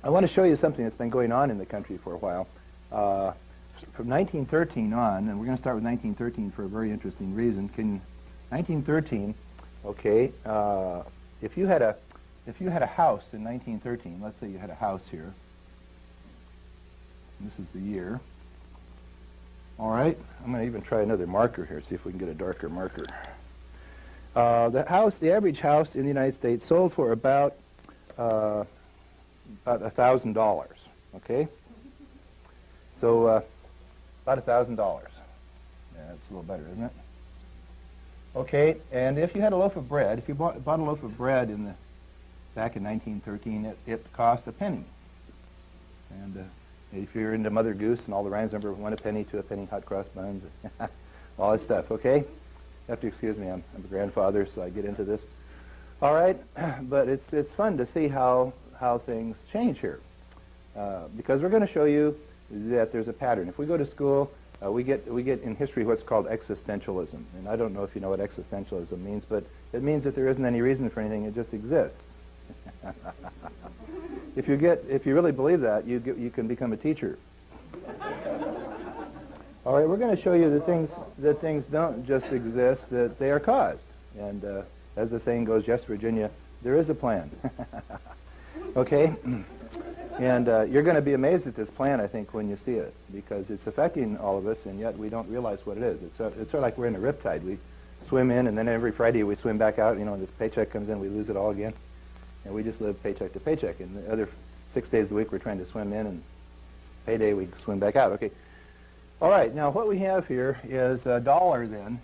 I want to show you something that's been going on in the country for a while. From 1913 on, and we're going to start with 1913 for a very interesting reason. 1913, okay, if you had a house in 1913, let's say you had a house here. This is the year. All right, I'm going to even try another marker here, see if we can get a darker marker. The average house in the United States sold for about $1,000. Okay, so about $1,000. Yeah, that's a little better, isn't it? Okay, and if you had a loaf of bread, if you bought a loaf of bread back in 1913, it cost a penny. And if you're into Mother Goose and all the rhymes, remember 1 penny, 2 penny, hot cross buns, all that stuff. Okay, you have to excuse me. I'm a grandfather, so I get into this. All right, but it's fun to see how things change here, because we're going to show you that there's a pattern. If we go to school, we get in history what's called existentialism, and I don't know if you know what existentialism means, but it means that there isn't any reason for anything; it just exists. If you really believe that, you can become a teacher. All right, we're going to show you that things don't just exist; that they are caused. And as the saying goes, yes, Virginia, there is a plan. Okay. And you're going to be amazed at this plan, I think, when you see it, because it's affecting all of us, and yet we don't realize what it is. It's sort of like we're in a riptide. We swim in, and then every Friday we swim back out. You know, when the paycheck comes in, we lose it all again. And we just live paycheck to paycheck. And the other 6 days of the week we're trying to swim in, and payday we swim back out. Okay. All right. Now, what we have here is a dollar then,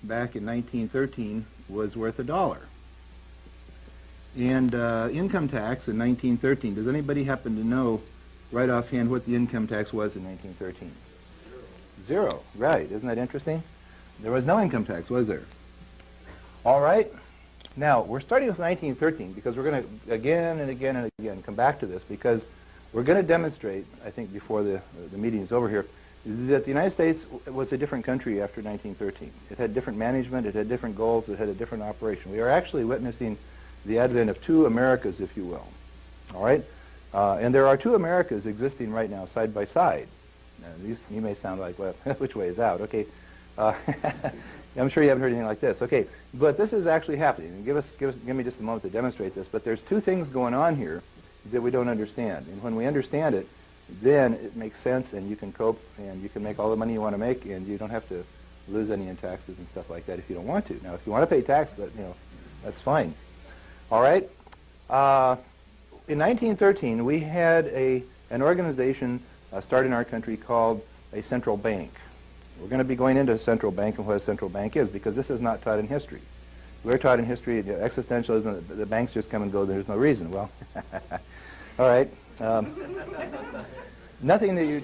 back in 1913, was worth $1. And income tax in 1913, does anybody happen to know right offhand what the income tax was in 1913? Zero. Right. Isn't that interesting? There was no income tax, was there? All right. Now, we're starting with 1913 because we're going to again and again and again come back to this, because we're going to demonstrate, I think before the meeting is over here, that the United States was a different country after 1913. It had different management, it had different goals, it had a different operation. We are actually witnessing the advent of two Americas, if you will. All right? And there are two Americas existing right now, side by side. Now, you may sound like, well, which way is out? Okay. I'm sure you haven't heard anything like this. Okay. But this is actually happening. And give me just a moment to demonstrate this. But there's two things going on here that we don't understand. And when we understand it, then it makes sense, and you can cope, and you can make all the money you want to make, and you don't have to lose any in taxes and stuff like that if you don't want to. Now, if you want to pay tax, that's fine. All right. In 1913, we had an organization start in our country called a central bank. We're going to be going into a central bank and what a central bank is, because this is not taught in history. We're taught in history, existentialism, the banks just come and go, there's no reason. Well, all right. Nothing that we're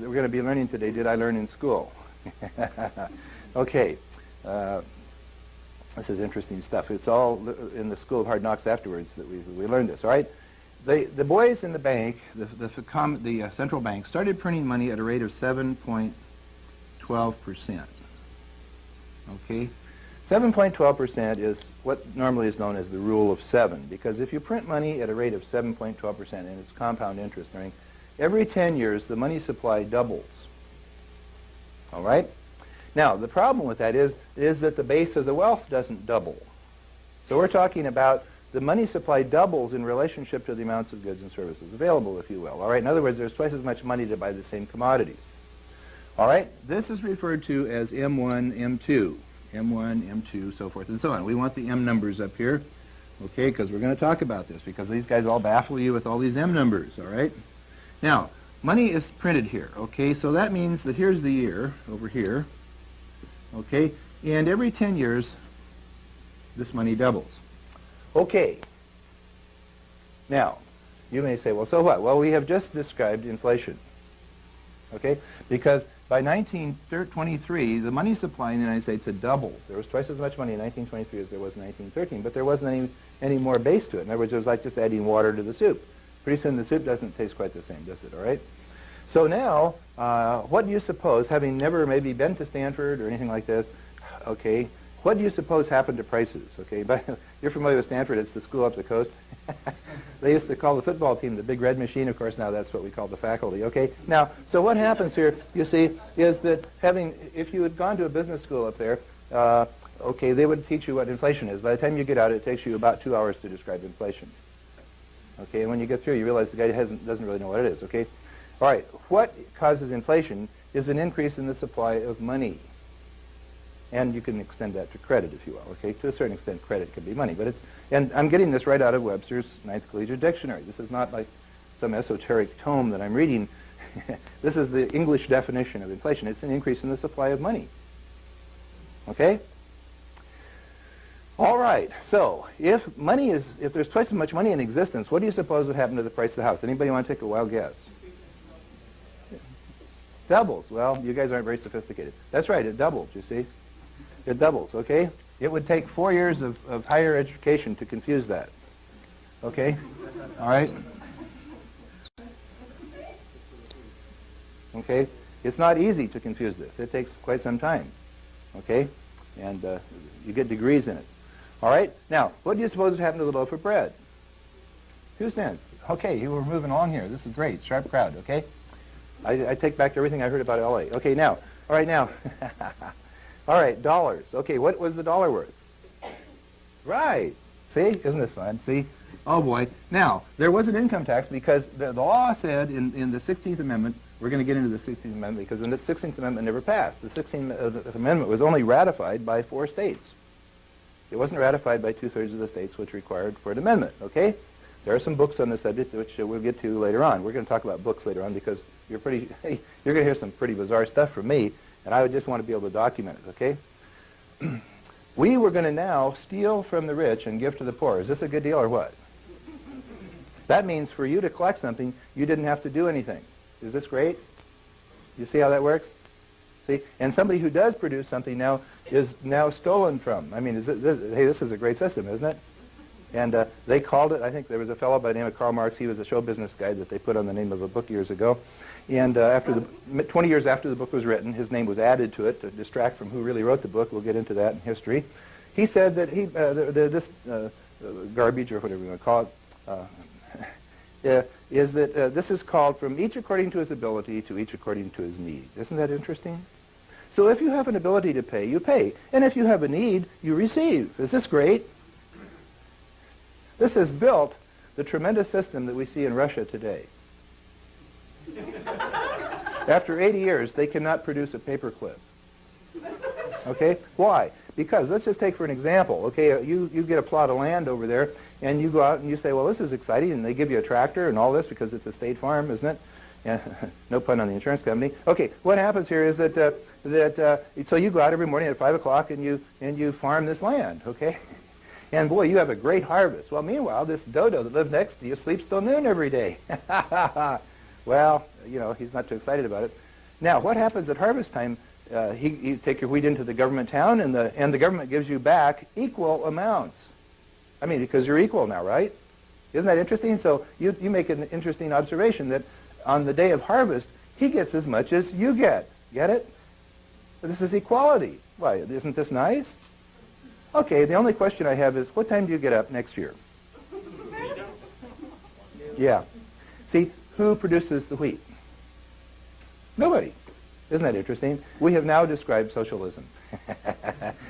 going to be learning today did I learn in school. Okay. This is interesting stuff. It's all in the School of Hard Knocks afterwards that we learned this. All right, the boys in the bank, the central bank, started printing money at a rate of 7.12%. Okay, 7.12% is what normally is known as the rule of 7, because if you print money at a rate of 7.12% and it's compound interest earning, every 10 years the money supply doubles. All right. Now, the problem with that is that the base of the wealth doesn't double. So we're talking about the money supply doubles in relationship to the amounts of goods and services available, if you will. All right, in other words, there's twice as much money to buy the same commodities. All right, this is referred to as M1, M2, M1, M2, so forth and so on. We want the M numbers up here, okay, because we're going to talk about this, because these guys all baffle you with all these M numbers, all right? Now, money is printed here, okay, so that means that here's the year over here. Okay, and every 10 years, this money doubles. Okay. Now, you may say, well, so what? Well, we have just described inflation. Okay, because by 1923, the money supply in the United States had doubled. There was twice as much money in 1923 as there was in 1913, but there wasn't any more base to it. In other words, it was like just adding water to the soup. Pretty soon the soup doesn't taste quite the same, does it? All right? So now, what do you suppose, having never maybe been to Stanford or anything like this, okay, what do you suppose happened to prices? Okay, but you're familiar with Stanford. It's the school up the coast. They used to call the football team the Big Red Machine. Of course, now that's what we call the faculty. Okay, now, so what happens here, you see, is that if you had gone to a business school up there, okay, they would teach you what inflation is. By the time you get out, it takes you about 2 hours to describe inflation. Okay, and when you get through, you realize the guy doesn't really know what it is. Okay, all right, what causes inflation is an increase in the supply of money. And you can extend that to credit, if you will. Okay, to a certain extent, credit can be money. But and I'm getting this right out of Webster's Ninth Collegiate Dictionary. This is not like some esoteric tome that I'm reading. This is the English definition of inflation. It's an increase in the supply of money. Okay? All right. So if there's twice as much money in existence, what do you suppose would happen to the price of the house? Anybody want to take a wild guess? Doubles. Well, you guys aren't very sophisticated. That's right. It doubles, you see. It doubles, okay? It would take 4 years of higher education to confuse that. Okay? All right? Okay? It's not easy to confuse this. It takes quite some time. Okay? And you get degrees in it. All right? Now, what do you suppose would happen to the loaf of bread? 2 cents. Okay, you were moving along here. This is great. Sharp crowd, okay? I take back everything I heard about L.A. Okay, now. All right, now. All right, dollars. Okay, what was the dollar worth? Right. See? Isn't this fun? See? Oh, boy. Now, there was an income tax because the law said in the 16th Amendment, we're going to get into the 16th Amendment because the 16th Amendment never passed. The 16th Amendment was only ratified by 4 states. It wasn't ratified by 2/3 of the states, which required for an amendment, okay? There are some books on the subject which we'll get to later on. We're going to talk about books later on because you're going to hear some pretty bizarre stuff from me, and I would just want to be able to document it, okay? We were going to now steal from the rich and give to the poor. Is this a good deal or what? That means for you to collect something, you didn't have to do anything. Is this great? You see how that works? See? And somebody who does produce something now is now stolen from. I mean, hey, this is a great system, isn't it? And they called it, I think there was a fellow by the name of Karl Marx. He was a show business guy that they put on the name of a book years ago. And 20 years after the book was written, his name was added to it to distract from who really wrote the book. We'll get into that in history. He said that this garbage, or whatever you want to call it, is that this is called from each according to his ability to each according to his need. Isn't that interesting? So if you have an ability to pay, you pay. And if you have a need, you receive. Is this great? This has built the tremendous system that we see in Russia today. After 80 years, they cannot produce a paperclip. Okay? Why? Because, let's just take for an example, okay, you get a plot of land over there, and you go out and you say, well, this is exciting, and they give you a tractor and all this because it's a state farm, isn't it? Yeah, no pun on the insurance company. Okay, what happens here is that, so you go out every morning at 5 o'clock and you farm this land, okay? And boy, you have a great harvest. Well, meanwhile, this dodo that lives next to you sleeps till noon every day. Well, you know, he's not too excited about it. Now, what happens at harvest time? You take your wheat into the government town, and the government gives you back equal amounts. I mean, because you're equal now, right? Isn't that interesting? So you make an interesting observation that on the day of harvest, he gets as much as you get. Get it? This is equality. Why, isn't this nice? Okay, the only question I have is, what time do you get up next year? Yeah. See, who produces the wheat? Nobody. Isn't that interesting? We have now described socialism.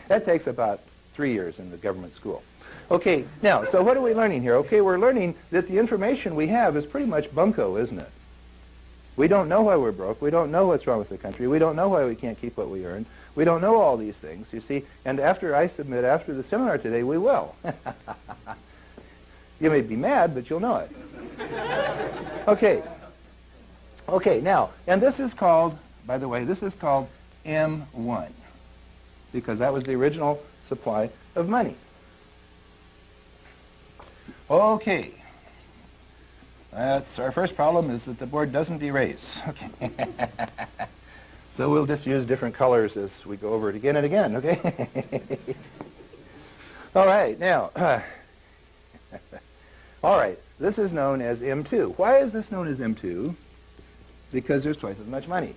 That takes about 3 years in the government school. Okay, now, so what are we learning here? Okay, we're learning that the information we have is pretty much bunco, isn't it? We don't know why we're broke. We don't know what's wrong with the country. We don't know why we can't keep what we earn. We don't know all these things, you see. And after I submit, after the seminar today, we will. You may be mad, but you'll know it. Okay. Okay, now, and this is called, by the way, this is called M1, because that was the original supply of money. Okay. That's our first problem, is that the board doesn't erase. Okay. So we'll just use different colors as we go over it again and again, okay? All right, now, all right, this is known as M2. Why is this known as M2? Because there's twice as much money.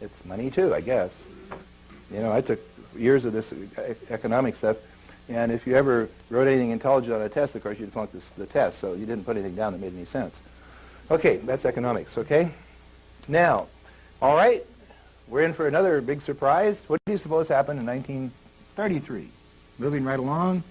It's money too, I guess. You know, I took years of this economic stuff. And if you ever wrote anything intelligent on a test, of course, you'd flunk the test, so you didn't put anything down that made any sense. Okay, that's economics, okay? Now, all right, we're in for another big surprise. What do you suppose happened in 1933? Moving right along,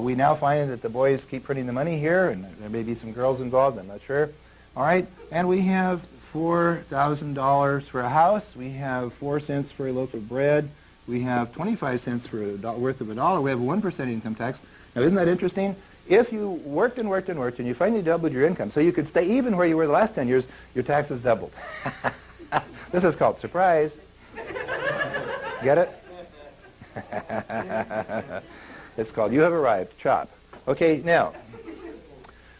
we now find that the boys keep printing the money here, and there may be some girls involved, I'm not sure. All right, and we have $4,000 for a house. We have 4 cents for a loaf of bread. We have 25 cents for worth of $1. We have a 1% income tax. Now, isn't that interesting? If you worked and worked and worked and you finally doubled your income, so you could stay even where you were the last 10 years, your taxes doubled. This is called surprise. Get it? It's called you have arrived, chop. Okay, now,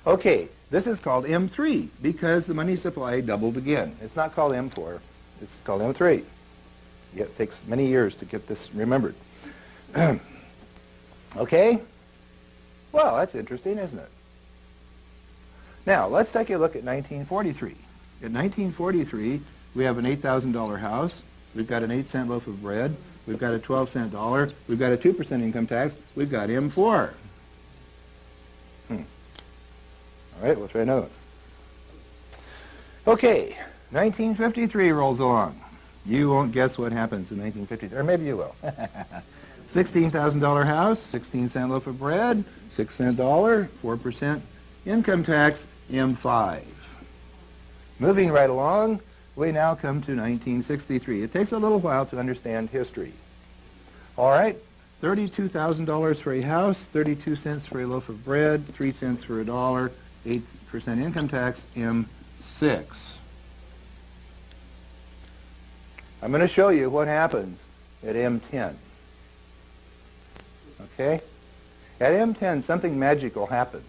okay, this is called M3 because the money supply doubled again. It's not called M4, it's called M3. It takes many years to get this remembered. Okay? Well, that's interesting, isn't it? Now, let's take a look at 1943. In 1943, we have an $8,000 house. We've got an 8-cent loaf of bread. We've got a 12-cent dollar. We've got a 2% income tax. We've got M4. All right, we'll try another one. Okay, 1953 rolls along. You won't guess what happens in 1953, or maybe you will. $16,000 house, 16-cent loaf of bread, 6-cent dollar, 4% income tax, M5. Moving right along, we now come to 1963. It takes a little while to understand history. All right, $32,000 for a house, 32 cents for a loaf of bread, 3 cents for $1, 8% income tax, M6. I'm going to show you what happens at M10. Okay? At M10, something magical happens.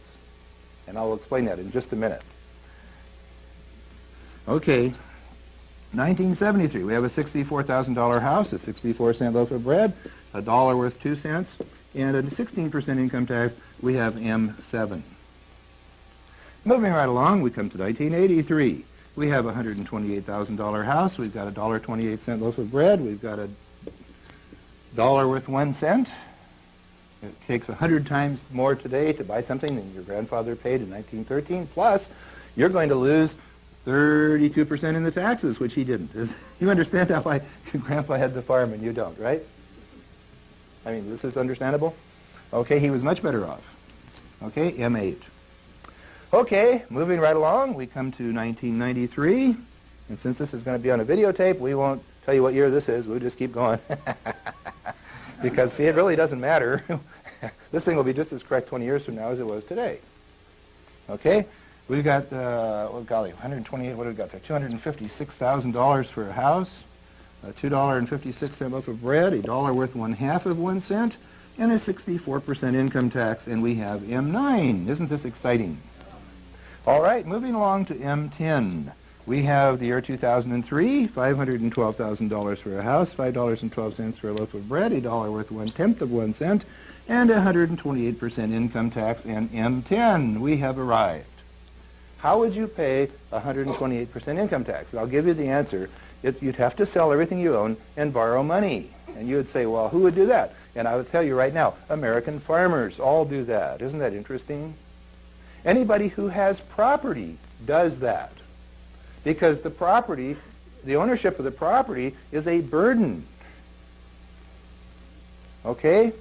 And I'll explain that in just a minute. Okay, 1973, we have a $64,000 house, a 64-cent loaf of bread, $1 worth 2 cents, and a 16% income tax. We have M7. Moving right along, we come to 1983. We have a $128,000 house. We've got a $1.28 loaf of bread. We've got a $1 worth 1 cent. It takes 100 times more today to buy something than your grandfather paid in 1913. Plus, you're going to lose 32% in the taxes, which he didn't. You understand how why Grandpa had the farm and you don't, right? I mean, this is understandable? Okay, he was much better off. Okay, M8. Okay, moving right along, we come to 1993. And since this is going to be on a videotape, we won't tell you what year this is. We'll just keep going. Because, see, it really doesn't matter. This thing will be just as correct 20 years from now as it was today. Okay? We've got, oh golly, 128, what have we got there? $256,000 for a house, a $2.56 loaf of bread, $1 worth 1/2 of 1 cent, and a 64% income tax, and we have M9. Isn't this exciting? All right, moving along to M10. We have the year 2003, $512,000 for a house, $5.12 for a loaf of bread, $1 worth 1/10 of 1 cent, and 128% income tax, and M10. We have arrived. How would you pay 128% income tax? And I'll give you the answer. You'd have to sell everything you own and borrow money. And you would say, well, who would do that? And I would tell you right now, American farmers all do that. Isn't that interesting? Anybody who has property does that. Because the property, the ownership of the property is a burden. Okay?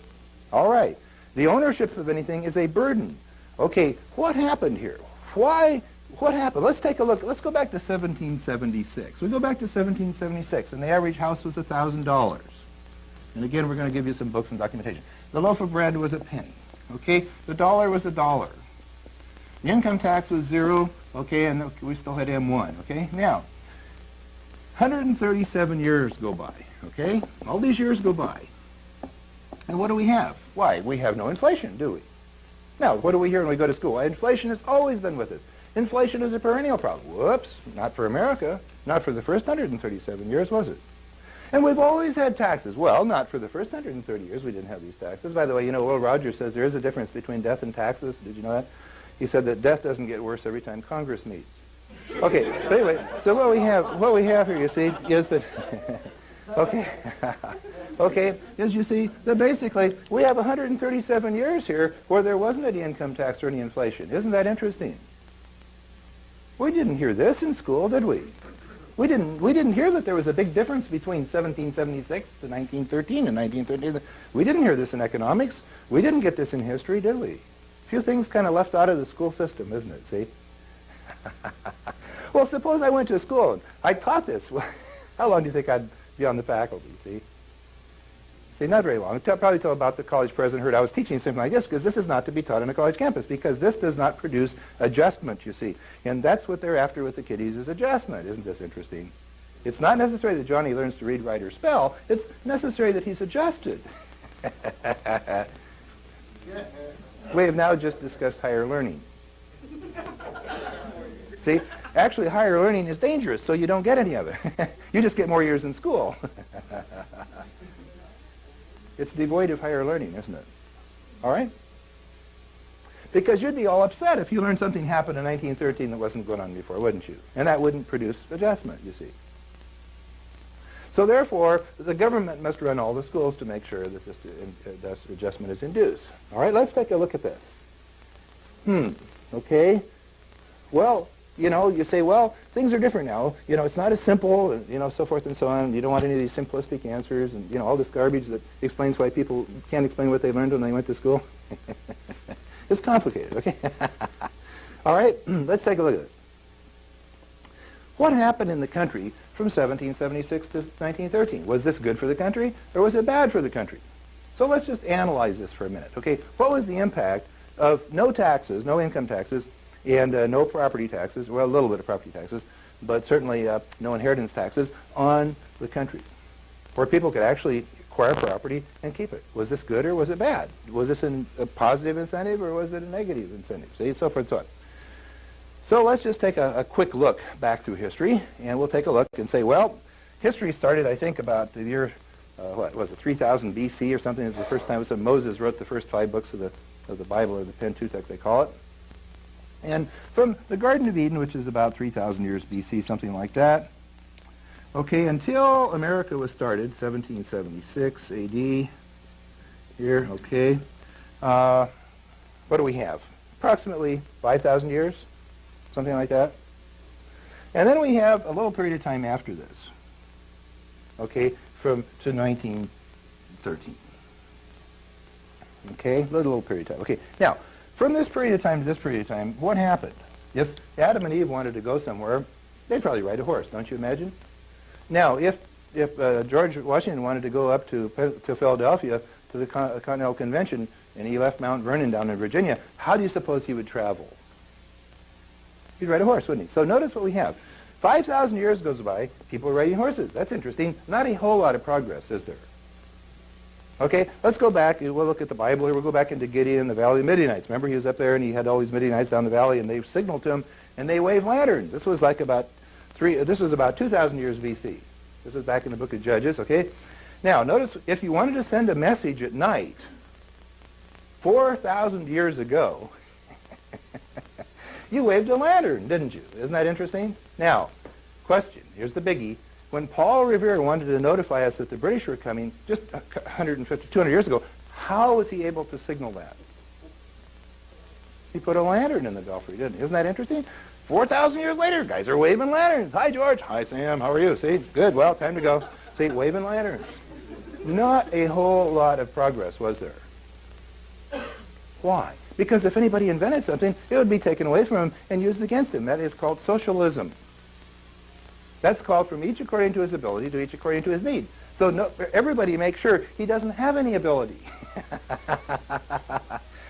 All right. The ownership of anything is a burden. Okay, what happened here? Why? What happened? Let's take a look. Let's go back to 1776. We go back to 1776, and the average house was $1,000. And again, we're going to give you some books and documentation. The loaf of bread was a penny. Okay? The dollar was $1. The income tax was 0. Okay, and we still had M1. Okay? Now, 137 years go by. Okay? All these years go by. And what do we have? Why? We have no inflation, do we? Now, what do we hear when we go to school? Inflation has always been with us. Inflation is a perennial problem. Whoops, not for America. Not for the first 137 years, was it? And we've always had taxes. Well, not for the first 130 years we didn't have these taxes. By the way, you know, Will Rogers says there is a difference between death and taxes. Did you know that? He said that death doesn't get worse every time Congress meets. Okay, but anyway, so what we have here, you see, is that Okay. Okay, as you see, that basically we have 137 years here where there wasn't any income tax or any inflation. Isn't that interesting? We didn't hear this in school, did we? We didn't hear that there was a big difference between 1776 to 1913 and 1913. We didn't hear this in economics. We didn't get this in history, did we? A few things kind of left out of the school system, isn't it, see? Well, suppose I went to school and I taught this. How long do you think I'd be on the faculty, see? See, not very long. Probably till about the college president heard I was teaching something like this, because this is not to be taught on a college campus, because this does not produce adjustment, you see. And that's what they're after with the kiddies, is adjustment. Isn't this interesting? It's not necessary that Johnny learns to read, write, or spell. It's necessary that he's adjusted. We have now just discussed higher learning. See, actually higher learning is dangerous, so you don't get any of it. You just get more years in school. It's devoid of higher learning, isn't it? All right? Because you'd be all upset if you learned something happened in 1913 that wasn't going on before, wouldn't you? And that wouldn't produce adjustment, you see. So therefore, the government must run all the schools to make sure that this adjustment is induced. All right, let's take a look at this. Okay. Well, you know, you say, well, things are different now. You know, it's not as simple, and, you know, so forth and so on. You don't want any of these simplistic answers and, you know, all this garbage that explains why people can't explain what they learned when they went to school. It's complicated, okay? All right, let's take a look at this. What happened in the country from 1776 to 1913? Was this good for the country, or was it bad for the country? So let's just analyze this for a minute, okay? What was the impact of no taxes, no income taxes, and no property taxes, well, a little bit of property taxes, but certainly no inheritance taxes on the country, where people could actually acquire property and keep it? Was this good or was it bad? Was this a positive incentive or was it a negative incentive? See, so forth and so on. So let's just take a quick look back through history, and we'll take a look and say, well, history started, I think, about the year, what was it, 3000 BC or something is the first time. So Moses wrote the first 5 books of the Bible, or the Pentateuch, they call it. And from the Garden of Eden, which is about 3,000 years BC, something like that, okay, until America was started, 1776 AD, here, okay, what do we have? Approximately 5,000 years, something like that. And then we have a little period of time after this, okay, to 1913. Okay, little period of time. Okay, now, from this period of time to this period of time, what happened? If Adam and Eve wanted to go somewhere, they'd probably ride a horse, don't you imagine? Now, if George Washington wanted to go up to Philadelphia to the Continental Convention, and he left Mount Vernon down in Virginia, how do you suppose he would travel? He'd ride a horse, wouldn't he? So notice what we have. 5,000 years goes by, people are riding horses. That's interesting. Not a whole lot of progress, is there? Okay, let's go back. We'll look at the Bible here. We'll go back into Gideon in the Valley of Midianites. Remember, he was up there and he had all these Midianites down the valley, and they signaled to him, and they waved lanterns. This was like about 2,000 years BC. This was back in the book of Judges, okay? Now, notice, if you wanted to send a message at night 4,000 years ago, you waved a lantern, didn't you? Isn't that interesting? Now, question, here's the biggie. When Paul Revere wanted to notify us that the British were coming just 150, 200 years ago, how was he able to signal that? He put a lantern in the belfry, didn't he? Isn't that interesting? 4,000 years later, guys are waving lanterns. Hi, George. Hi, Sam. How are you? See? Good. Well, time to go. See, waving lanterns. Not a whole lot of progress, was there? Why? Because if anybody invented something, it would be taken away from him and used against him. That is called socialism. That's called from each according to his ability to each according to his need. So no, everybody makes sure he doesn't have any ability.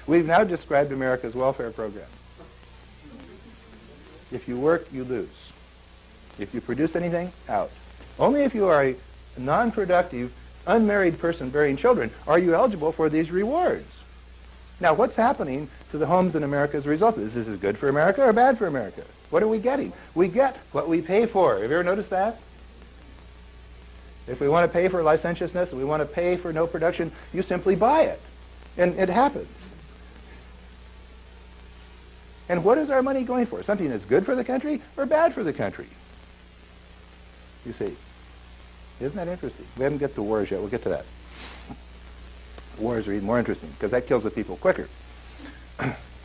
We've now described America's welfare program. If you work, you lose. If you produce anything, out. Only if you are a non-productive, unmarried person bearing children are you eligible for these rewards. Now, what's happening to the homes in America as a result of this? Is this good for America or bad for America? What are we getting? We get what we pay for. Have you ever noticed that? If we want to pay for licentiousness, and we want to pay for no production, you simply buy it. And it happens. And what is our money going for? Something that's good for the country or bad for the country? You see. Isn't that interesting? We haven't get to wars yet. We'll get to that. Wars are even more interesting because that kills the people quicker.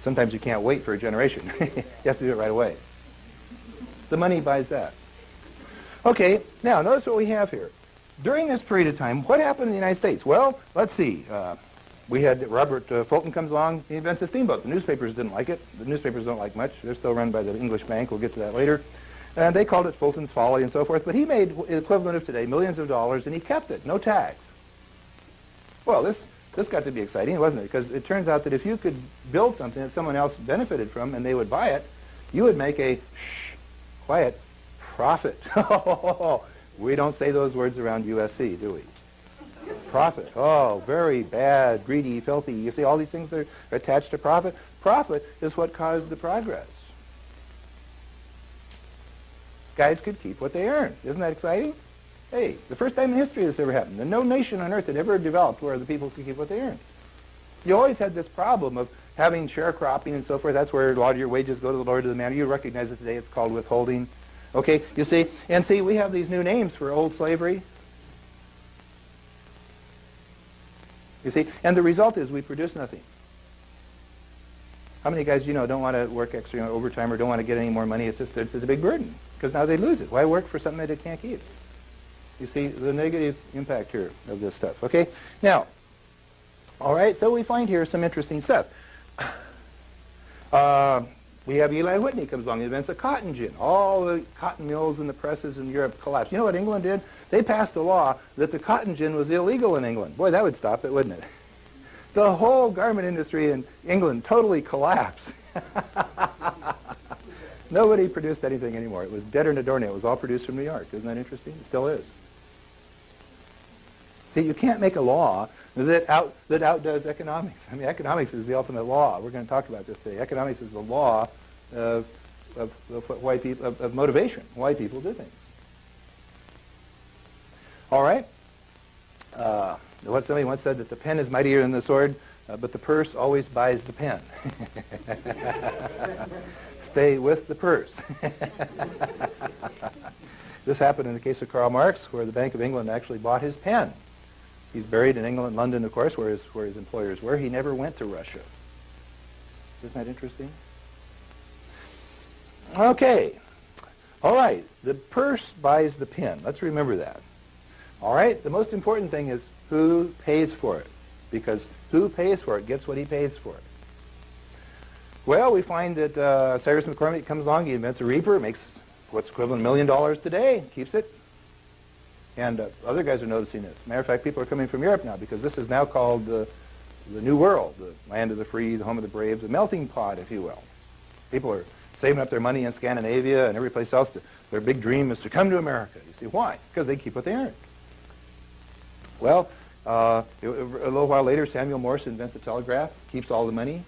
Sometimes you can't wait for a generation. You have to do it right away. The money buys that. Okay, now notice what we have here. During this period of time, what happened in the United States? Well, let's see. We had Robert Fulton comes along. He invents a steamboat. The newspapers didn't like it. The newspapers don't like much. They're still run by the English Bank. We'll get to that later. And they called it Fulton's Folly and so forth. But he made the equivalent of today millions of dollars, and he kept it. No tax. Well, this got to be exciting, wasn't it? Because it turns out that if you could build something that someone else benefited from and they would buy it, you would make a, quiet, profit. We don't say those words around USC, do we? Profit. Oh, very bad, greedy, filthy. You see, all these things are attached to profit. Profit is what caused the progress. Guys could keep what they earned. Isn't that exciting? Hey, the first time in history this ever happened. And no nation on earth had ever developed where the people could keep what they earned. You always had this problem of having sharecropping and so forth. That's where a lot of your wages go to the Lord of the Manor. You recognize it today. It's called withholding. Okay, you see? And see, we have these new names for old slavery. You see? And the result is we produce nothing. How many guys you know don't want to work extra overtime or don't want to get any more money? It's just it's a big burden because now they lose it. Why work for something that they can't keep? You see the negative impact here of this stuff. Okay? Now, all right, so we find here some interesting stuff. We have Eli Whitney comes along. He invents a cotton gin. All the cotton mills and the presses in Europe collapsed. You know what England did? They passed a law that the cotton gin was illegal in England. Boy, that would stop it, wouldn't it? The whole garment industry in England totally collapsed. Nobody produced anything anymore. It was deader than a doornail. It was all produced from New York. Isn't that interesting? It still is. See, you can't make a law that outdoes economics. I mean, economics is the ultimate law. We're going to talk about this today. Economics is the law of why people, of motivation, why people do things. All right. Somebody once said that the pen is mightier than the sword, but the purse always buys the pen. Stay with the purse. This happened in the case of Karl Marx, where the Bank of England actually bought his pen. He's buried in England, London, of course, where his employers were. He never went to Russia. Isn't that interesting? Okay. All right. The purse buys the pen. Let's remember that. All right. The most important thing is who pays for it, because who pays for it gets what he pays for it. Well, we find that Cyrus McCormick comes along. He invents a reaper, makes what's equivalent to $1 million today, keeps it. And other guys are noticing this. Matter of fact, people are coming from Europe now because this is now called the New World, the land of the free, the home of the brave, the melting pot, if you will. People are saving up their money in Scandinavia and every place else. Their big dream is to come to America. You see, why? Because they keep what they earn. Well, a little while later, Samuel Morse invents the telegraph, keeps all the money.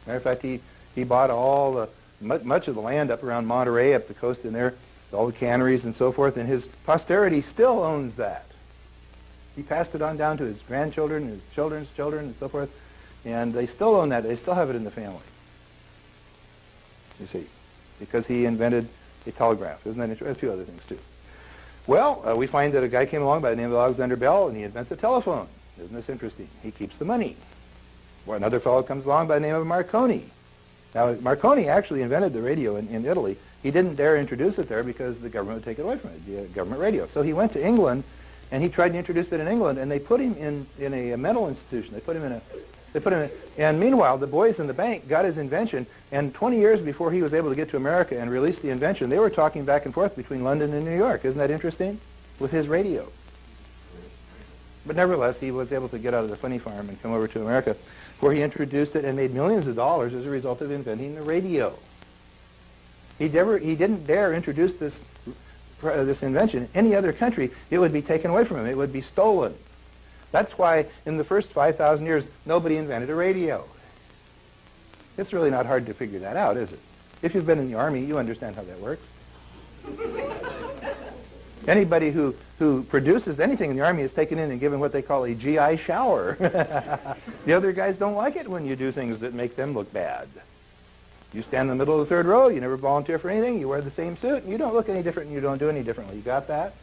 Matter of fact, he bought all much of the land up around Monterey, up the coast in there, all the canneries and so forth, and his posterity still owns that. He passed it on down to his grandchildren, his children's children, and so forth, and they still own that. They still have it in the family, you see, because he invented a telegraph. Isn't that interesting? A few other things, too. Well, we find that a guy came along by the name of Alexander Bell, and he invents a telephone. Isn't this interesting? He keeps the money. Well, another fellow comes along by the name of Marconi. Now, Marconi actually invented the radio in Italy. He didn't dare introduce it there because the government would take it away from it, the government radio. So he went to England, and he tried to introduce it in England, and they put him in a mental institution. They put him in a, and meanwhile, the boys in the bank got his invention, and 20 years before he was able to get to America and release the invention, they were talking back and forth between London and New York. Isn't that interesting? With his radio. But nevertheless, he was able to get out of the funny farm and come over to America, where he introduced it and made millions of dollars as a result of inventing the radio. He didn't dare introduce this invention in any other country. It would be taken away from him. It would be stolen. That's why in the first 5,000 years, nobody invented a radio. It's really not hard to figure that out, is it? If you've been in the Army, you understand how that works. Anybody who produces anything in the Army is taken in and given what they call a GI shower. The other guys don't like it when you do things that make them look bad. You stand in the middle of the third row, you never volunteer for anything, you wear the same suit, and you don't look any different and you don't do any differently. You got that?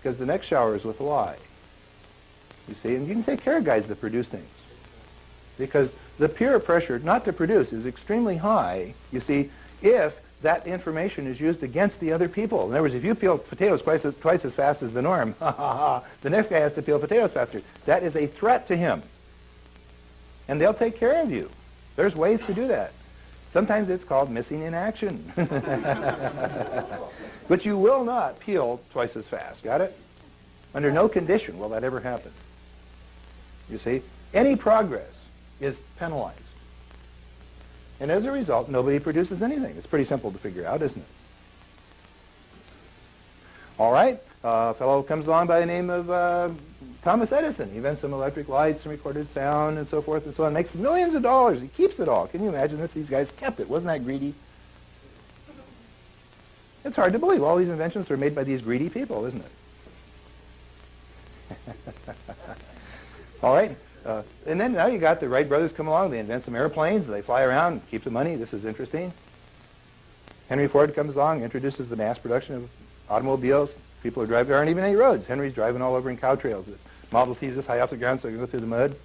because the next shower is with Y. You see, and you can take care of guys that produce things. Because the peer pressure not to produce is extremely high, you see, if that information is used against the other people. In other words, if you peel potatoes twice as fast as the norm, the next guy has to peel potatoes faster. That is a threat to him. And they'll take care of you. There's ways to do that. Sometimes it's called missing in action. But you will not peel twice as fast. Got it? Under no condition will that ever happen. You see? Any progress is penalized. And as a result, nobody produces anything. It's pretty simple to figure out, isn't it? All right. A fellow comes along by the name of Thomas Edison. He invents some electric lights and recorded sound and so forth and so on. Makes millions of dollars. He keeps it all. Can you imagine this? These guys kept it. Wasn't that greedy? It's hard to believe. All these inventions are made by these greedy people, isn't it? All right. And then now you got the Wright brothers come along. They invent some airplanes. They fly around, keep the money. This is interesting. Henry Ford comes along, introduces the mass production of automobiles. People are driving. There aren't even any roads. Henry's driving all over in cow trails. The Model T's this high off the ground so they can go through the mud.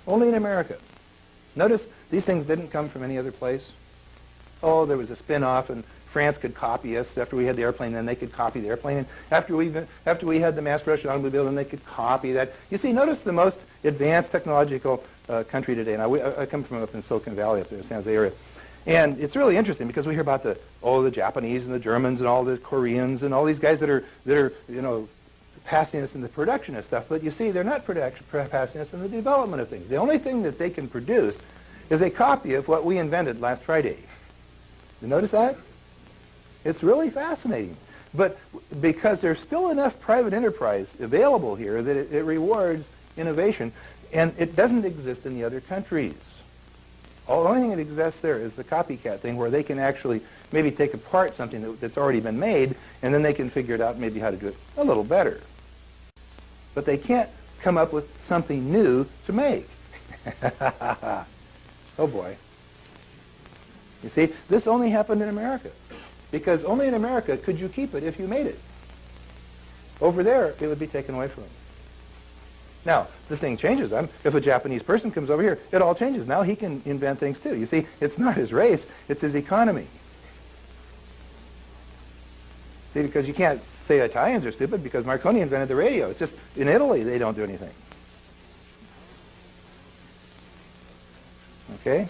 Only in America. Notice these things didn't come from any other place. Oh, there was a spin-off, and France could copy us. After we had the airplane, then they could copy the airplane. And after we had the mass production automobile, then they could copy that. You see, notice the most advanced technological country today. Now, I come from up in Silicon Valley, up there in the San Jose area. And it's really interesting because we hear about the Japanese and the Germans and all the Koreans and all these guys that are passing us in the production of stuff. But you see, they're not passing us in the development of things. The only thing that they can produce is a copy of what we invented last Friday. You notice that? It's really fascinating. But because there's still enough private enterprise available here that it rewards innovation, and it doesn't exist in the other countries. The only thing that exists there is the copycat thing where they can actually maybe take apart something that's already been made, and then they can figure it out maybe how to do it a little better. But they can't come up with something new to make. Oh boy. You see, this only happened in America. Because only in America could you keep it if you made it. Over there, it would be taken away from them. Now, the thing changes. If a Japanese person comes over here, it all changes. Now he can invent things too. You see, it's not his race, it's his economy. See, because you can't say Italians are stupid because Marconi invented the radio. It's just, in Italy, they don't do anything. Okay?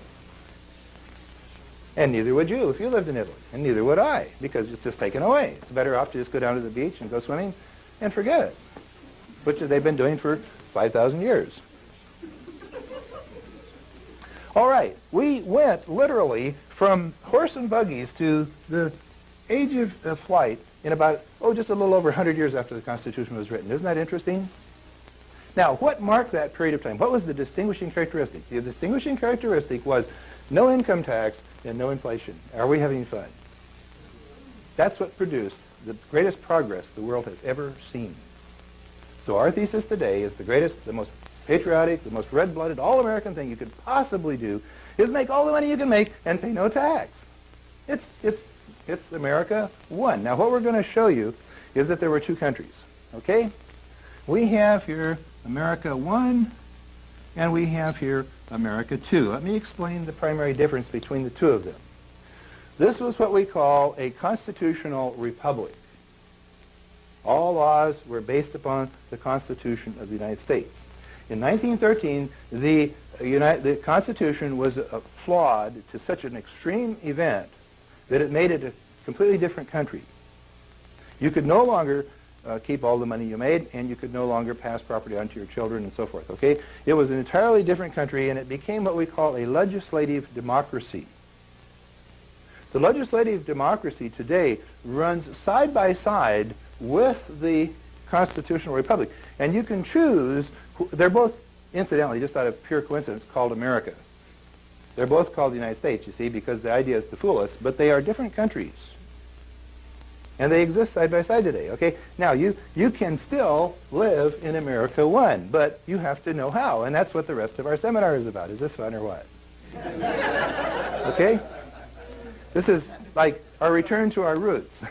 And neither would you if you lived in Italy. And neither would I, because it's just taken away. It's better off to just go down to the beach and go swimming and forget it, which they've been doing for 5,000 years. All right, we went literally from horse and buggies to the age of flight in about, just a little over 100 years after the Constitution was written. Isn't that interesting? Now, what marked that period of time? What was the distinguishing characteristic? The distinguishing characteristic was no income tax and no inflation. Are we having fun? That's what produced the greatest progress the world has ever seen. So our thesis today is the greatest, the most patriotic, the most red-blooded, all-American thing you could possibly do is make all the money you can make and pay no tax. It's America one. Now, what we're going to show you is that there were two countries, okay? We have here America one, and we have here America two. Let me explain the primary difference between the two of them. This was what we call a constitutional republic. All laws were based upon the Constitution of the United States. In 1913, the Constitution was flawed to such an extreme event that it made it a completely different country. You could no longer keep all the money you made, and you could no longer pass property on to your children and so forth, okay? It was an entirely different country, and it became what we call a legislative democracy. The legislative democracy today runs side by side with the constitutional republic. And you can choose, they're both, incidentally, just out of pure coincidence, called America. They're both called the United States, you see, because the idea is to fool us, but they are different countries. And they exist side by side today, okay? Now, you can still live in America one, but you have to know how, and that's what the rest of our seminar is about. Is this fun or what? Okay? This is like our return to our roots.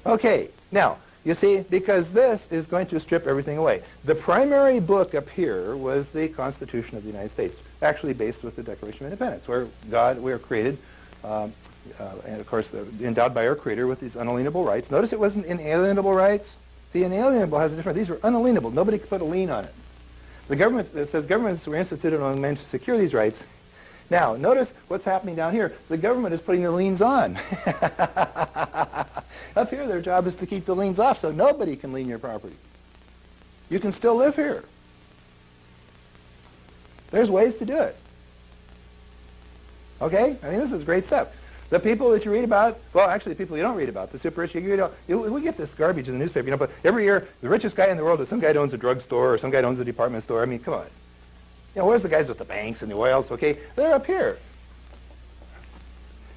Okay, now, you see, because this is going to strip everything away. The primary book up here was the Constitution of the United States, actually based with the Declaration of Independence, where we are created, and of course endowed by our Creator with these unalienable rights. Notice it wasn't inalienable rights. The inalienable has a different, these were unalienable. Nobody could put a lien on it. The government, it says governments were instituted among men to secure these rights. Now, notice what's happening down here. The government is putting the liens on. Up here, their job is to keep the liens off, so nobody can lien your property. You can still live here. There's ways to do it. Okay? I mean, this is great stuff. The people that you read about, well, actually, the people you don't read about, the super rich, we get this garbage in the newspaper, but every year, the richest guy in the world is some guy that owns a drugstore or some guy that owns a department store. I mean, come on. Where's the guys with the banks and the oils? Okay, they're up here.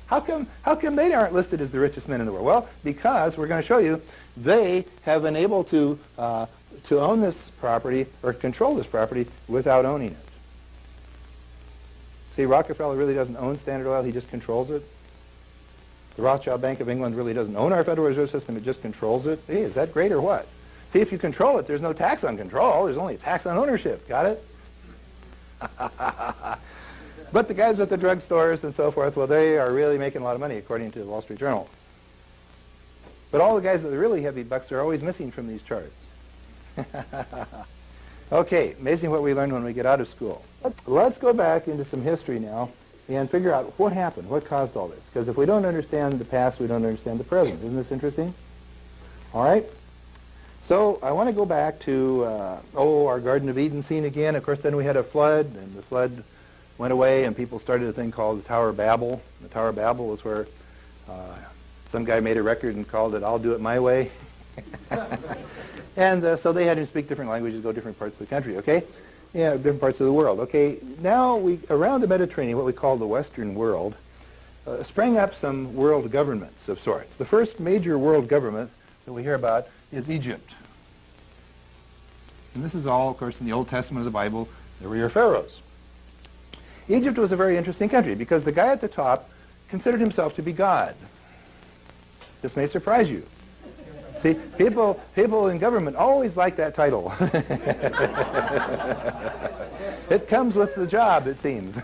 How come they aren't listed as the richest men in the world? Well, because we're going to show you they have been able to own this property or control this property without owning it. See, Rockefeller really doesn't own Standard Oil, he just controls it. The Rothschild Bank of England really doesn't own our Federal Reserve System, it just controls it. Hey, is that great or what? See, if you control it, there's no tax on control, there's only a tax on ownership. Got it? But the guys with the drugstores and so forth, well, they are really making a lot of money, according to the Wall Street Journal. But all the guys with the really heavy bucks are always missing from these charts. Okay, amazing what we learn when we get out of school. Let's go back into some history now and figure out what happened, what caused all this. Because if we don't understand the past, we don't understand the present. Isn't this interesting? All right. So I want to go back to, our Garden of Eden scene again. Of course, then we had a flood, and the flood went away, and people started a thing called the Tower of Babel. The Tower of Babel was where some guy made a record and called it, "I'll Do It My Way." And so they had to speak different languages, go different parts of the country, okay? Yeah, different parts of the world. Okay, now around the Mediterranean, what we call the Western world, sprang up some world governments of sorts. The first major world government that we hear about is Egypt. And this is all, of course, in the Old Testament of the Bible. There were your pharaohs. Egypt was a very interesting country because the guy at the top considered himself to be God. This may surprise you. See, people in government always like that title. It comes with the job, it seems.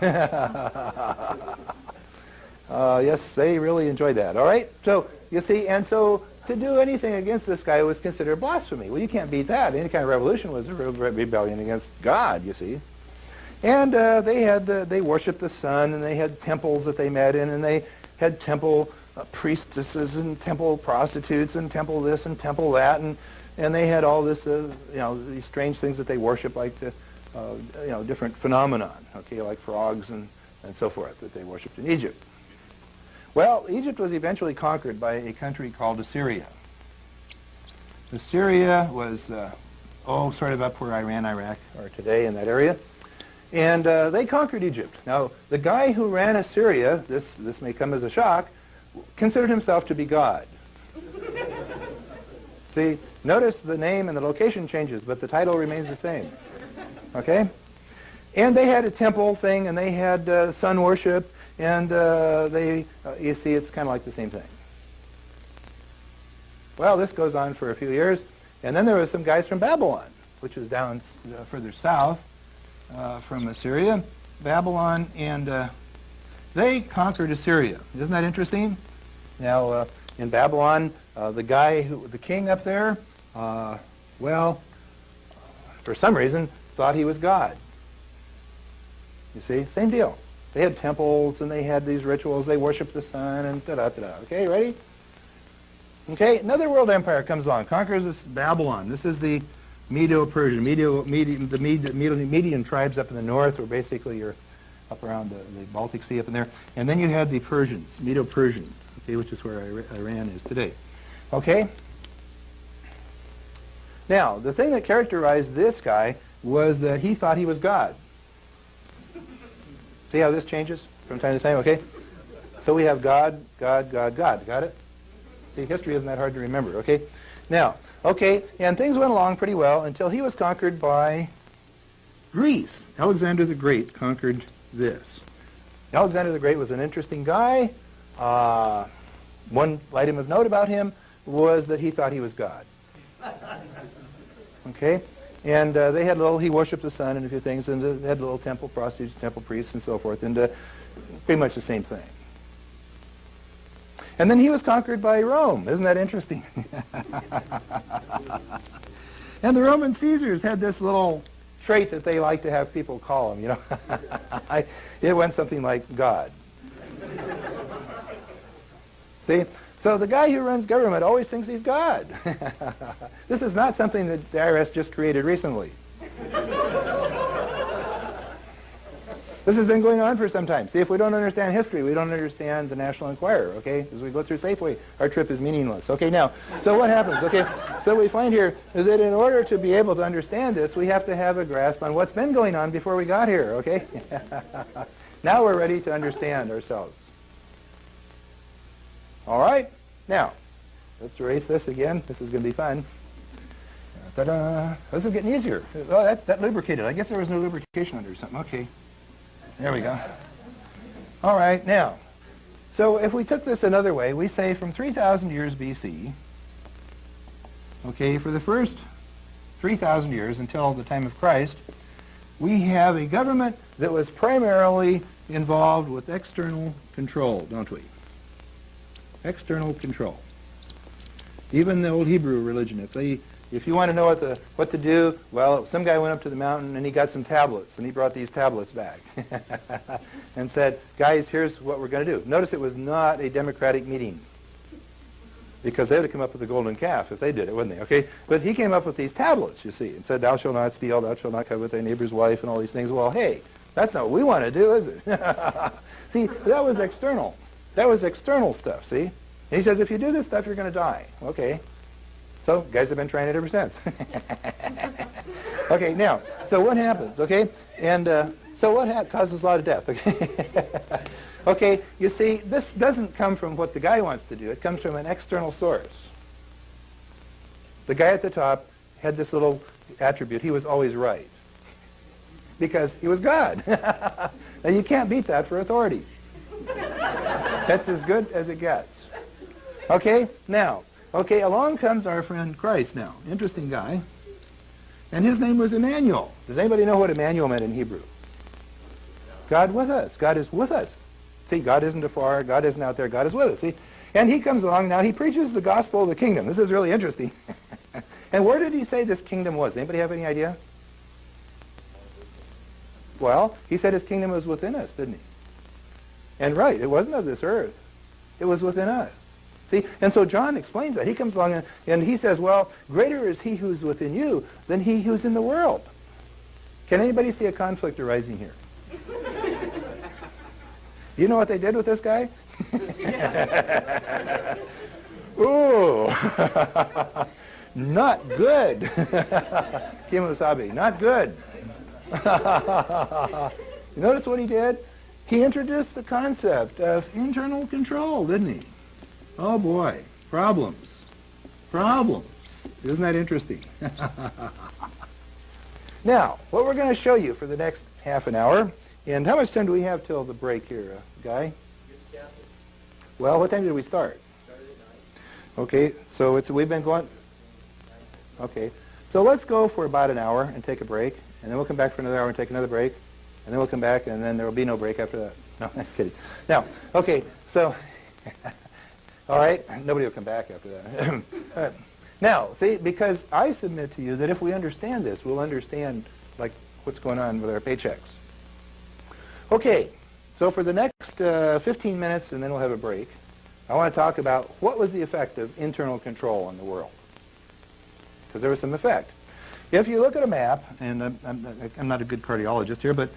Yes, they really enjoyed that. All right? So, you see, and so to do anything against this guy was considered blasphemy. Well, you can't beat that. Any kind of revolution was a rebellion against God, you see. And they worshipped the sun, and they had temples that they met in, and they had temple priestesses and temple prostitutes and temple this and temple that, and they had all this, these strange things that they worship, like the, different phenomenon, okay, like frogs and so forth that they worshipped in Egypt. Well, Egypt was eventually conquered by a country called Assyria. Assyria was, sort of up where Iran, Iraq are today in that area. And they conquered Egypt. Now, the guy who ran Assyria, this may come as a shock, considered himself to be God. See, notice the name and the location changes, but the title remains the same. Okay? And they had a temple thing, and they had sun worship, and you see, it's kind of like the same thing. Well, this goes on for a few years, and then there were some guys from Babylon, which was down further south from Assyria, Babylon, and they conquered Assyria. Isn't that interesting? Now, in Babylon, the king up there, for some reason, thought he was God. You see, same deal. They had temples, and they had these rituals. They worshiped the sun, and da-da-da-da. Okay, ready? Okay, another world empire comes along, conquers this Babylon. This is the Medo-Persian. The Median tribes up in the north, where basically you're up around the Baltic Sea up in there. And then you had the Persians, Medo-Persian, okay, which is where Iran is today. Okay? Now, the thing that characterized this guy was that he thought he was God. See how this changes from time to time, okay? So we have God, God, God, God. Got it? See, history isn't that hard to remember, okay? Now, okay, and things went along pretty well until he was conquered by Greece. Alexander the Great conquered this. Alexander the Great was an interesting guy. One item of note about him was that he thought he was God. Okay? And they had he worshipped the sun and a few things, and they had little temple prostitutes, temple priests, and so forth, and pretty much the same thing. And then he was conquered by Rome. Isn't that interesting? And the Roman Caesars had this little trait that they like to have people call him, you know. It went something like God. See? So the guy who runs government always thinks he's God. This is not something that the IRS just created recently. This has been going on for some time. See, if we don't understand history, we don't understand the National Enquirer, okay? As we go through Safeway, our trip is meaningless. Okay, now, so what happens? Okay, so we find here that in order to be able to understand this, we have to have a grasp on what's been going on before we got here, okay? Now we're ready to understand ourselves. All right, now, let's erase this again. This is going to be fun. Ta-da! This is getting easier. Oh, that lubricated. I guess there was no lubrication under or something. Okay. There we go. All right, now, so if we took this another way, we say from 3,000 years BC, okay, for the first 3,000 years until the time of Christ, we have a government that was primarily involved with external control, don't we? External control. Even the old Hebrew religion, if you want to know what to do, well, some guy went up to the mountain and he got some tablets, and he brought these tablets back and said, guys, here's what we're going to do. Notice it was not a democratic meeting, because they would have come up with the golden calf if they did it, wouldn't they? Okay, but he came up with these tablets, you see, and said, thou shalt not steal, thou shalt not covet thy neighbor's wife, and all these things. Well, hey, that's not what we want to do, is it? See, that was external. That was external stuff, see? And he says, if you do this stuff, you're going to die. Okay. So, guys have been trying it ever since. Okay, now, so what happens, okay? And so what causes a lot of death, okay? Okay, you see, this doesn't come from what the guy wants to do. It comes from an external source. The guy at the top had this little attribute. He was always right, because he was God. Now, you can't beat that for authority. That's as good as it gets. Okay, now, okay, along comes our friend Christ now. Interesting guy. And his name was Emmanuel. Does anybody know what Emmanuel meant in Hebrew? God with us. God is with us. See, God isn't afar. God isn't out there. God is with us. See? And he comes along now. He preaches the gospel of the kingdom. This is really interesting. And where did he say this kingdom was? Anybody have any idea? Well, he said his kingdom was within us, didn't he? And right, it wasn't of this earth. It was within us. See? And so John explains that. He comes along and he says, well, greater is he who's within you than he who's in the world. Can anybody see a conflict arising here? You know what they did with this guy? Ooh, not good. Kimosabe, not good. You notice what he did? He introduced the concept of internal control, didn't he? Oh boy, problems. Problems. Isn't that interesting? Now, what we're going to show you for the next half an hour, and how much time do we have till the break here, Guy? Well, what time did we start? Started at 9. Okay, so we've been going... Okay, so let's go for about an hour and take a break, and then we'll come back for another hour and take another break, and then we'll come back, and then there will be no break after that. No, I'm kidding. Now, okay, so... All right, nobody will come back after that. Now, see, because I submit to you that if we understand this, we'll understand, like, what's going on with our paychecks. Okay, so for the next 15 minutes, and then we'll have a break, I want to talk about what was the effect of internal control on the world. Because there was some effect. If you look at a map, and I'm not a good cartologist here, but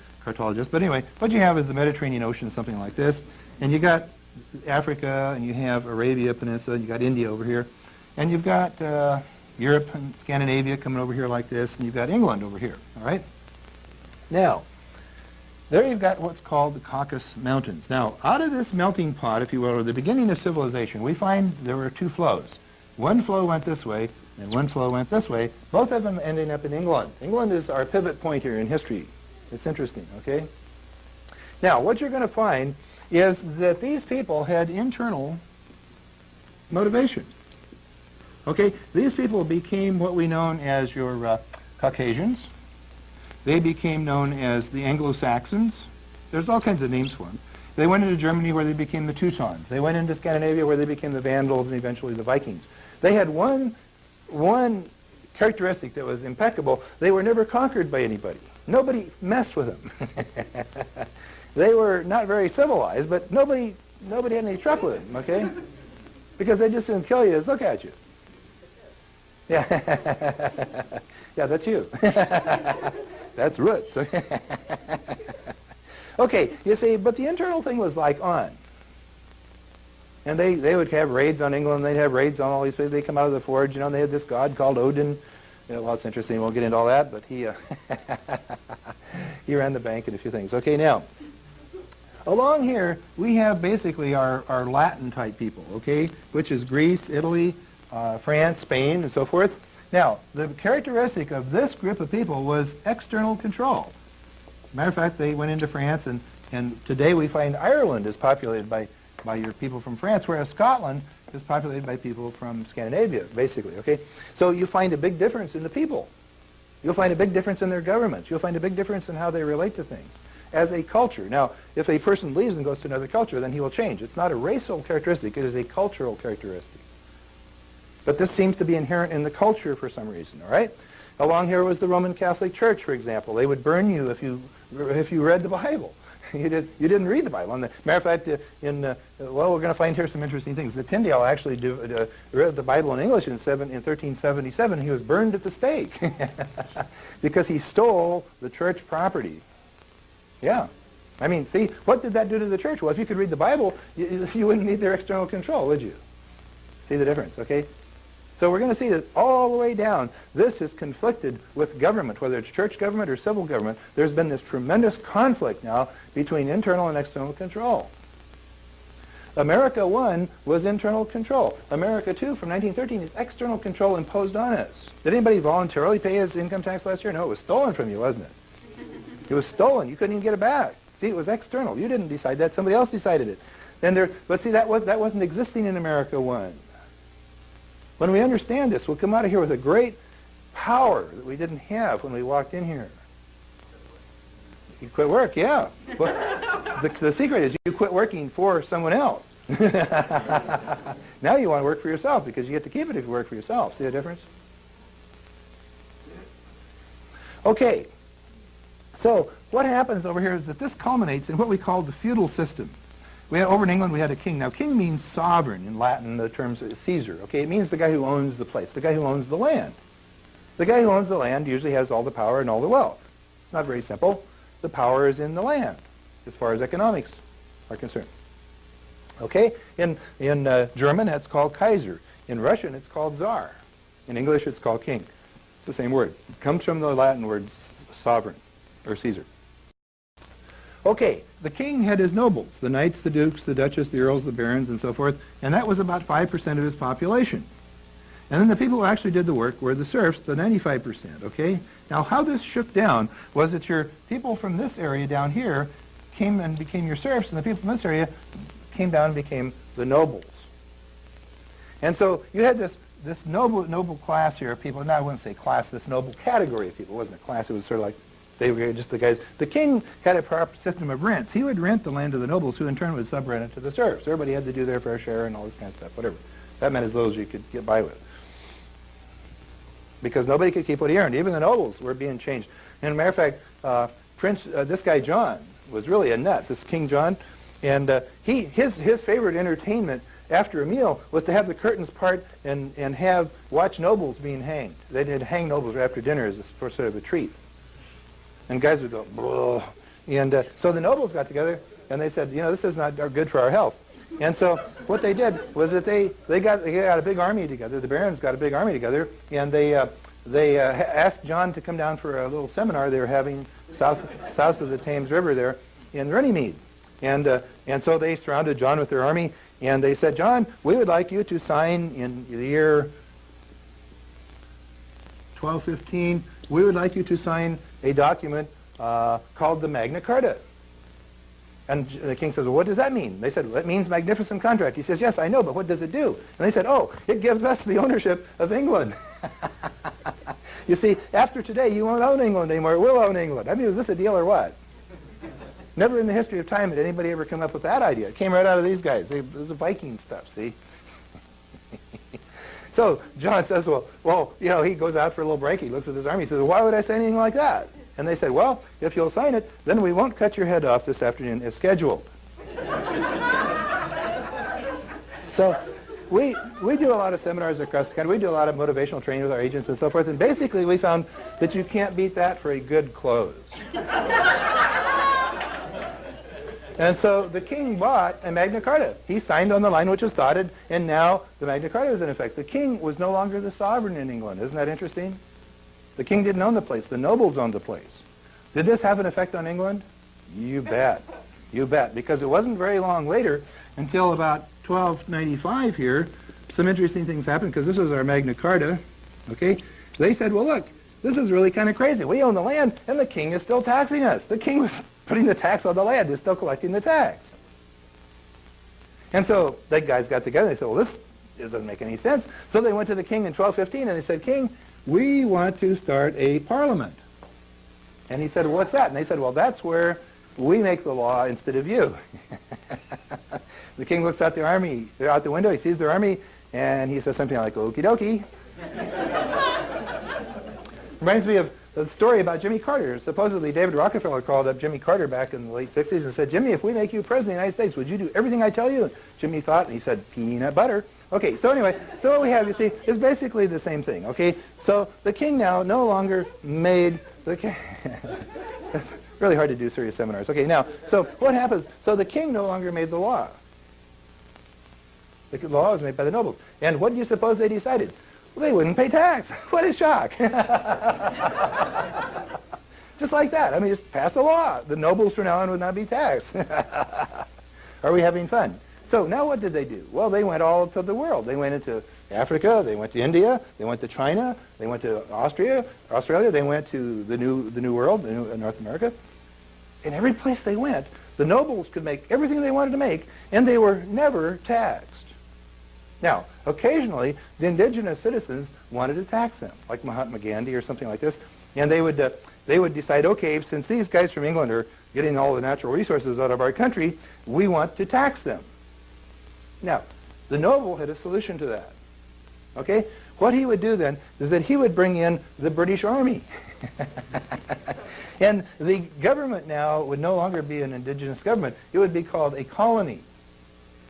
anyway, what you have is the Mediterranean Ocean, something like this, and you got Africa, and you have Arabia Peninsula, and you got India over here, and you've got Europe and Scandinavia coming over here like this, and you've got England over here, all right? Now, there you've got what's called the Caucasus Mountains. Now, out of this melting pot, if you will, or the beginning of civilization, we find there were two flows. One flow went this way, and one flow went this way, both of them ending up in England. England is our pivot point here in history. It's interesting, okay? Now, what you're going to find is that these people had internal motivation. Okay, these people became what we know as your Caucasians. They became known as the Anglo-Saxons. There's all kinds of names for them. They went into Germany where they became the Teutons. They went into Scandinavia where they became the Vandals and eventually the Vikings. They had one characteristic that was impeccable. They were never conquered by anybody. Nobody messed with them. They were not very civilized, but nobody had any trouble with them, okay? Because they just didn't kill you, just look at you. Yeah, yeah, that's you. That's roots. Okay, you see, but the internal thing was like on. And they would have raids on England, they'd have raids on all these places. They come out of the forge, you know, and they had this god called Odin. You know, well, it's interesting, we won't get into all that, but he ran the bank and a few things. Okay, now, along here, we have basically our Latin type people, okay, which is Greece, Italy, France, Spain, and so forth. Now, the characteristic of this group of people was external control. Matter of fact, they went into France, and today we find Ireland is populated by your people from France, whereas Scotland is populated by people from Scandinavia, basically, okay? So you find a big difference in the people. You'll find a big difference in their governments. You'll find a big difference in how they relate to things as a culture. Now, if a person leaves and goes to another culture, then he will change. It's not a racial characteristic, it is a cultural characteristic. But this seems to be inherent in the culture for some reason, all right? Along here was the Roman Catholic Church, for example. They would burn you if you read the Bible. You didn't read the Bible. And matter of fact, well, we're going to find here some interesting things. The Tyndale actually read the Bible in English in 1377. He was burned at the stake because he stole the church property. Yeah. I mean, see, what did that do to the church? Well, if you could read the Bible, you wouldn't need their external control, would you? See the difference, okay? So we're going to see that all the way down, this is conflicted with government, whether it's church government or civil government. There's been this tremendous conflict now between internal and external control. America 1 was internal control. America 2 from 1913 is external control imposed on us. Did anybody voluntarily pay his income tax last year? No, it was stolen from you, wasn't it? It was stolen. You couldn't even get it back. See, it was external. You didn't decide that. Somebody else decided it. But see, that wasn't existing in America 1. When we understand this, we'll come out of here with a great power that we didn't have when we walked in here. You quit work, yeah. Well, the secret is you quit working for someone else. Now you want to work for yourself because you get to keep it if you work for yourself. See the difference? Okay. So what happens over here is that this culminates in what we call the feudal system. Over in England, we had a king. Now, king means sovereign in Latin, the term Caesar. Okay, it means the guy who owns the place, the guy who owns the land. The guy who owns the land usually has all the power and all the wealth. It's not very simple. The power is in the land, as far as economics are concerned. Okay, in German, that's called Kaiser. In Russian, it's called Tsar. In English, it's called king. It's the same word. It comes from the Latin word sovereign, or Caesar. Okay, the king had his nobles, the knights, the dukes, the duchess, the earls, the barons, and so forth, and that was about 5% of his population. And then the people who actually did the work were the serfs, the 95%, okay? Now, how this shook down was that your people from this area down here came and became your serfs, and the people from this area came down and became the nobles. And so you had this noble class here of people. Now, I wouldn't say class, this noble category of people. It wasn't a class, it was sort of like they were just the guys. The king had a proper system of rents. He would rent the land to the nobles, who in turn would subrent it to the serfs. Everybody had to do their fair share and all this kind of stuff, whatever. That meant as little as you could get by with. Because nobody could keep what he earned. Even the nobles were being changed. And as a matter of fact, this guy John was really a nut, this King John. And his favorite entertainment after a meal was to have the curtains part and watch nobles being hanged. They did hang nobles after dinner as for sort of a treat. And guys would go, blah. And so the nobles got together, and they said, you know, this is not good for our health. And so what they did was that they got a big army together. The barons got a big army together, and they asked John to come down for a little seminar they were having south of the Thames River there in Runnymede. And so they surrounded John with their army, and they said, John, we would like you to sign in the year 1215, we would like you to sign a document called the Magna Carta. And the king says, well, what does that mean? They said, well, it means magnificent contract. He says, yes, I know, but what does it do? And they said, oh, it gives us the ownership of England. You see, after today, you won't own England anymore. We'll own England. I mean, was this a deal or what? Never in the history of time had anybody ever come up with that idea. It came right out of these guys. It was Viking stuff, see? So John says, well, you know, he goes out for a little break. He looks at his army. He says, why would I say anything like that? And they said, well, if you'll sign it, then we won't cut your head off this afternoon as scheduled. So we do a lot of seminars across the country. We do a lot of motivational training with our agents and so forth. And basically we found that you can't beat that for a good close. And so the king bought a Magna Carta. He signed on the line which was dotted, and now the Magna Carta is in effect. The king was no longer the sovereign in England. Isn't that interesting? The king didn't own the place. The nobles owned the place. Did this have an effect on England? You bet. You bet. Because it wasn't very long later, until about 1295 here, some interesting things happened, because this was our Magna Carta. Okay? They said, well, look, this is really kind of crazy. We own the land, and the king is still taxing us. The king was putting the tax on the land. He's still collecting the tax. And so the guys got together. They said, well, this doesn't make any sense. So they went to the king in 1215, and they said, King, we want to start a parliament. And he said, what's that? And they said, well, that's where we make the law instead of you. The king looks out the army, out the window, he sees their army, and he says something like, okie dokie. Reminds me of the story about Jimmy Carter. Supposedly David Rockefeller called up Jimmy Carter back in the late 60s and said, Jimmy, if we make you president of the United States, would you do everything I tell you? And Jimmy thought, and he said, peanut butter. Okay, so anyway, so what we have, you see, is basically the same thing, okay? So the king now no longer made the king. It's really hard to do serious seminars. Okay, now, so what happens? So the king no longer made the law. The law was made by the nobles. And what do you suppose they decided? Well, they wouldn't pay tax. What a shock. Just like that. I mean, just pass the law. The nobles from now on would not be taxed. Are we having fun? So now what did they do? Well, they went all to the world. They went into Africa, they went to India, they went to China, they went to Australia, they went to the New World, North America. In every place they went, the nobles could make everything they wanted to make, and they were never taxed. Now, occasionally, the indigenous citizens wanted to tax them, like Mahatma Gandhi or something like this, and they would decide, okay, since these guys from England are getting all the natural resources out of our country, we want to tax them. Now, the noble had a solution to that. Okay? What he would do then is that he would bring in the British Army. And the government now would no longer be an indigenous government. It would be called a colony.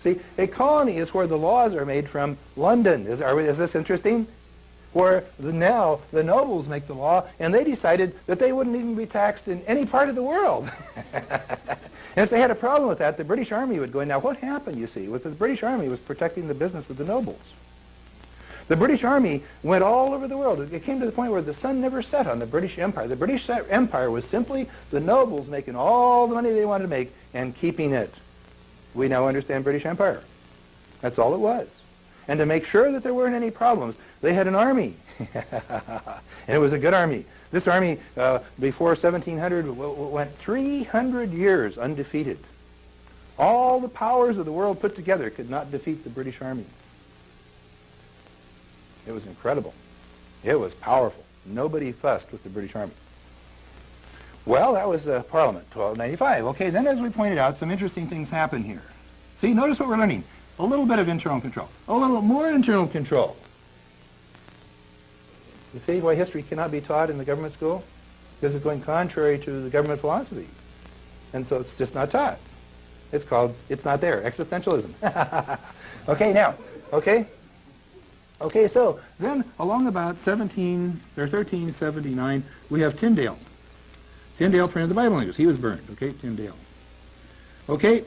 See, a colony is where the laws are made from London. Is this interesting? Where now the nobles make the law, and they decided that they wouldn't even be taxed in any part of the world. And if they had a problem with that, the British Army would go in. Now, what happened, you see, was that the British Army was protecting the business of the nobles. The British Army went all over the world. It came to the point where the sun never set on the British Empire. The British Empire was simply the nobles making all the money they wanted to make and keeping it. We now understand British Empire. That's all it was. And to make sure that there weren't any problems, they had an army. And it was a good army. This army, before 1700, went 300 years undefeated. All the powers of the world put together could not defeat the British Army. It was incredible. It was powerful. Nobody fussed with the British Army. Well, that was Parliament, 1295. Okay, then as we pointed out, some interesting things happen here. See, notice what we're learning. A little bit of internal control. A little more internal control. You see why history cannot be taught in the government school? Because it's going contrary to the government philosophy. And so it's just not taught. It's called, it's not there, existentialism. Okay, now, okay? Okay, so then along about 1379, we have Tyndale. Tyndale printed the Bible language. He was burned, okay, Tyndale. Okay,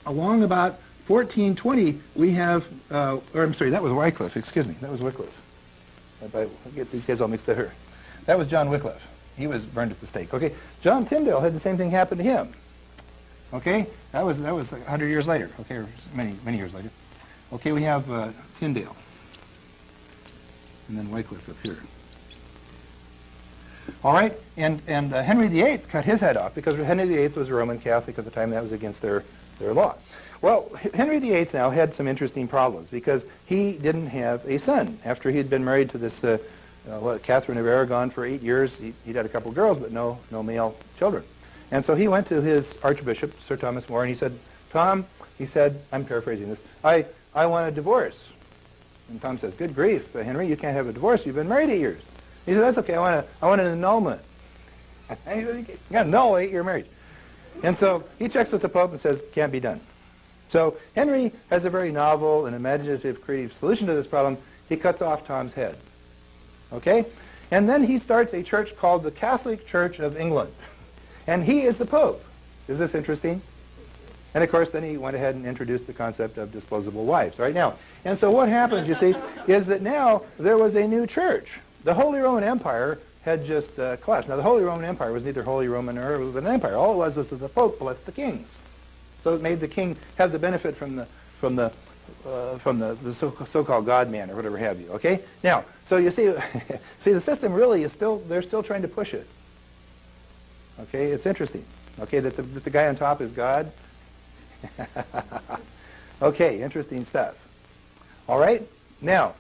along about 1420, we have, or I'm sorry, that was Wycliffe, excuse me, that was Wycliffe. I get these guys all mixed up here. That was John Wycliffe. He was burned at the stake. Okay, John Tyndale had the same thing happen to him. Okay, that was 100 years later. Okay, or many years later. Okay, we have Tyndale, and then Wycliffe up here. All right, and Henry VIII cut his head off because Henry VIII was a Roman Catholic at the time. That was against their law. Well, Henry VIII now had some interesting problems because he didn't have a son after he'd been married to this Catherine of Aragon for 8 years. He'd had a couple girls, but no male children. And so he went to his Archbishop, Sir Thomas More, and he said, Tom, he said, I'm paraphrasing this, I want a divorce. And Tom says, good grief, Henry, you can't have a divorce. You've been married 8 years. He said, that's okay, I want an annulment. And he said, you got to annul 8-year marriage. And so he checks with the Pope and says, can't be done. So Henry has a very novel and imaginative, creative solution to this problem. He cuts off Tom's head. Okay? And then he starts a church called the Catholic Church of England. And he is the Pope. Is this interesting? And of course, then he went ahead and introduced the concept of disposable wives right now. And so what happens, you see, is that now there was a new church. The Holy Roman Empire had just collapsed. Now, the Holy Roman Empire was neither Holy Roman or it was an empire. All it was that the Pope blessed the kings. So it made the king have the benefit from the so-called God-man or whatever have you. Okay. Now, so you see, the system really is they're still trying to push it. Okay, it's interesting. Okay, that the guy on top is God. Okay, interesting stuff. All right. Now,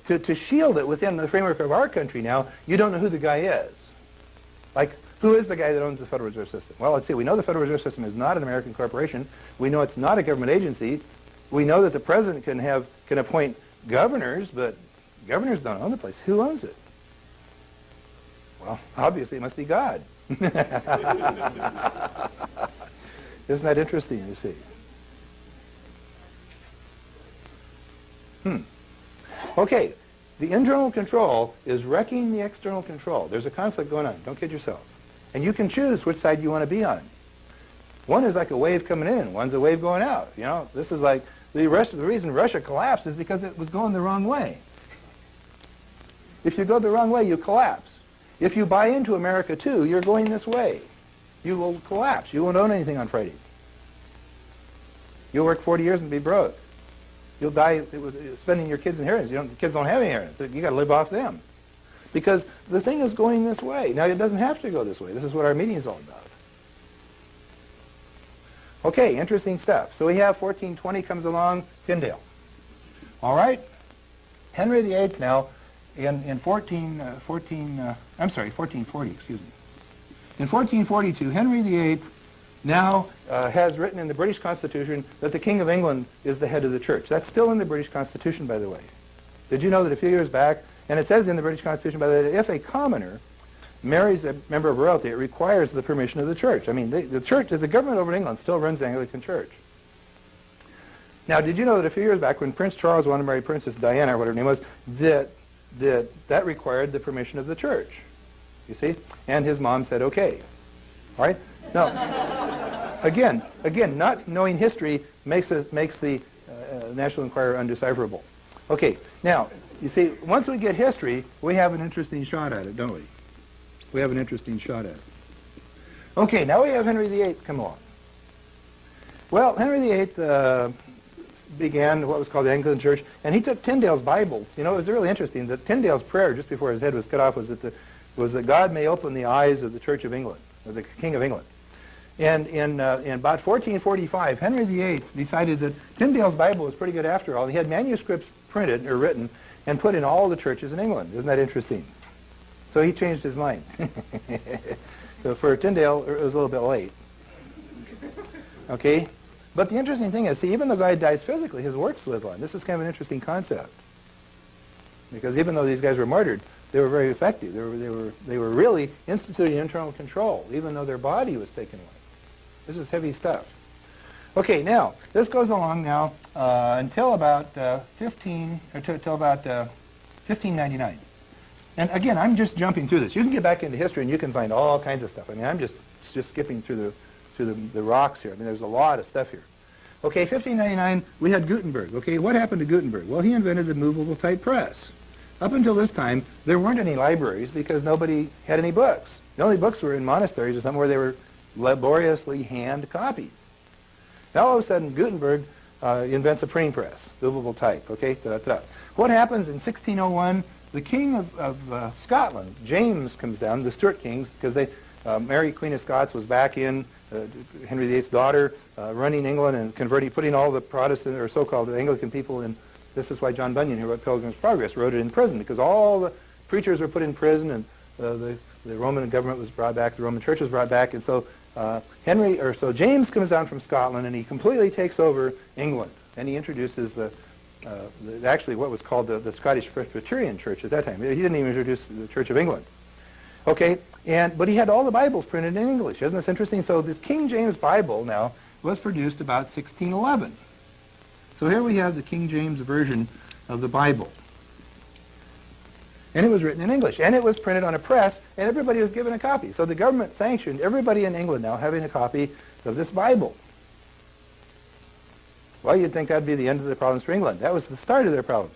to shield it within the framework of our country, now you don't know who the guy is. Like, who is the guy that owns the Federal Reserve System? Well, let's see. We know the Federal Reserve System is not an American corporation. We know it's not a government agency. We know that the president can appoint governors, but governors don't own the place. Who owns it? Well, obviously it must be God. Isn't that interesting, you see? Okay, the internal control is wrecking the external control. There's a conflict going on. Don't kid yourself. And you can choose which side you want to be on. One is like a wave coming in. One's a wave going out. You know, this is like the reason Russia collapsed is because it was going the wrong way. If you go the wrong way, you collapse. If you buy into America too, you're going this way. You will collapse. You won't own anything on Friday. You'll work 40 years and be broke. You'll die spending your kids' inheritance. Kids don't have any inheritance. You got to live off them. Because the thing is going this way. Now, it doesn't have to go this way. This is what our meeting is all about. Okay, interesting stuff. So we have 1420 comes along, Tyndale. All right? Henry VIII now, in 1440, excuse me. In 1442, Henry VIII now has written in the British Constitution that the King of England is the head of the church. That's still in the British Constitution, by the way. Did you know that a few years back, and it says in the British Constitution, by the way, that if a commoner marries a member of royalty, it requires the permission of the church. I mean, the government over in England still runs the Anglican Church. Now, did you know that a few years back, when Prince Charles wanted to marry Princess Diana, or whatever her name was, that required the permission of the church? You see? And his mom said, okay. All right? Now, again, not knowing history makes the National Enquirer undecipherable. Okay, now, you see, once we get history, we have an interesting shot at it, don't we? We have an interesting shot at it. Okay, now we have Henry VIII come along. Well, Henry VIII began what was called the Anglican Church, and he took Tyndale's Bibles. You know, it was really interesting that Tyndale's prayer just before his head was cut off was that God may open the eyes of the Church of England, or the King of England. And in about 1445, Henry VIII decided that Tyndale's Bible was pretty good after all. He had manuscripts printed or written and put in all the churches in England. Isn't that interesting? So he changed his mind. So for Tyndale, it was a little bit late. Okay? But the interesting thing is, see, even though God dies physically, his works live on. This is kind of an interesting concept. Because even though these guys were martyred, they were very effective. They were really instituting internal control, even though their body was taken away. This is heavy stuff. Okay, now, this goes along now until about 1599. And again, I'm just jumping through this. You can get back into history and you can find all kinds of stuff. I mean, I'm just skipping through the rocks here. I mean, there's a lot of stuff here. Okay, 1599, we had Gutenberg. Okay, what happened to Gutenberg? Well, he invented the movable type press. Up until this time, there weren't any libraries because nobody had any books. The only books were in monasteries or somewhere they were laboriously hand copied. Now all of a sudden, Gutenberg invents a printing press, movable type. Okay, what happens in 1601? the king of Scotland, James, comes down, the Stuart kings, because Mary, Queen of Scots, was back in, Henry VIII's daughter, running England and putting all the Protestant or so-called Anglican people in. This is why John Bunyan, who wrote Pilgrim's Progress, wrote it in prison, because all the preachers were put in prison, and the Roman government was brought back, the Roman Church was brought back, and so James comes down from Scotland, and he completely takes over England, and he introduces actually what was called the Scottish Presbyterian Church at that time. He didn't even introduce the Church of England. Okay, but he had all the Bibles printed in English. Isn't this interesting? So this King James Bible now was produced about 1611. So here we have the King James Version of the Bible. And it was written in English, and it was printed on a press, and everybody was given a copy. So the government sanctioned everybody in England now having a copy of this Bible. Well, you'd think that'd be the end of the problems for England. That was the start of their problems.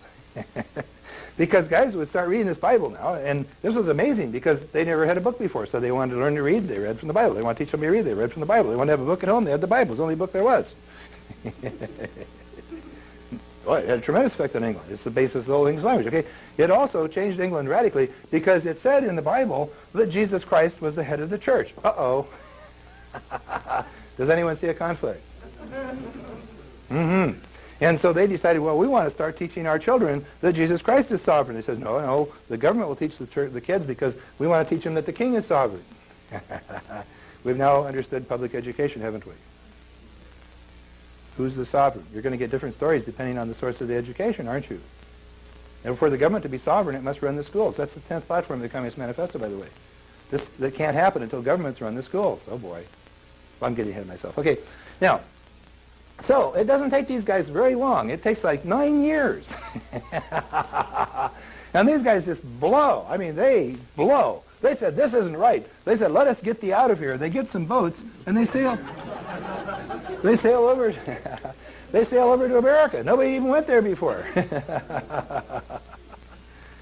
Because guys would start reading this Bible now, and this was amazing because they never had a book before, so they wanted to learn to read, they read from the Bible. They wanted to teach somebody to read, they read from the Bible. They wanted to have a book at home, they had the Bible. It was the only book there was. Well, it had a tremendous effect on England. It's the basis of the whole English language. Okay, it also changed England radically because it said in the Bible that Jesus Christ was the head of the church. Uh-oh. Does anyone see a conflict? Mm-hmm. And so they decided, well, we want to start teaching our children that Jesus Christ is sovereign. They said, no, the government will teach the kids because we want to teach them that the king is sovereign. We've now understood public education, haven't we? Who's the sovereign? You're going to get different stories depending on the source of the education, aren't you? And for the government to be sovereign, it must run the schools. That's the 10th platform of the Communist Manifesto, by the way. That can't happen until governments run the schools. Oh, boy. Well, I'm getting ahead of myself. Okay, now, so it doesn't take these guys very long. It takes like 9 years. And these guys just blow. I mean, they blow. They said, this isn't right. They said, let us get thee out of here. They get some boats, and they sail over. They sail over to America. Nobody even went there before. I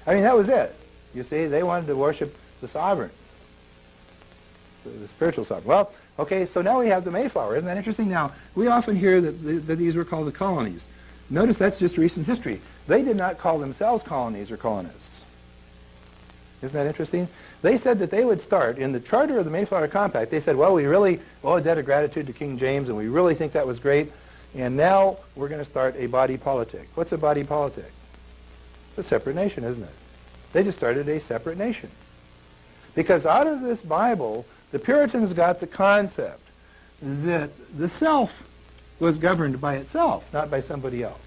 mean, that was it. You see, they wanted to worship the sovereign, the spiritual sovereign. Well, okay, so now we have the Mayflower. Isn't that interesting? Now, we often hear that these were called the colonies. Notice that's just recent history. They did not call themselves colonies or colonists. Isn't that interesting? They said that they would start, in the charter of the Mayflower Compact, they said, well, we really owe a debt of gratitude to King James, and we really think that was great, and now we're going to start a body politic. What's a body politic? It's a separate nation, isn't it? They just started a separate nation. Because out of this Bible, the Puritans got the concept that the self was governed by itself, not by somebody else.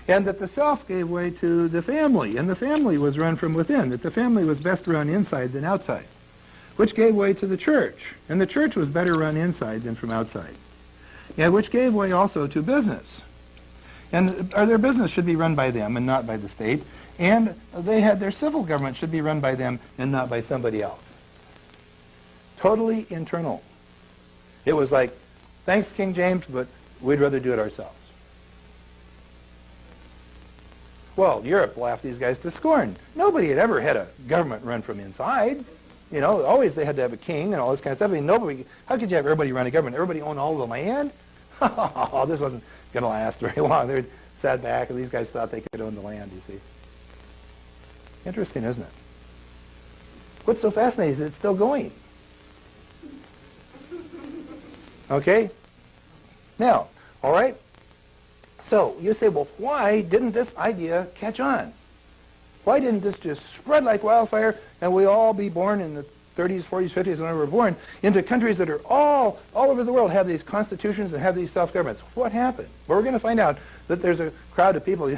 And that the self gave way to the family, and the family was run from within, that the family was best run inside than outside, which gave way to the church, and the church was better run inside than from outside, and which gave way also to business. And their business should be run by them and not by the state, and their civil government should be run by them and not by somebody else. Totally internal. It was like, thanks, King James, but we'd rather do it ourselves. Well, Europe laughed these guys to scorn. Nobody had ever had a government run from inside. You know, always they had to have a king and all this kind of stuff. I mean, nobody, how could you have everybody run a government? Everybody own all the land? Oh, this wasn't going to last very long. They sat back, and these guys thought they could own the land, you see. Interesting, isn't it? What's so fascinating is it's still going. Okay? Now, all right? So you say, well, why didn't this idea catch on? Why didn't this just spread like wildfire and we all be born in the 30s, 40s, 50s, whenever we're born, into countries that are all over the world have these constitutions and have these self-governments? What happened? Well, we're going to find out that there's a crowd of people,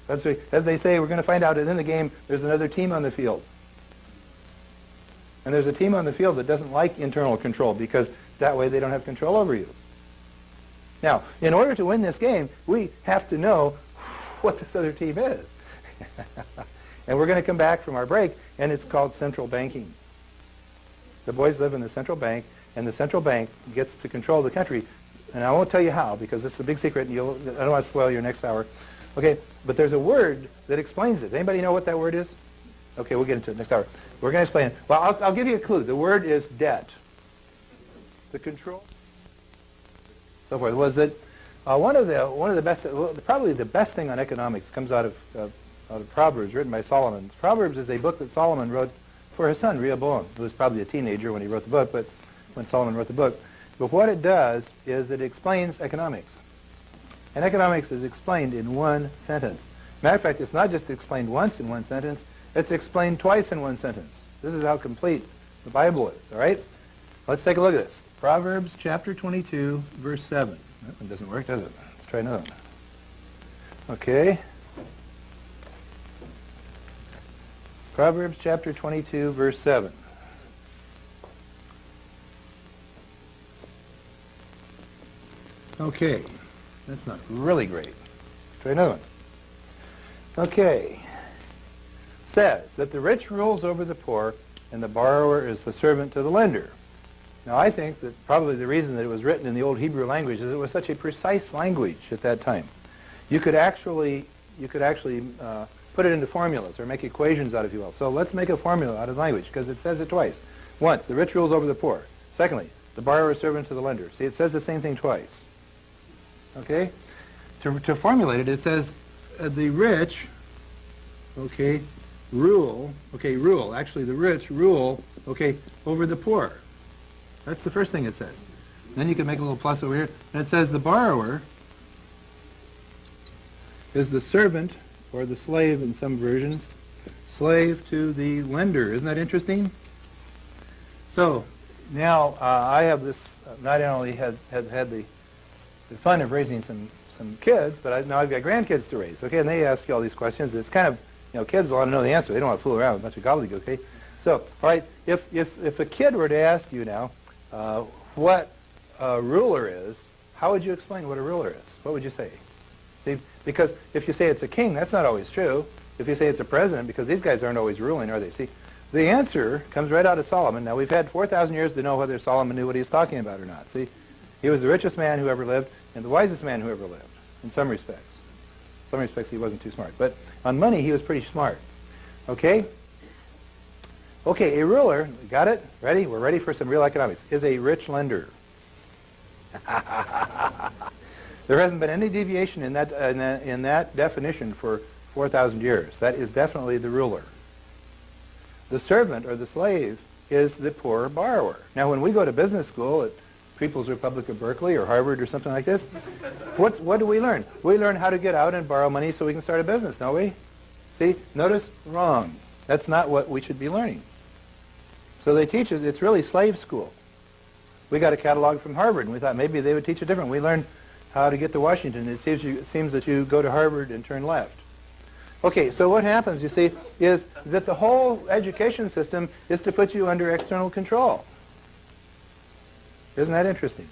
as they say, we're going to find out that in the game there's another team on the field. And there's a team on the field that doesn't like internal control because that way they don't have control over you. Now, in order to win this game, we have to know what this other team is. And we're going to come back from our break, and it's called central banking. The boys live in the central bank, and the central bank gets to control the country. And I won't tell you how, because it's a big secret, and I don't want to spoil your next hour. Okay, but there's a word that explains it. Anybody know what that word is? Okay, we'll get into it next hour. We're going to explain it. Well, I'll give you a clue. The word is debt. The control, so forth, was that one of the best, probably the best thing on economics comes out of out of Proverbs, written by Solomon. Proverbs is a book that Solomon wrote for his son, Rehoboam, who was probably a teenager when he wrote the book, but when Solomon wrote the book. But what it does is it explains economics. And economics is explained in one sentence. Matter of fact, it's not just explained once in one sentence, it's explained twice in one sentence. This is how complete the Bible is, all right? Let's take a look at this. Proverbs chapter 22, verse 7. That one doesn't work, does it? Let's try another one. Okay. Proverbs chapter 22, verse 7. Okay. That's not really great. Try another one. Okay. Says that the rich rules over the poor and the borrower is the servant to the lender. Now I think that probably the reason that it was written in the old Hebrew language is it was such a precise language at that time. You could actually put it into formulas or make equations out, if you will. So let's make a formula out of language because it says it twice. Once, the rich rules over the poor. Secondly, the borrower is servant to the lender. See, it says the same thing twice. Okay? To formulate it, it says the rich, okay, rule, actually the rich rule, okay, over the poor. That's the first thing it says. Then you can make a little plus over here. And it says the borrower is the servant, or the slave in some versions, slave to the lender. Isn't that interesting? So, now I have this, not only had the fun of raising some kids, but now I've got grandkids to raise, okay? And they ask you all these questions. It's kind of, kids want to know the answer. They don't want to fool around with a bunch of gobbledygook, okay? So, all right, if a kid were to ask you now what a ruler is, how would you explain what a ruler is? What would you say? See, because if you say it's a king, that's not always true. If you say it's a president, because these guys aren't always ruling, are they? See, the answer comes right out of Solomon. Now, we've had 4,000 years to know whether Solomon knew what he was talking about or not. See, he was the richest man who ever lived and the wisest man who ever lived, in some respects. In some respects, he wasn't too smart. But on money, he was pretty smart. Okay? Okay, a ruler, got it? Ready? We're ready for some real economics. Is a rich lender. There hasn't been any deviation in that definition for 4,000 years. That is definitely the ruler. The servant or the slave is the poor borrower. Now, when we go to business school at People's Republic of Berkeley or Harvard or something like this, what do we learn? We learn how to get out and borrow money so we can start a business, don't we? See, notice, wrong. That's not what we should be learning. So they teach us, it's really slave school. We got a catalog from Harvard, and we thought maybe they would teach it different. We learned how to get to Washington. It seems that you go to Harvard and turn left. Okay, so what happens, you see, is that the whole education system is to put you under external control. Isn't that interesting?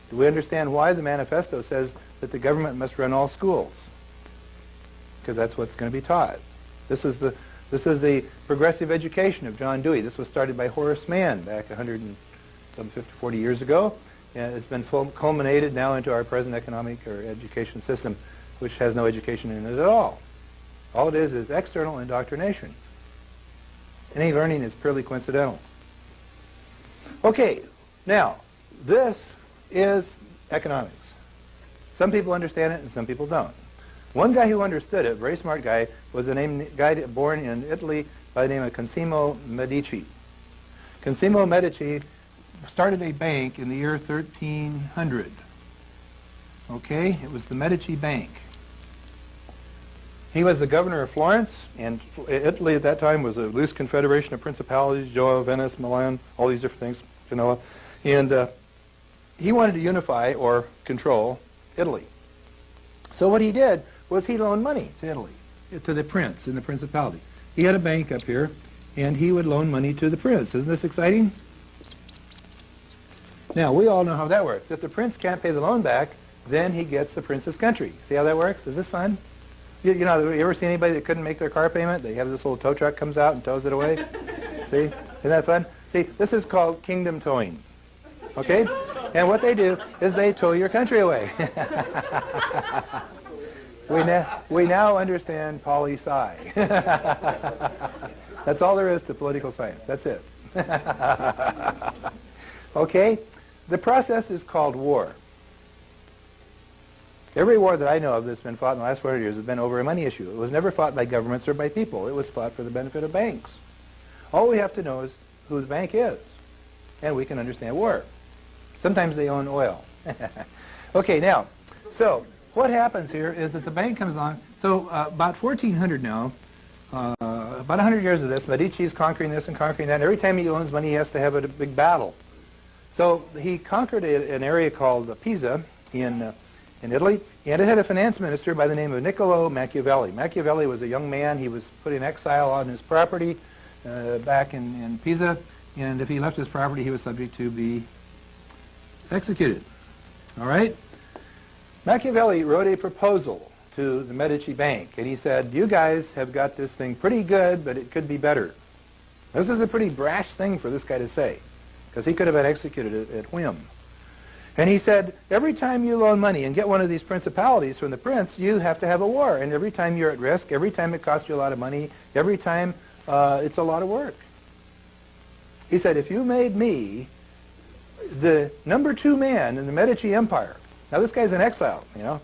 Do we understand why the manifesto says that the government must run all schools? Because that's what's going to be taught. This is the progressive education of John Dewey. This was started by Horace Mann back 40 years ago. And it's been culminated now into our present economic or education system, which has no education in it at all. All it is external indoctrination. Any learning is purely coincidental. Okay, now, this is economics. Some people understand it and some people don't. One guy who understood it, very smart guy, was a guy born in Italy by the name of Cosimo Medici. Cosimo Medici started a bank in the year 1300. Okay, it was the Medici Bank. He was the governor of Florence, and Italy at that time was a loose confederation of principalities, Genoa, Venice, Milan, all these different things, Genoa. And he wanted to unify or control Italy. So what he did was he loaned money to Italy, to the prince in the principality. He had a bank up here, and he would loan money to the prince. Isn't this exciting? Now, we all know how that works. If the prince can't pay the loan back, then he gets the prince's country. See how that works? Is this fun? You know, you ever see anybody that couldn't make their car payment? They have this little tow truck comes out and tows it away. See? Isn't that fun? See, this is called kingdom towing. Okay? And what they do is they tow your country away. We now understand poli-sci. That's all there is to political science. That's it. Okay? The process is called war. Every war that I know of that's been fought in the last 400 years has been over a money issue. It was never fought by governments or by people. It was fought for the benefit of banks. All we have to know is who the bank is, and we can understand war. Sometimes they own oil. Okay, now, so what happens here is that the bank comes along. So about 1400 now, about 100 years of this, Medici's conquering this and conquering that, and every time he loans money, he has to have a big battle. So he conquered an area called Pisa in Italy, and it had a finance minister by the name of Niccolo Machiavelli. Machiavelli was a young man. He was put in exile on his property back in Pisa, and if he left his property, he was subject to be executed. All right? Machiavelli wrote a proposal to the Medici Bank, and he said, you guys have got this thing pretty good, but it could be better. This is a pretty brash thing for this guy to say, because he could have been executed at whim. And he said, every time you loan money and get one of these principalities from the prince, you have to have a war. And every time you're at risk, every time it costs you a lot of money, every time it's a lot of work. He said, if you made me the number 2 man in the Medici Empire, now this guy's in exile, you know.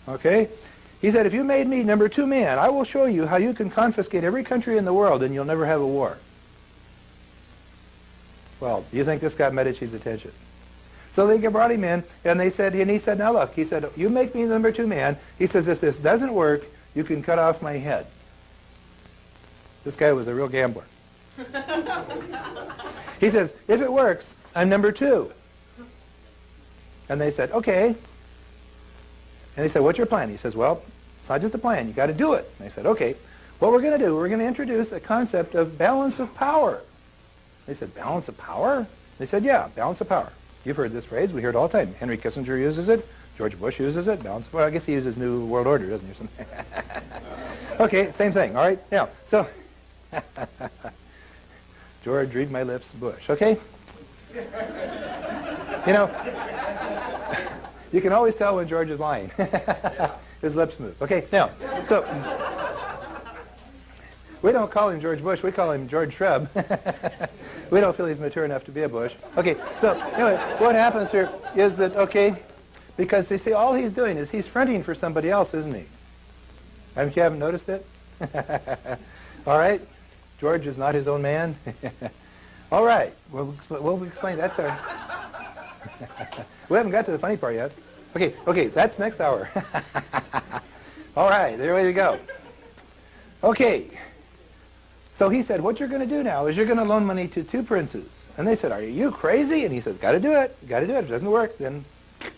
Okay? He said, if you made me number 2 man, I will show you how you can confiscate every country in the world and you'll never have a war. Well, do you think this got Medici's attention? So they brought him in, and he said, now look, he said, you make me the number 2 man. He says, if this doesn't work, you can cut off my head. This guy was a real gambler. He says, if it works, I'm number 2. And they said, okay. And they said, what's your plan? He says, well, it's not just a plan. You got to do it. And they said, okay. What we're going to do, we're going to introduce a concept of balance of power. They said, balance of power? They said, yeah, balance of power. You've heard this phrase. We hear it all the time. Henry Kissinger uses it. George Bush uses it. Balance of power. I guess he uses New World Order, doesn't he, or something? Okay, same thing. All right. Now, so, George, read my lips, Bush. Okay? You know, you can always tell when George is lying. His lips move. Okay, now, so, we don't call him George Bush. We call him George Shrub. We don't feel he's mature enough to be a Bush. Okay, so anyway, what happens here is that, okay, because you see, all he's doing is he's fronting for somebody else, isn't he? You haven't noticed it? All right, George is not his own man. All right, we'll explain. That's our... We haven't got to the funny part yet. Okay, that's next hour. All right, there we go. Okay. So he said, what you're going to do now is you're going to loan money to 2 princes. And they said, are you crazy? And he says, got to do it. Got to do it. If it doesn't work, then... And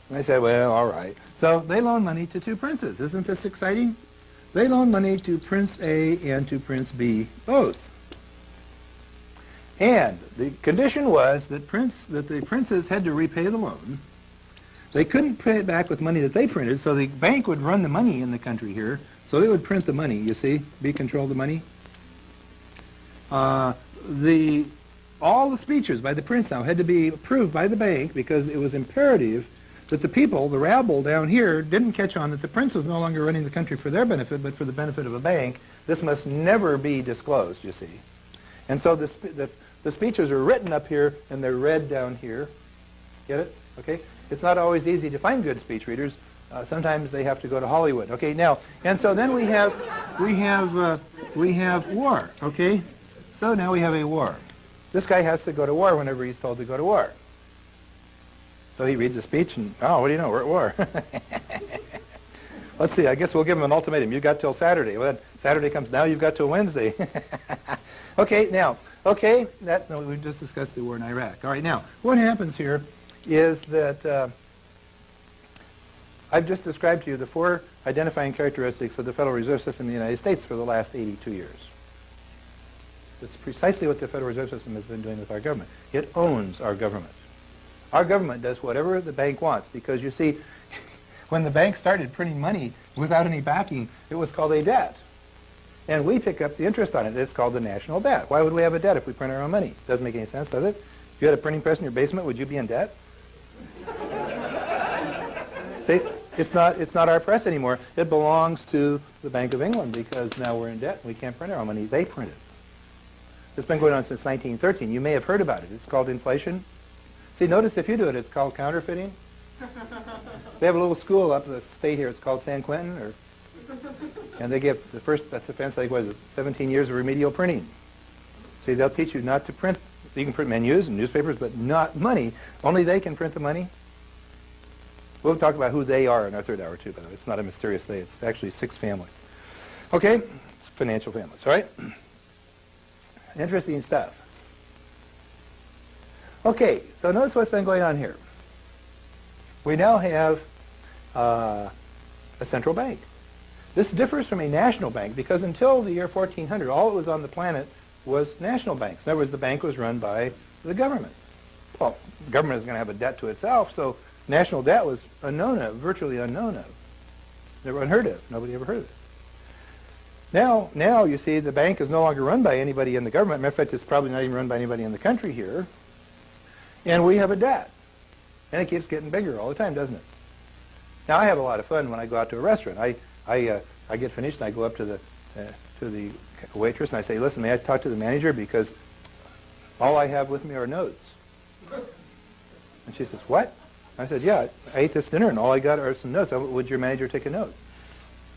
they said, well, all right. So they loan money to 2 princes. Isn't this exciting? They loan money to Prince A and to Prince B both. And the condition was that the princes had to repay the loan. They couldn't pay it back with money that they printed, so the bank would run the money in the country here. So they would print the money, you see, B controlled the money. All the speeches by the prince now had to be approved by the bank because it was imperative that the people, the rabble down here, didn't catch on that the prince was no longer running the country for their benefit, but for the benefit of a bank. This must never be disclosed, you see. And so the speeches are written up here and they're read down here. Get it? Okay? It's not always easy to find good speech readers. Sometimes they have to go to Hollywood. Okay, now, and so then we have war. Okay, so now we have a war. This guy has to go to war whenever he's told to go to war. So he reads the speech and, oh, what do you know? We're at war. Let's see. I guess we'll give him an ultimatum. You've got till Saturday. Well, then Saturday comes now. You've got till Wednesday. Okay, now, okay, no, we just discussed the war in Iraq. All right, now, what happens here is that. I've just described to you the 4 identifying characteristics of the Federal Reserve System in the United States for the last 82 years. It's precisely what the Federal Reserve System has been doing with our government. It owns our government. Our government does whatever the bank wants because, you see, when the bank started printing money without any backing, it was called a debt. And we pick up the interest on it. It's called the national debt. Why would we have a debt if we print our own money? Doesn't make any sense, does it? If you had a printing press in your basement, would you be in debt? See? It's not our press anymore. It belongs to the Bank of England because now we're in debt and we can't print our own money. They print it. It's been going on since 1913. You may have heard about it. It's called inflation. See, See, notice if you do it, it's called counterfeiting. They have a little school up the state here. It's called San Quentin, and they give the first offense, like, was 17 years of remedial printing. See, they'll teach you not to print. You can print menus and newspapers, but not money. Only they can print the money. We'll talk about who they are in our third hour, too, by the way. It's not a mysterious they. It's actually 6 families. Okay? It's financial families, all right? Interesting stuff. Okay, so notice what's been going on here. We now have a central bank. This differs from a national bank because until the year 1400, all that was on the planet was national banks. In other words, the bank was run by the government. Well, the government is going to have a debt to itself, so national debt was unknown of, virtually unknown of. Never unheard of. Nobody ever heard of it. Now, you see, the bank is no longer run by anybody in the government. Matter of fact, it's probably not even run by anybody in the country here. And we have a debt. And it keeps getting bigger all the time, doesn't it? Now, I have a lot of fun when I go out to a restaurant. I get finished and I go up to the waitress and I say, listen, may I talk to the manager because all I have with me are notes. And she says, what? I said, yeah, I ate this dinner and all I got are some notes. Would your manager take a note?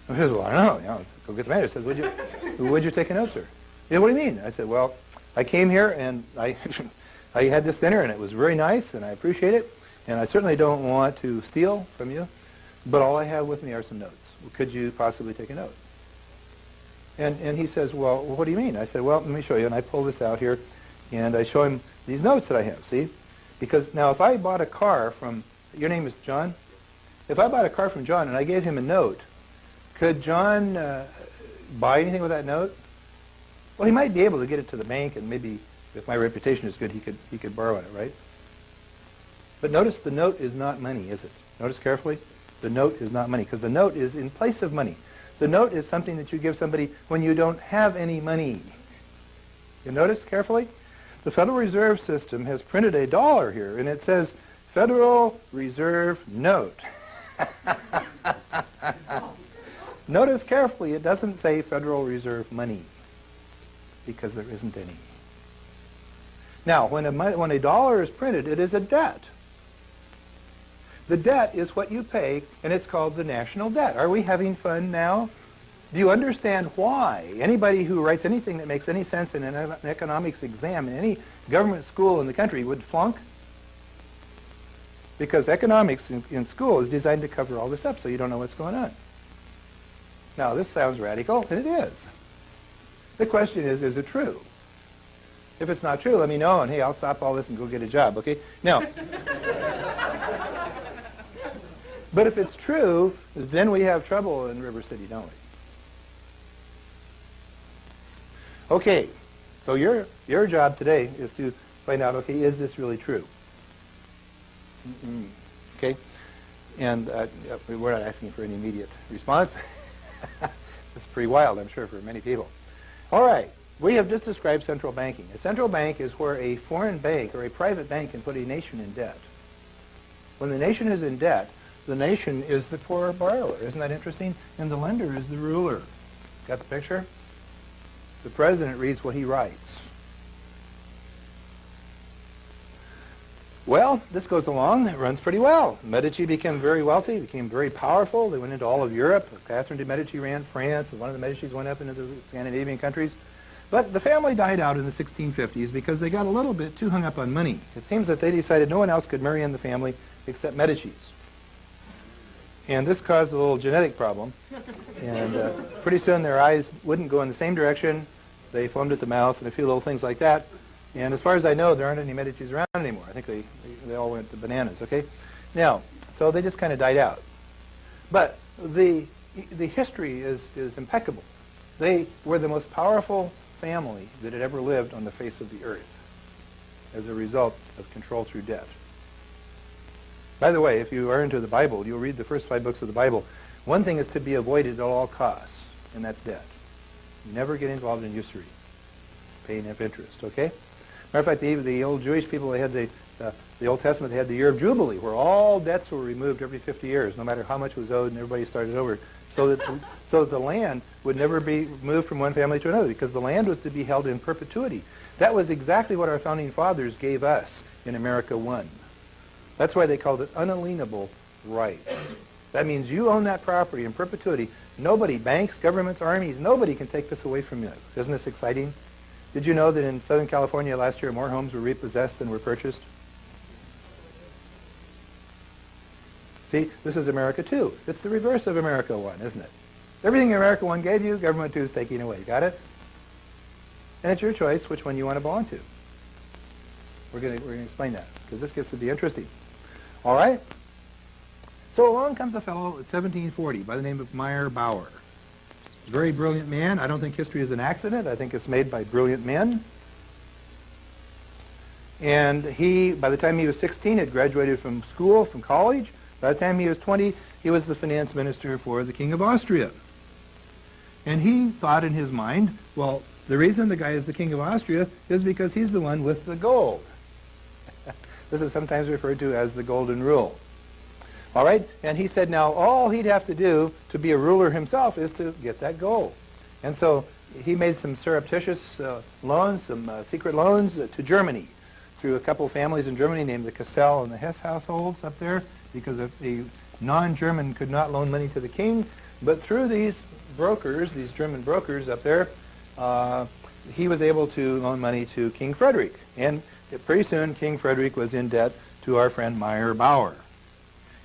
I said, well, I don't know. You know, go get the manager. I said, would you take a note, sir? Yeah, what do you mean? I said, well, I came here and I had this dinner and it was very nice and I appreciate it. And I certainly don't want to steal from you, but all I have with me are some notes. Could you possibly take a note? And he says, well, what do you mean? I said, well, let me show you. And I pull this out here, and I show him these notes that I have, see? Because now if I bought a car from, your name is John? If I bought a car from John and I gave him a note, could John buy anything with that note? Well, he might be able to get it to the bank, and maybe if my reputation is good, he could borrow it, right? But notice the note is not money, is it? Notice carefully. The note is not money, because the note is in place of money. The note is something that you give somebody when you don't have any money. You notice carefully? The Federal Reserve System has printed a dollar here, and it says Federal Reserve Note. Notice carefully, it doesn't say Federal Reserve Money, because there isn't any. Now, when a dollar is printed, it is a debt. The debt is what you pay, and it's called the national debt. Are we having fun now? Do you understand why anybody who writes anything that makes any sense in an economics exam in any government school in the country would flunk? Because economics in school is designed to cover all this up so you don't know what's going on. Now, this sounds radical, and it is. The question is it true? If it's not true, let me know, and hey, I'll stop all this and go get a job, okay? Now, but if it's true, then we have trouble in River City, don't we? Okay, so your job today is to find out, okay, is this really true? Okay, and we're not asking for any immediate response. It's pretty wild, I'm sure, for many people. All right, we have just described central banking. A central bank is where a foreign bank or a private bank can put a nation in debt. When the nation is in debt, the nation is the poor borrower. Isn't that interesting? And the lender is the ruler. Got the picture? The president reads what he writes. Well, this goes along. It runs pretty well. Medici became very wealthy, became very powerful. They went into all of Europe. Catherine de' Medici ran France, and one of the Medicis went up into the Scandinavian countries. But the family died out in the 1650s because they got a little bit too hung up on money. It seems that they decided no one else could marry in the family except Medicis. And this caused a little genetic problem. And pretty soon their eyes wouldn't go in the same direction. They foamed at the mouth and a few little things like that. And as far as I know, there aren't any Medicis around anymore. I think they all went to bananas, okay? Now, so they just kind of died out. But the history is impeccable. They were the most powerful family that had ever lived on the face of the earth as a result of control through debt. By the way, if you are into the Bible, you'll read the first 5 books of the Bible. One thing is to be avoided at all costs, and that's debt. Never get involved in usury, paying enough interest, okay? Matter of fact, the old Jewish people, they had the Old Testament, they had the year of Jubilee, where all debts were removed every 50 years, no matter how much was owed, and everybody started over, so that the land would never be moved from one family to another, because the land was to be held in perpetuity. That was exactly what our founding fathers gave us in America One. That's why they called it unalienable rights. That means you own that property in perpetuity. Nobody, banks, governments, armies, nobody can take this away from you. Isn't this exciting? Did you know that in Southern California last year more homes were repossessed than were purchased? See, this is America 2. It's the reverse of America 1, isn't it? Everything America 1 gave you, Government 2 is taking away. Got it? And it's your choice which one you want to belong to. We're going to explain that, because this gets to be interesting. All right? So along comes a fellow at 1740 by the name of Meyer Bauer. Very brilliant man. I don't think history is an accident. I think it's made by brilliant men. And he, by the time he was 16, had graduated from school, from college. By the time he was 20, he was the finance minister for the King of Austria. And he thought in his mind, well, the reason the guy is the King of Austria is because he's the one with the gold. This is sometimes referred to as the Golden Rule. All right? And he said now all he'd have to do to be a ruler himself is to get that gold. And so he made some surreptitious loans, some secret loans to Germany through a couple of families in Germany named the Cassel and the Hess households up there, because if the non-German could not loan money to the king. But through these brokers, these German brokers up there, he was able to loan money to King Frederick. And pretty soon King Frederick was in debt to our friend Meyer Bauer.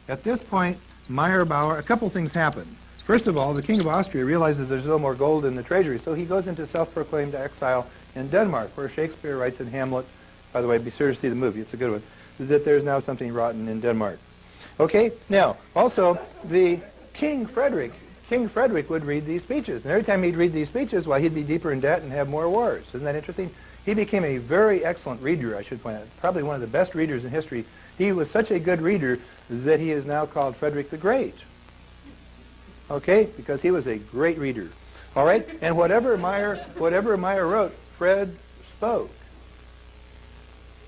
At this point, Meyer Bauer, a couple things happen. First of all, the King of Austria realizes there's no more gold in the treasury, so he goes into self-proclaimed exile in Denmark, where Shakespeare writes in Hamlet, by the way, be sure to see the movie, it's a good one, that there's now something rotten in Denmark. Okay, now, also, the King Frederick would read these speeches, and every time he'd read these speeches, well, he'd be deeper in debt and have more wars. Isn't that interesting? He became a very excellent reader, I should point out, probably one of the best readers in history. He was such a good reader that he is now called Frederick the Great. Okay, because he was a great reader. All right, and whatever Meyer wrote, Fred spoke.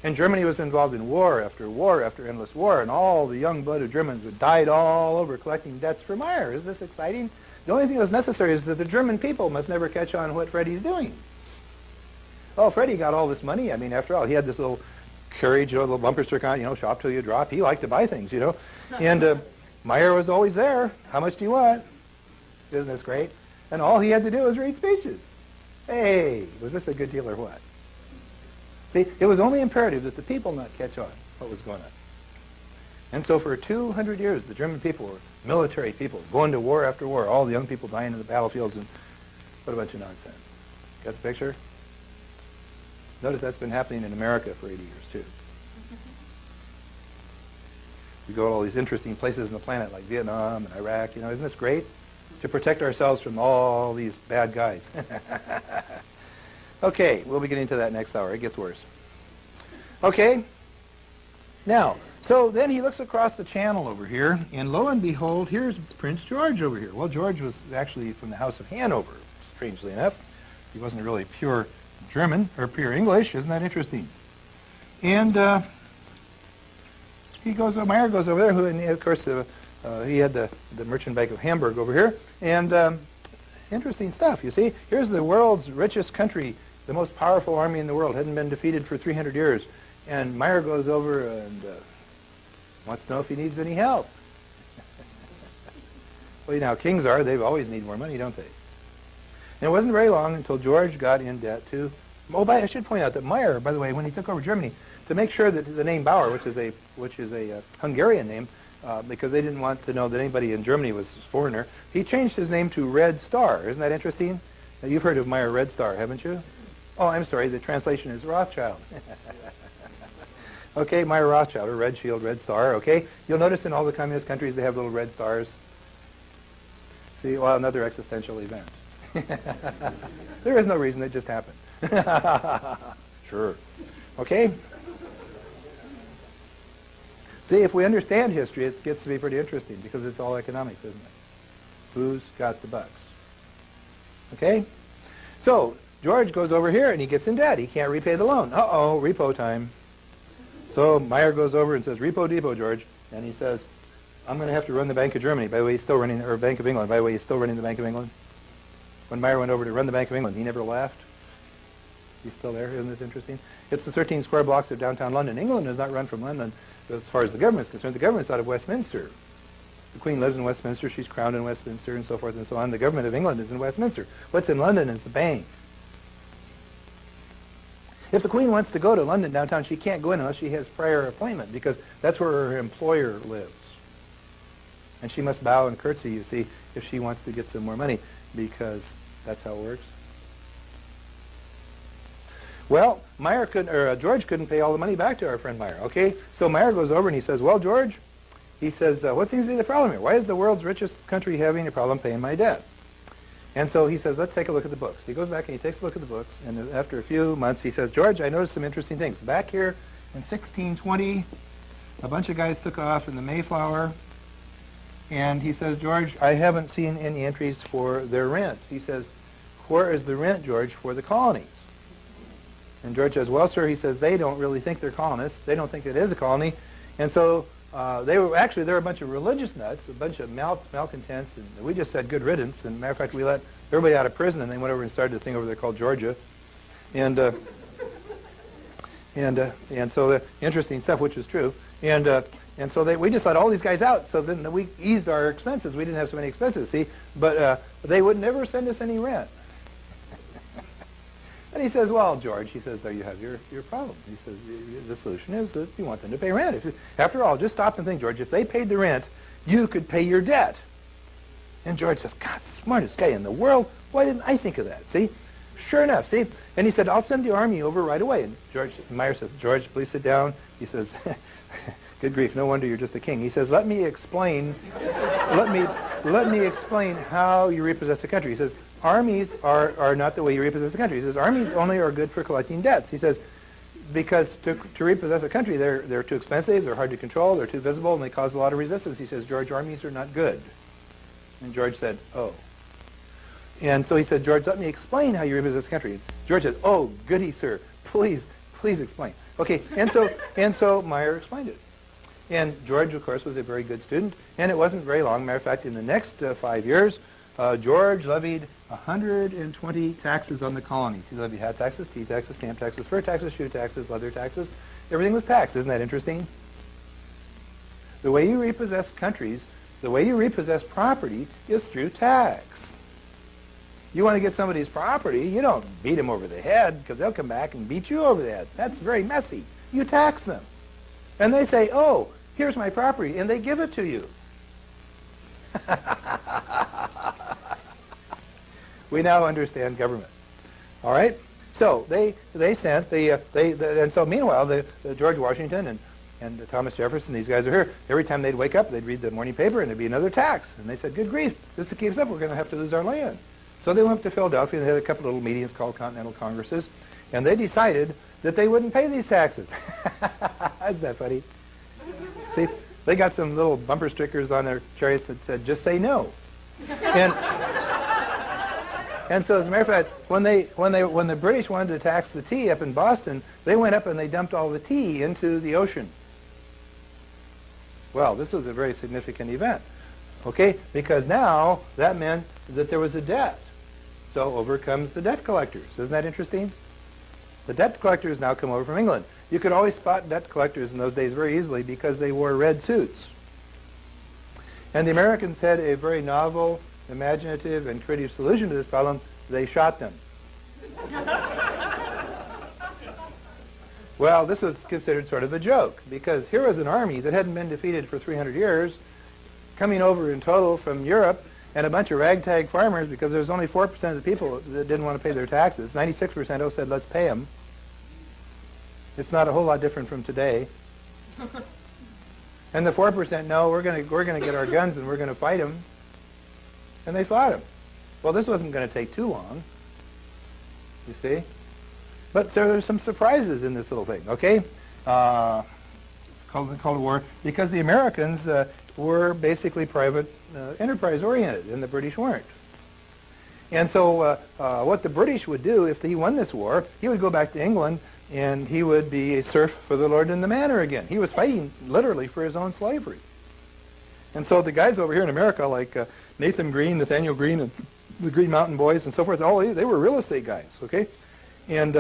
And Germany was involved in war after endless war, and all the young-blooded Germans had died all over collecting debts for Meyer. Isn't this exciting? The only thing that was necessary is that the German people must never catch on what Freddie's doing. Oh, Freddie got all this money. I mean, after all, he had this little carriage, you know, little bumper sticker on, you know, shop till you drop. He liked to buy things, you know. And Meyer was always there. How much do you want? Isn't this great? And all he had to do was read speeches. Hey, was this a good deal or what? See, it was only imperative that the people not catch on what was going on. And so for 200 years, the German people were military people, going to war after war, all the young people dying in the battlefields, and what a bunch of nonsense. Got the picture? Notice that's been happening in America for 80 years, too. We go to all these interesting places on the planet, like Vietnam and Iraq, you know, isn't this great? To protect ourselves from all these bad guys. Okay, we'll be getting to that next hour. It gets worse. Okay, now, so then he looks across the channel over here, and lo and behold, here's Prince George over here. Well, George was actually from the House of Hanover, strangely enough. He wasn't really pure German, or pure English. Isn't that interesting? And Meyer goes over there, who, and of course, he had the Merchant Bank of Hamburg over here, and interesting stuff, you see. Here's the world's richest country, the most powerful army in the world, hadn't been defeated for 300 years. And Meyer goes over and wants to know if he needs any help. Well, you know how kings are. They always need more money, don't they? And it wasn't very long until George got in debt to... Oh, I should point out that Meyer, by the way, when he took over Germany, to make sure that the name Bauer, which is a Hungarian name, because they didn't want to know that anybody in Germany was a foreigner, he changed his name to Red Star. Isn't that interesting? Now, you've heard of Meyer Red Star, haven't you? Oh, I'm sorry, the translation is Rothschild. Okay, Meyer Rothschild, or Red Shield, Red Star, okay? You'll notice in all the communist countries they have little red stars. See, well, another existential event. There is no reason, it just happened. Sure. Okay? See, if we understand history, it gets to be pretty interesting because it's all economics, isn't it? Who's got the bucks? Okay? So, George goes over here and he gets in debt. He can't repay the loan. Uh-oh, repo time. So Meyer goes over and says, repo depot, George. And he says, I'm going to have to run the Bank of Germany. By the way, he's still running, or Bank of England. By the way, he's still running the Bank of England. When Meyer went over to run the Bank of England, he never laughed. He's still there. Isn't this interesting? It's the 13 square blocks of downtown London. England is not run from London. as far as the government is concerned, the government's out of Westminster. The Queen lives in Westminster, she's crowned in Westminster, and so forth and so on. The government of England is in Westminster. What's in London is the bank. If the Queen wants to go to London downtown, she can't go in unless she has prior appointment, because that's where her employer lives. And she must bow and curtsy, you see, if she wants to get some more money, because that's how it works. Well, George couldn't pay all the money back to our friend Meyer, okay? So Meyer goes over and he says, well, George, he says, what seems to be the problem here? Why is the world's richest country having a problem paying my debt? And so he says, let's take a look at the books. He goes back and he takes a look at the books, and after a few months he says, George, I noticed some interesting things. Back here in 1620, a bunch of guys took off in the Mayflower, and he says, George, I haven't seen any entries for their rent. He says, where is the rent, George, for the colonies? And George says, well, sir, he says, they don't really think they're colonists. They don't think it is a colony. And so they were a bunch of religious nuts, a bunch of malcontents, and we just said good riddance. And matter of fact, we let everybody out of prison, and they went over and started a thing over there called Georgia. And so the interesting stuff, which is true. And so we just let all these guys out. So then we eased our expenses. We didn't have so many expenses, see. But they would never send us any rent. And he says, well, George, he says, there you have your problem. He says, the solution is that you want them to pay rent. After all, just stop and think, George, if they paid the rent, you could pay your debt. And George says, God, smartest guy in the world. Why didn't I think of that, see? Sure enough, see? And he said, I'll send the army over right away. And Meyer says, George, please sit down. He says, good grief, no wonder you're just a king. He says, let me explain how you repossess a country. He says, armies are not the way you repossess a country. He says, armies only are good for collecting debts. He says, because to repossess a country, they're too expensive, they're hard to control, they're too visible, and they cause a lot of resistance. He says, George, armies are not good. And George said, oh. And so he said, George, let me explain how you repossess a country. George said, oh, goody, sir. Please explain. Okay, and so Meyer explained it. And George, of course, was a very good student, and it wasn't very long. Matter of fact, in the next 5 years, George levied 120 taxes on the colonies. He levied hat taxes, tea taxes, stamp taxes, fur taxes, shoe taxes, leather taxes. Everything was taxed. Isn't that interesting? The way you repossess countries, the way you repossess property is through tax. You want to get somebody's property, you don't beat them over the head, because they'll come back and beat you over the head. That's very messy. You tax them. And they say, oh, here's my property, and they give it to you. We now understand government. All right? So they sent and so meanwhile the George Washington and Thomas Jefferson, these guys are here. Every time they'd wake up, they'd read the morning paper, and there'd be another tax. And they said, good grief, this keeps up, we're going to have to lose our land. So they went up to Philadelphia, and they had a couple little meetings called Continental Congresses, and they decided that they wouldn't pay these taxes. Isn't that funny? See, they got some little bumper stickers on their chariots that said, just say no. And so as a matter of fact, when the British wanted to tax the tea up in Boston, they went up and they dumped all the tea into the ocean. Well, this was a very significant event, okay? Because now that meant that there was a debt. So over comes the debt collectors. Isn't that interesting? The debt collectors now come over from England. You could always spot debt collectors in those days very easily because they wore red suits. And the Americans had a very novel, imaginative, and creative solution to this problem. They shot them. Well, this was considered sort of a joke, because here was an army that hadn't been defeated for 300 years, coming over in total from Europe, and a bunch of ragtag farmers, because there was only 4% of the people that didn't want to pay their taxes. 96% said, let's pay them. It's not a whole lot different from today. And the 4%, no, we're going to get our guns and we're going to fight them. And they fought him. Well, this wasn't going to take too long, you see. But so there's some surprises in this little thing, okay? It's called the Cold War, because the Americans were basically private enterprise-oriented, and the British weren't. And so what the British would do, if he won this war, he would go back to England, and he would be a serf for the lord and the manor again. He was fighting, literally, for his own slavery. And so the guys over here in America, like Nathan Green, Nathaniel Green, and the Green Mountain Boys, and so forth, all they were real estate guys, okay? And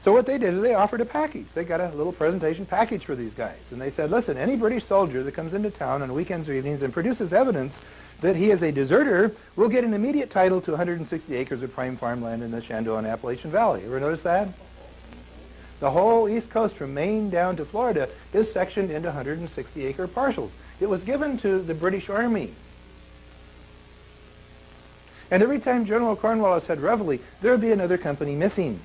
So what they did is they offered a package. They got a little presentation package for these guys. And they said, listen, any British soldier that comes into town on weekends or evenings and produces evidence that he is a deserter will get an immediate title to 160 acres of prime farmland in the Shenandoah and Appalachian Valley. Ever notice that? The whole East Coast from Maine down to Florida is sectioned into 160-acre parcels. It was given to the British Army. And every time General Cornwallis had reveille, there would be another company missing.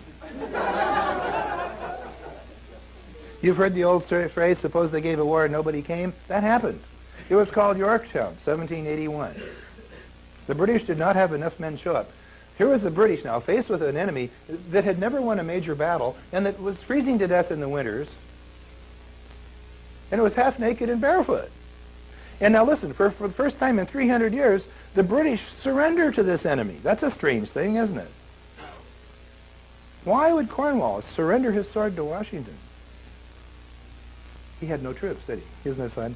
You've heard the old phrase, suppose they gave a war and nobody came? That happened. It was called Yorktown, 1781. The British did not have enough men show up. Here was the British now, faced with an enemy that had never won a major battle and that was freezing to death in the winters, and it was half naked and barefoot. And now listen, for the first time in 300 years, the British surrender to this enemy. That's a strange thing, isn't it? Why would Cornwallis surrender his sword to Washington? He had no troops, did he? Isn't this fun?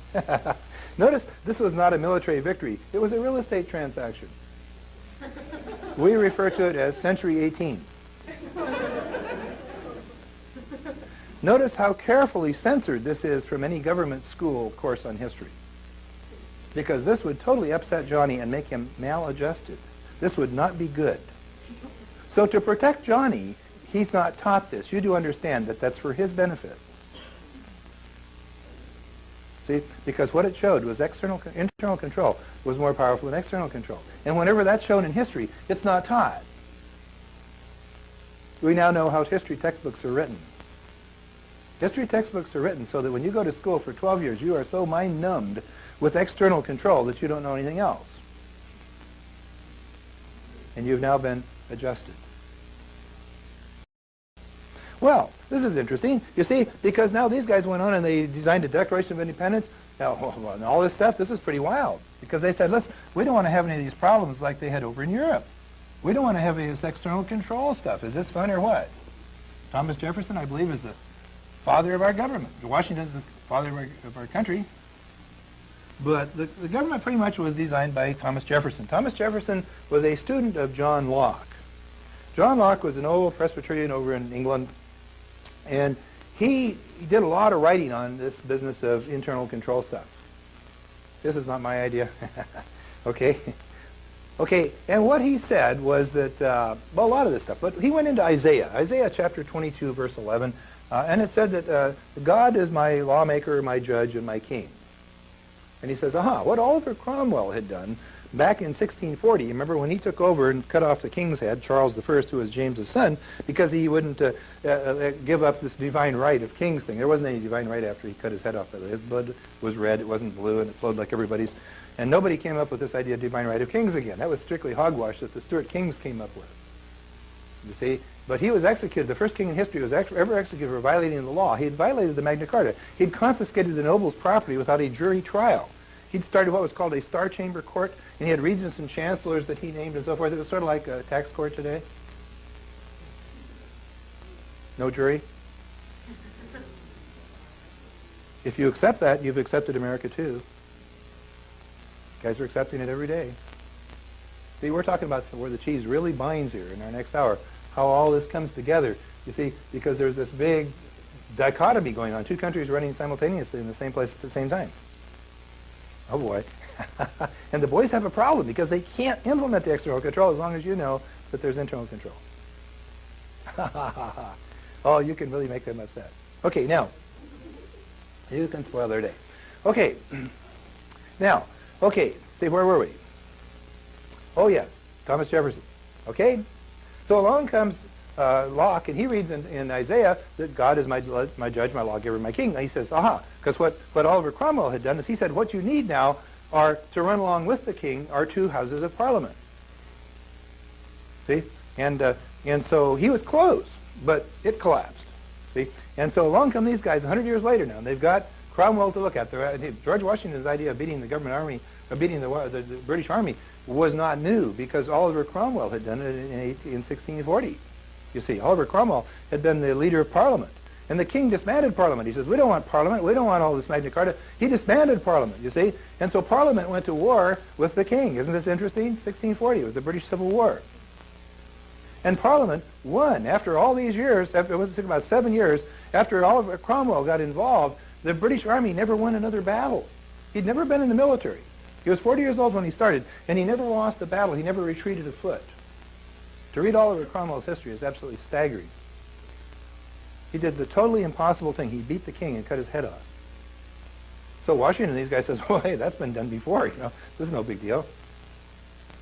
Notice, this was not a military victory. It was a real estate transaction. We refer to it as Century 18. Notice how carefully censored this is from any government school course on history. Because this would totally upset Johnny and make him maladjusted. This would not be good. So to protect Johnny, he's not taught this. You do understand that that's for his benefit. See, because what it showed was internal control was more powerful than external control. And whenever that's shown in history, it's not taught. We now know how history textbooks are written. History textbooks are written so that when you go to school for 12 years, you are so mind-numbed with external control that you don't know anything else. And you've now been adjusted. Well, this is interesting. You see, because now these guys went on and they designed a Declaration of Independence. Now, and all this stuff, this is pretty wild. Because they said, listen, we don't want to have any of these problems like they had over in Europe. We don't want to have any of this external control stuff. Is this fun or what? Thomas Jefferson, I believe, is the father of our government. Washington is the father of our country. But the government pretty much was designed by Thomas Jefferson. Thomas Jefferson was a student of John Locke. John Locke was an old Presbyterian over in England. And he did a lot of writing on this business of internal control stuff. This is not my idea. Okay? Okay, and what he said was that, well, a lot of this stuff, but he went into Isaiah. Isaiah chapter 22, verse 11, and it said that God is my lawmaker, my judge, and my king. And he says, aha, what Oliver Cromwell had done back in 1640, remember when he took over and cut off the king's head, Charles I, who was James's son, because he wouldn't give up this divine right of kings thing. There wasn't any divine right after he cut his head off. His blood was red, it wasn't blue, and it flowed like everybody's. And nobody came up with this idea of divine right of kings again. That was strictly hogwash that the Stuart kings came up with. You see? But he was executed, the first king in history was ever executed for violating the law. He had violated the Magna Carta. He'd confiscated the noble's property without a jury trial. He'd started what was called a Star Chamber Court, and he had regents and chancellors that he named and so forth. It was sort of like a tax court today. No jury. If you accept that, you've accepted America too. You guys are accepting it every day. See, we're talking about where the cheese really binds here in our next hour, how all this comes together. You see, because there's this big dichotomy going on, two countries running simultaneously in the same place at the same time. Oh boy. And the boys have a problem because they can't implement the external control as long as you know that there's internal control. Oh, you can really make them upset. Okay, now, you can spoil their day. Okay, now, okay, see, where were we? Oh yes, Thomas Jefferson. Okay, so along comes Locke, and he reads in Isaiah that God is my judge, my lawgiver, my king. And he says, aha, because what Oliver Cromwell had done is he said, what you need now are to run along with the king are two houses of parliament. See, and so he was close, but it collapsed. See, and so along come these guys 100 years later now, and they've got Cromwell to look at. George Washington's idea of beating the government army, or beating the British army, was not new because Oliver Cromwell had done it in 1640. You see, Oliver Cromwell had been the leader of Parliament. And the king disbanded Parliament. He says, we don't want Parliament. We don't want all this Magna Carta. He disbanded Parliament, you see. And so Parliament went to war with the king. Isn't this interesting? 1640. It was the British Civil War. And Parliament won. After all these years, it took about 7 years, after Oliver Cromwell got involved, the British Army never won another battle. He'd never been in the military. He was 40 years old when he started, and he never lost a battle. He never retreated a foot. To read Oliver Cromwell's history is absolutely staggering. He did the totally impossible thing. He beat the king and cut his head off. So Washington, these guys says, well, hey, that's been done before. This is no big deal.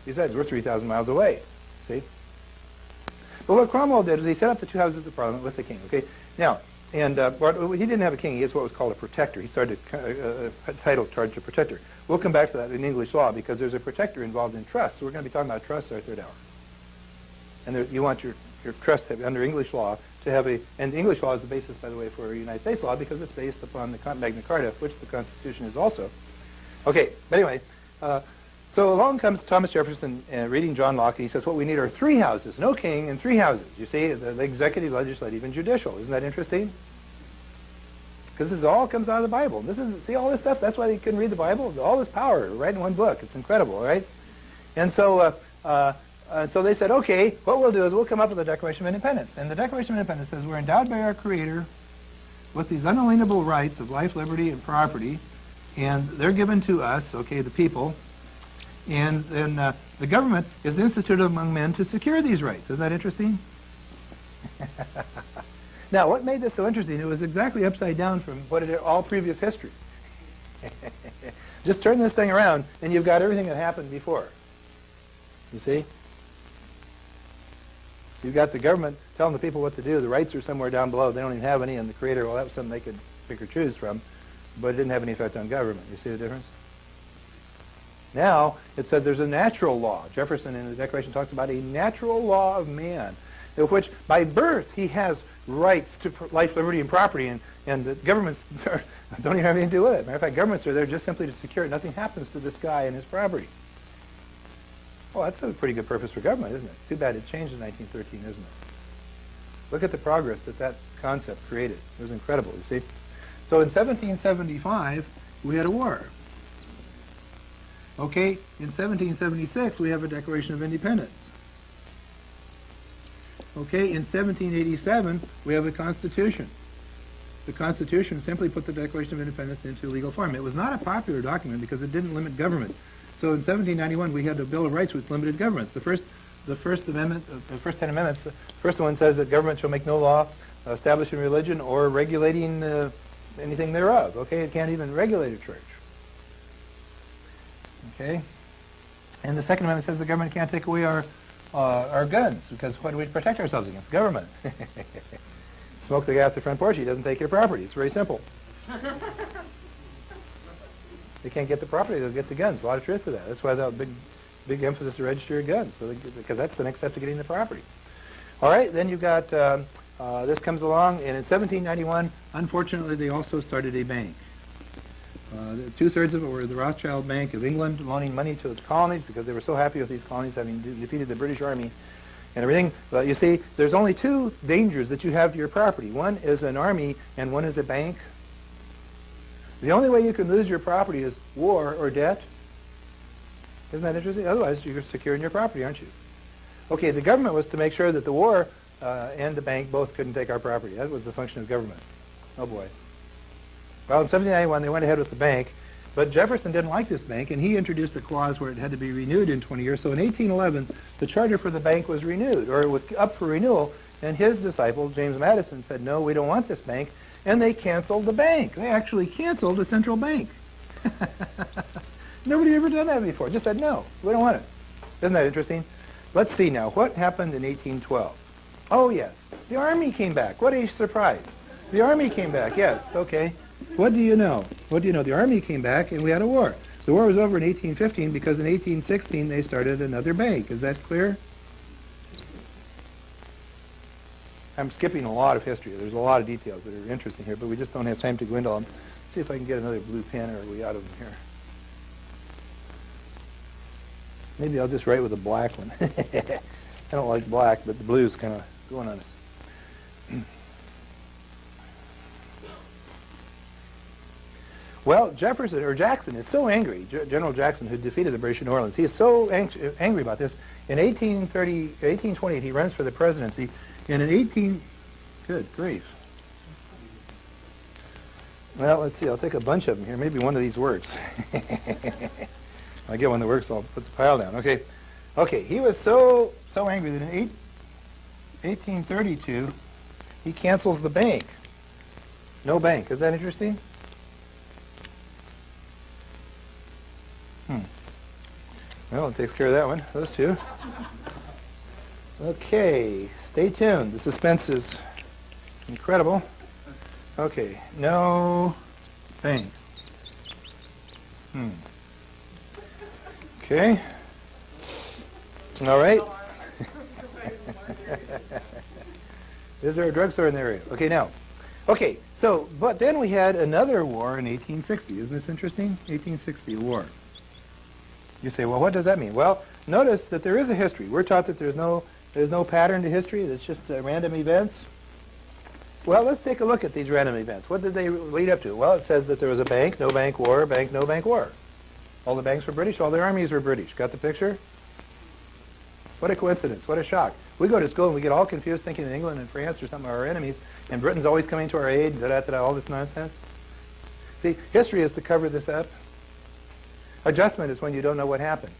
Besides, we're 3,000 miles away. See? But what Cromwell did is he set up the two houses of Parliament with the king. Okay. Now, and he didn't have a king. He has what was called a protector. He started a title charged a protector. We'll come back to that in English law because there's a protector involved in trust. So we're going to be talking about trust our third hour. And you want your trust to have, under English law to have a, and English law is the basis, by the way, for United States law because it's based upon the Magna Carta, which the Constitution is also. Okay, but anyway, so along comes Thomas Jefferson reading John Locke, and he says, what we need are 3 houses, no king and 3 houses. You see, the executive, legislative, and judicial. Isn't that interesting? Because this all comes out of the Bible. See all this stuff? That's why they couldn't read the Bible? All this power right in one book. It's incredible, right? And so they said, okay, what we'll do is we'll come up with a Declaration of Independence. And the Declaration of Independence says we're endowed by our Creator with these unalienable rights of life, liberty, and property, and they're given to us, okay, the people, and then the government is instituted among men to secure these rights. Isn't that interesting? Now, what made this so interesting, it was exactly upside down from what it all previous history. Just turn this thing around, and you've got everything that happened before. You see? You've got the government telling the people what to do. The rights are somewhere down below. They don't even have any, and the Creator, well, that was something they could pick or choose from, but it didn't have any effect on government. You see the difference? Now, it said there's a natural law. Jefferson in the Declaration talks about a natural law of man, in which by birth he has rights to life, liberty, and property, and the governments don't even have anything to do with it. Matter of fact, governments are there just simply to secure it. Nothing happens to this guy and his property. Well, that's a pretty good purpose for government, isn't it? Too bad it changed in 1913, isn't it? Look at the progress that concept created. It was incredible, you see. So in 1775, we had a war. Okay, in 1776, we have a Declaration of Independence. Okay, in 1787, we have a Constitution. The Constitution simply put the Declaration of Independence into legal form. It was not a popular document because it didn't limit government. So in 1791, we had the Bill of Rights, which limited governments. The first amendment, the first 10 amendments, the first one says that government shall make no law establishing religion or regulating anything thereof. Okay, it can't even regulate a church. Okay, and the Second Amendment says the government can't take away our guns because what do we protect ourselves against? Government. Smoke the guy off the front porch. He doesn't take your property. It's very simple. They can't get the property, they'll get the guns. A lot of truth to that. That's why the big emphasis to register your guns, because that's the next step to getting the property. All right, then you've got, this comes along, and in 1791, unfortunately, they also started a bank. 2/3 of it were the Rothschild Bank of England, loaning money to the colonies because they were so happy with these colonies having defeated the British Army and everything. But you see, there's only 2 dangers that you have to your property. One is an army, and one is a bank. The only way you can lose your property is war or debt. Isn't that interesting? Otherwise, you're securing your property, aren't you? Okay, the government was to make sure that the war and the bank both couldn't take our property. That was the function of government. Oh, boy. Well, in 1791, they went ahead with the bank, but Jefferson didn't like this bank, and he introduced a clause where it had to be renewed in 20 years. So in 1811, the charter for the bank was renewed, or it was up for renewal, and his disciple, James Madison, said, no, we don't want this bank. And they canceled the bank. They actually canceled a central bank. Nobody ever done that before. Just said, no, we don't want it. Isn't that interesting? Let's see now. What happened in 1812? Oh, yes. The Army came back. What a surprise. The Army came back. Yes, okay. What do you know? What do you know? The Army came back, and we had a war. The war was over in 1815 because in 1816 they started another bank. Is that clear? I'm skipping a lot of history. There's a lot of details that are interesting here, but we just don't have time to go into them. Let's see if I can get another blue pen, or are we out of them here? Maybe I'll just write with a black one. I don't like black, but the blue's kind of going on us. Well, Jackson is so angry, General Jackson, who defeated the British in New Orleans, he is so angry about this. In 1828, he runs for the presidency, and in good grief. Well, let's see, I'll take a bunch of them here. Maybe one of these works. I get one that works, I'll put the pile down. Okay. Okay, he was so angry that in 1832, he cancels the bank. No bank. Is that interesting? Well, it takes care of that one, those two. Okay, stay tuned. The suspense is incredible. Okay, no bank. Okay. All right. Is there a drugstore in the area? Okay, now. Okay, so, but then we had another war in 1860. Isn't this interesting? 1860 war. You say, well, what does that mean? Well, notice that there is a history. We're taught that there's no pattern to history. It's just random events. Well, let's take a look at these random events. What did they lead up to? Well, it says that there was a bank, no bank war, bank, no bank war. All the banks were British, all the armies were British. Got the picture? What a coincidence. What a shock. We go to school and we get all confused thinking that England and France are some of our enemies, and Britain's always coming to our aid, all this nonsense. See, history is to cover this up. Adjustment is when you don't know what happened.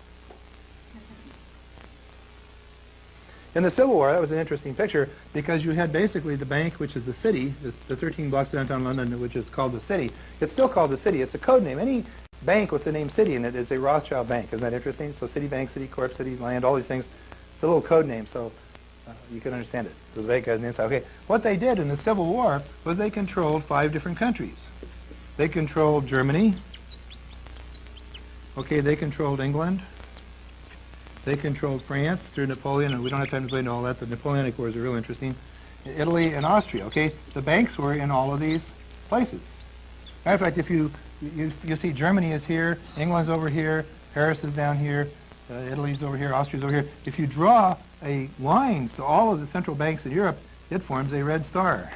In the Civil War, that was an interesting picture because you had basically the bank, which is the city, the 13 blocks of downtown London, which is called the city. It's still called the city. It's a code name. Any bank with the name city in it is a Rothschild bank. Isn't that interesting? So Citibank, Citicorp, Cityland, all these things. It's a little code name, so you can understand it. So the bank has an inside. Okay, what they did in the Civil War was they controlled 5 different countries. They controlled Germany. Okay, they controlled England. They controlled France through Napoleon, and we don't have time to go into all that. The Napoleonic Wars are real interesting. Italy and Austria. Okay, the banks were in all of these places. Matter of fact, if you see Germany is here, England's over here, Paris is down here, Italy's over here, Austria's over here. If you draw a lines to all of the central banks in Europe, it forms a red star.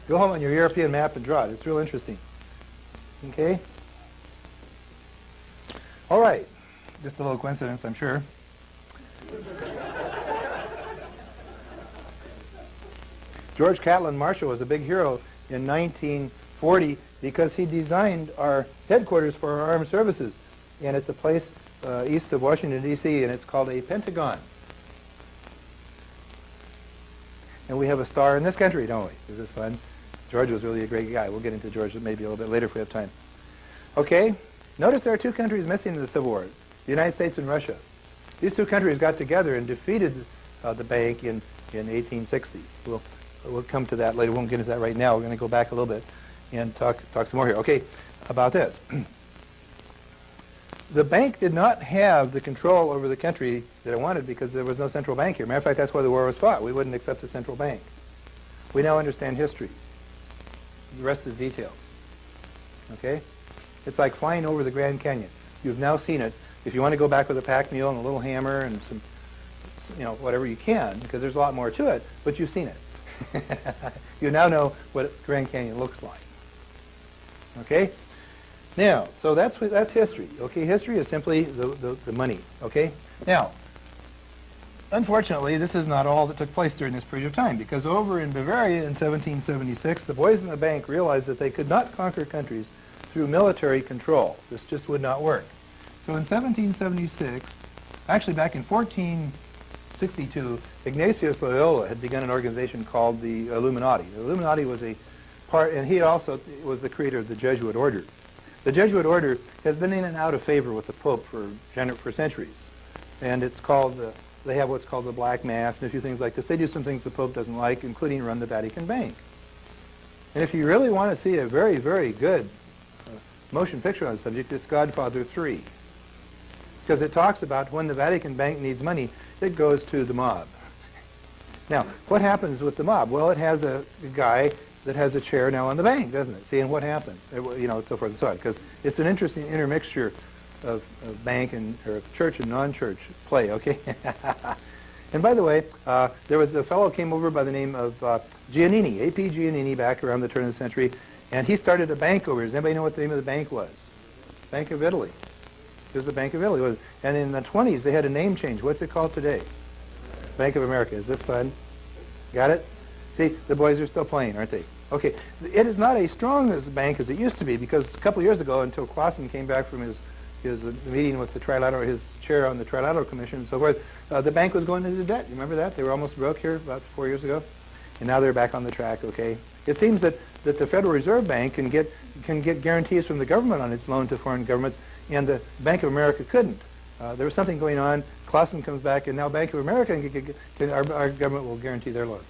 Go home on your European map and draw it. It's real interesting. Okay? All right. Just a little coincidence, I'm sure. George Catlin Marshall was a big hero in 1940 because he designed our headquarters for our armed services. And it's a place east of Washington, D.C., and it's called a Pentagon. And we have a star in this country, don't we? This is fun. George was really a great guy. We'll get into George maybe a little bit later if we have time. Okay, notice there are 2 countries missing in the Civil War, the United States and Russia. These 2 countries got together and defeated the bank in 1860. We'll come to that later. We won't get into that right now. We're going to go back a little bit and talk some more here. Okay, about this. The bank did not have the control over the country that it wanted because there was no central bank here. Matter of fact, that's why the war was fought. We wouldn't accept a central bank. We now understand history. The rest is details. Okay? It's like flying over the Grand Canyon. You've now seen it. If you want to go back with a pack mule and a little hammer and some, whatever you can, because there's a lot more to it, but you've seen it. You now know what Grand Canyon looks like. Okay? Now, so that's history. Okay, history is simply the money. Okay? Now, unfortunately, this is not all that took place during this period of time, because over in Bavaria in 1776, the boys in the bank realized that they could not conquer countries through military control. This just would not work. So in 1776, actually back in 1462, Ignatius Loyola had begun an organization called the Illuminati. The Illuminati was a part, and he also was the creator of the Jesuit order. The Jesuit order has been in and out of favor with the Pope for centuries. And it's called, they have what's called the Black Mass and a few things like this. They do some things the Pope doesn't like, including run the Vatican Bank. And if you really want to see a very, very good motion picture on the subject, it's Godfather 3. Because it talks about when the Vatican Bank needs money, it goes to the mob. Now, what happens with the mob? Well, it has a guy that has a chair now on the bank, doesn't it? See, and what happens? So forth and so on. Because it's an interesting intermixture of bank and or church and non-church play. Okay. And by the way, there was a fellow came over by the name of Giannini, A.P. Giannini, back around the turn of the century, And he started a bank over here. Does anybody know what the name of the bank was? Bank of Italy. It was the Bank of Italy. And in the 20s, they had a name change. What's it called today? Bank of America. Is this fun? Got it? See, the boys are still playing, aren't they? Okay. It is not as strong as a bank as it used to be, because a couple of years ago, until Clausen came back from his meeting with the Trilateral, his chair on the Trilateral Commission and so forth, the bank was going into debt. You remember that? They were almost broke here about 4 years ago. And now they're back on the track, okay? It seems that the Federal Reserve Bank can get guarantees from the government on its loan to foreign governments, and the Bank of America couldn't. There was something going on. Clausen comes back, and now Bank of America, our government will guarantee their loans.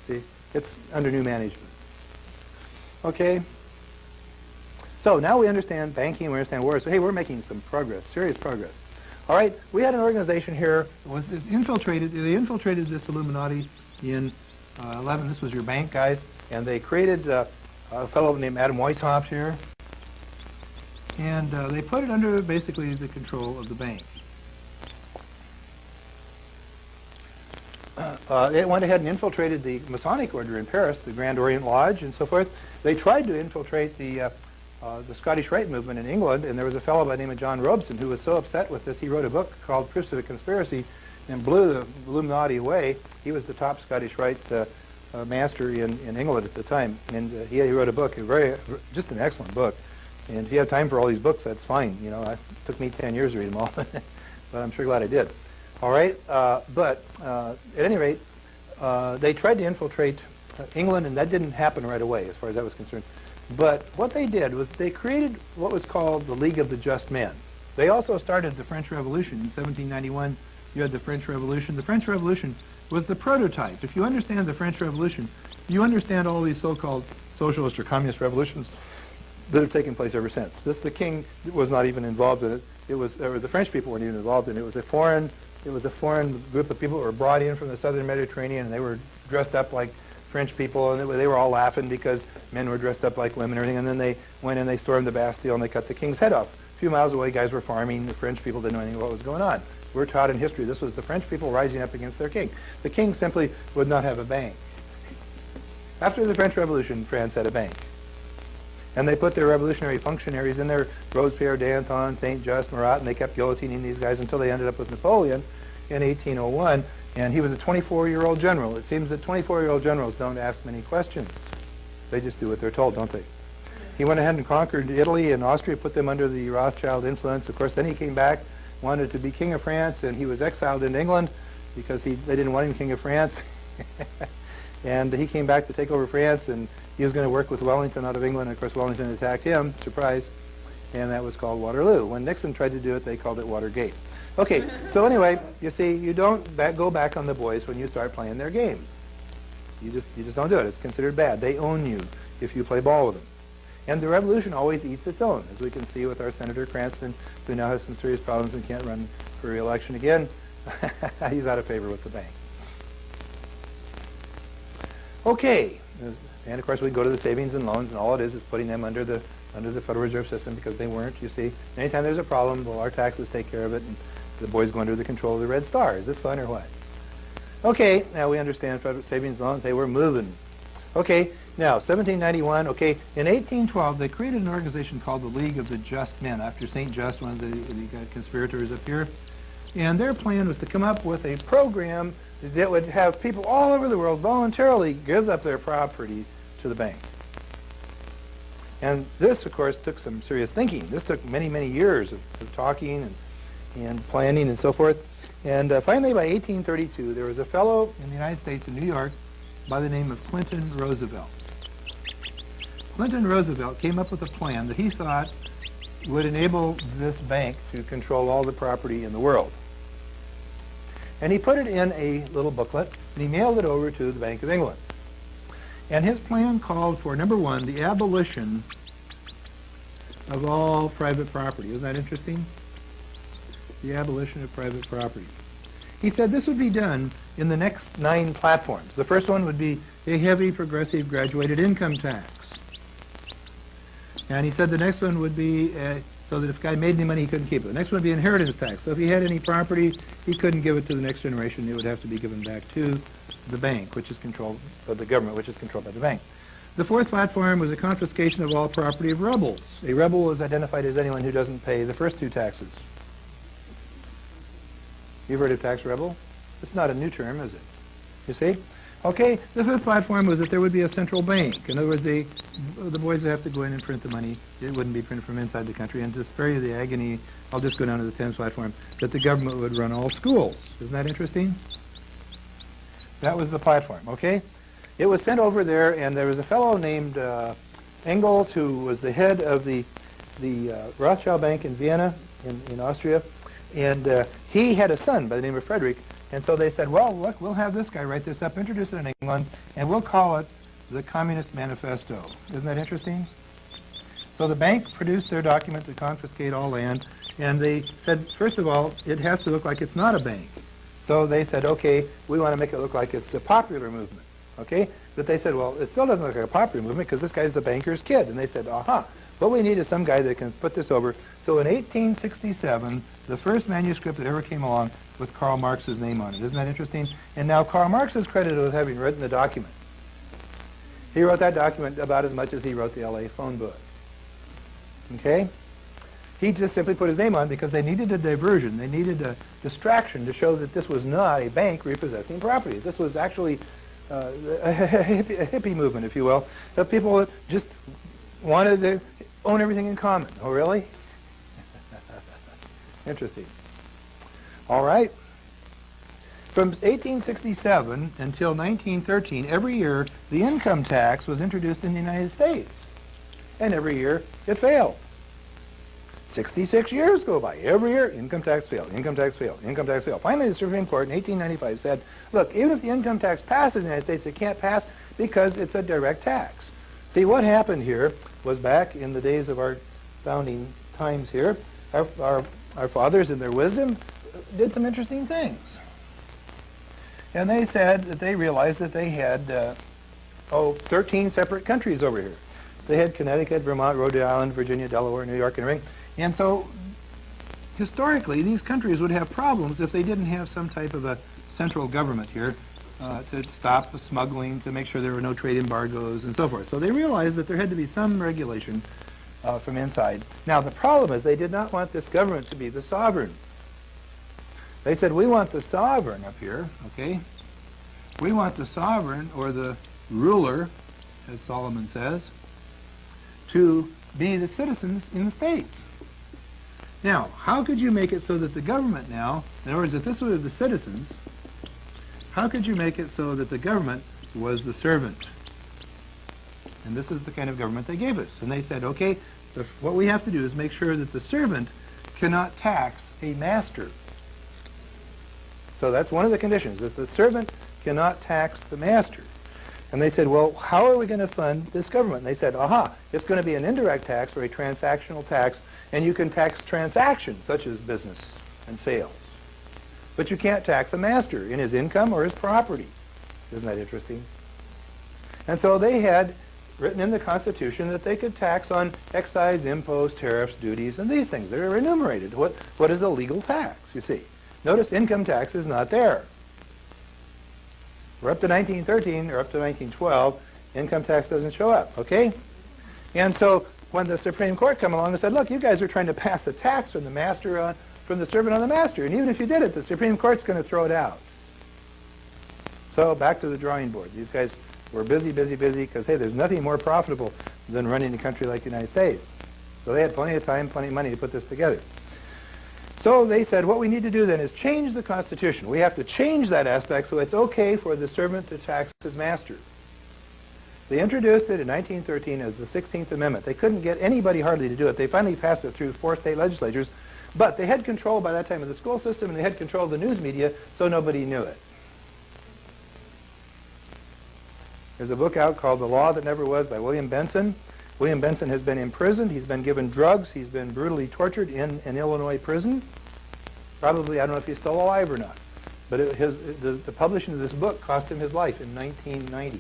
See? It's under new management. Okay? So now we understand banking, we understand war. So hey, we're making some progress, serious progress. All right, we had an organization here. They infiltrated this Illuminati in 11. This was your bank guys, and they created a fellow named Adam Weishaupt here, and they put it under basically the control of the bank. It went ahead and infiltrated the Masonic order in Paris, the Grand Orient Lodge, and so forth. They tried to infiltrate the Scottish Rite movement in England, and there was a fellow by the name of John Robeson who was so upset with this, he wrote a book called Proofs of a Conspiracy and blew the Illuminati away. He was the top Scottish Rite master in England at the time, and he wrote a book, just an excellent book. And if you have time for all these books, that's fine. You know, it took me 10 years to read them all, but I'm sure glad I did. All right, but at any rate, they tried to infiltrate England, and that didn't happen right away as far as that was concerned. But what they did was they created what was called the League of the Just Men. They also started the French Revolution. In 1791, you had the French Revolution. The French Revolution was the prototype. If you understand the French Revolution, you understand all these so-called socialist or communist revolutions that have taken place ever since. The king was not even involved in it. The French people weren't even involved in it. It was a foreign group of people that were brought in from the southern Mediterranean, and they were dressed up like French people, and they were all laughing because men were dressed up like women and everything, and then they went and they stormed the Bastille and they cut the king's head off. A few miles away, guys were farming. The French people didn't know anything what was going on. We're taught in history this was the French people rising up against their king. The king simply would not have a bank. After the French Revolution, France had a bank. And they put their revolutionary functionaries in there, Robespierre, Danton, Saint-Just, Marat, and they kept guillotining these guys until they ended up with Napoleon in 1801. And he was a 24-year-old general. It seems that 24-year-old generals don't ask many questions. They just do what they're told, don't they? He went ahead and conquered Italy and Austria, put them under the Rothschild influence. Of course, then he came back, wanted to be king of France, and he was exiled in England because they didn't want him king of France. And he came back to take over France, and he was going to work with Wellington out of England. And of course, Wellington attacked him, surprise, and that was called Waterloo. When Nixon tried to do it, they called it Watergate. Okay, so anyway, you see, you don't go back on the boys when you start playing their game. You just don't do it. It's considered bad. They own you if you play ball with them. And the revolution always eats its own, as we can see with our Senator Cranston, who now has some serious problems and can't run for re-election again. He's out of favor with the bank. Okay, and of course we can go to the savings and loans, and all it is putting them under the Federal Reserve System because they weren't, you see. Anytime there's a problem, well, our taxes take care of it, and the boys go under the control of the Red Star. Is this fun or what? Okay, now we understand federal savings and loans. Hey, we're moving. Okay, now 1791. Okay, in 1812 they created an organization called the League of the Just Men after Saint Just, one of the conspirators up here, and their plan was to come up with a program that would have people all over the world voluntarily give up their property to the bank. And this, of course, took some serious thinking. This took many, many years of talking and planning and so forth. And finally, by 1832, there was a fellow in the United States in New York by the name of Clinton Roosevelt. Clinton Roosevelt came up with a plan that he thought would enable this bank to control all the property in the world. And he put it in a little booklet, and he mailed it over to the Bank of England. And his plan called for, number one, the abolition of all private property. Isn't that interesting? The abolition of private property. He said this would be done in the next 9 platforms. The first one would be a heavy, progressive, graduated income tax. And he said the next one would be so that if a guy made any money, he couldn't keep it. The next one would be inheritance tax. So if he had any property, he couldn't give it to the next generation. It would have to be given back to the bank, which is controlled by the government, which is controlled by the bank. The fourth platform was a confiscation of all property of rebels. A rebel was identified as anyone who doesn't pay the first two taxes. You've heard of tax rebel? It's not a new term, is it? You see? Okay, the fifth platform was that there would be a central bank. In other words, the boys would have to go in and print the money. It wouldn't be printed from inside the country. And to spare you the agony, I'll just go down to the 10th platform, that the government would run all schools. Isn't that interesting? That was the platform, okay? It was sent over there, and there was a fellow named Engels, who was the head of the Rothschild Bank in Vienna, in Austria, and he had a son by the name of Frederick, and so they said, well, look, we'll have this guy write this up, introduce it in England, and we'll call it the Communist Manifesto. Isn't that interesting? So the bank produced their document to confiscate all land, and they said, first of all, it has to look like it's not a bank. So they said, okay, we want to make it look like it's a popular movement, okay? But they said, well, it still doesn't look like a popular movement because this guy's the banker's kid. And they said, aha, what we need is some guy that can put this over. So in 1867, the first manuscript that ever came along with Karl Marx's name on it. Isn't that interesting? And now Karl Marx is credited with having written the document. He wrote that document about as much as he wrote the LA phone book. Okay? He just simply put his name on because they needed a diversion. They needed a distraction to show that this was not a bank repossessing property. This was actually a hippie movement, if you will, of people that just wanted to own everything in common. Oh, really? Interesting. All right. From 1867 until 1913, every year the income tax was introduced in the United States. And every year it failed. 66 years go by. Every year, income tax failed, income tax failed, income tax failed. Finally, the Supreme Court in 1895 said, look, even if the income tax passes in the United States, it can't pass because it's a direct tax. See, what happened here was back in the days of our founding times here, our fathers in their wisdom did some interesting things. And they said that they realized that they had, 13 separate countries over here. They had Connecticut, Vermont, Rhode Island, Virginia, Delaware, New York, and Ring. And so, historically, these countries would have problems if they didn't have some type of a central government here to stop the smuggling, to make sure there were no trade embargoes, and so forth. So they realized that there had to be some regulation from inside. Now, the problem is they did not want this government to be the sovereign. They said, we want the sovereign up here, okay? We want the sovereign, or the ruler, as Solomon says, to be the citizens in the states. Now, how could you make it so that the government now, in other words, if this were the citizens, how could you make it so that the government was the servant? And this is the kind of government they gave us. And they said, okay, what we have to do is make sure that the servant cannot tax a master. So that's one of the conditions, that the servant cannot tax the master. And they said, well, how are we going to fund this government? And they said, aha, it's going to be an indirect tax or a transactional tax, and you can tax transactions such as business and sales. But you can't tax a master in his income or his property. Isn't that interesting? And so they had written in the Constitution that they could tax on excise, imposts, tariffs, duties, and these things. They're enumerated. What is a legal tax, you see? Notice income tax is not there. We're up to 1913 or up to 1912, income tax doesn't show up, okay? And so when the Supreme Court come along and said, look, you guys are trying to pass a tax from the master on, from the servant on the master, and even if you did it, the Supreme Court's going to throw it out. So back to the drawing board. These guys were busy, busy, busy, because, hey, there's nothing more profitable than running a country like the United States. So they had plenty of time, plenty of money to put this together. So they said, what we need to do then is change the Constitution. We have to change that aspect so it's okay for the servant to tax his master. They introduced it in 1913 as the 16th Amendment. They couldn't get anybody hardly to do it. They finally passed it through 4 state legislatures, but they had control by that time of the school system, and they had control of the news media, so nobody knew it. There's a book out called The Law That Never Was by William Benson. William Benson has been imprisoned. He's been given drugs. He's been brutally tortured in an Illinois prison. Probably, I don't know if he's still alive or not. But the publishing of this book cost him his life in 1990.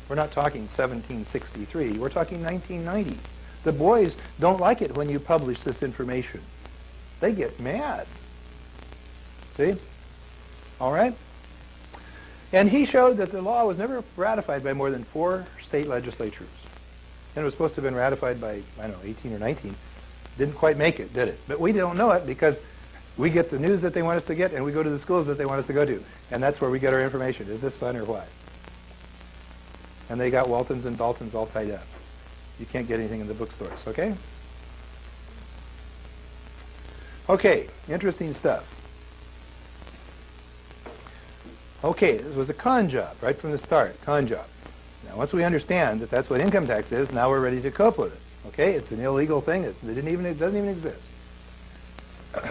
We're not talking 1763. We're talking 1990. The boys don't like it when you publish this information. They get mad. See? All right? And he showed that the law was never ratified by more than 4 state legislatures. And it was supposed to have been ratified by, I don't know, 18 or 19. Didn't quite make it, did it? But we don't know it because we get the news that they want us to get, and we go to the schools that they want us to go to. And that's where we get our information. Is this fun or what? And they got Waltons and Daltons all tied up. You can't get anything in the bookstores, okay? Okay, interesting stuff. Okay, this was a con job right from the start, con job. Now, once we understand that that's what income tax is, now we're ready to cope with it. Okay, it's an illegal thing. It doesn't even exist. What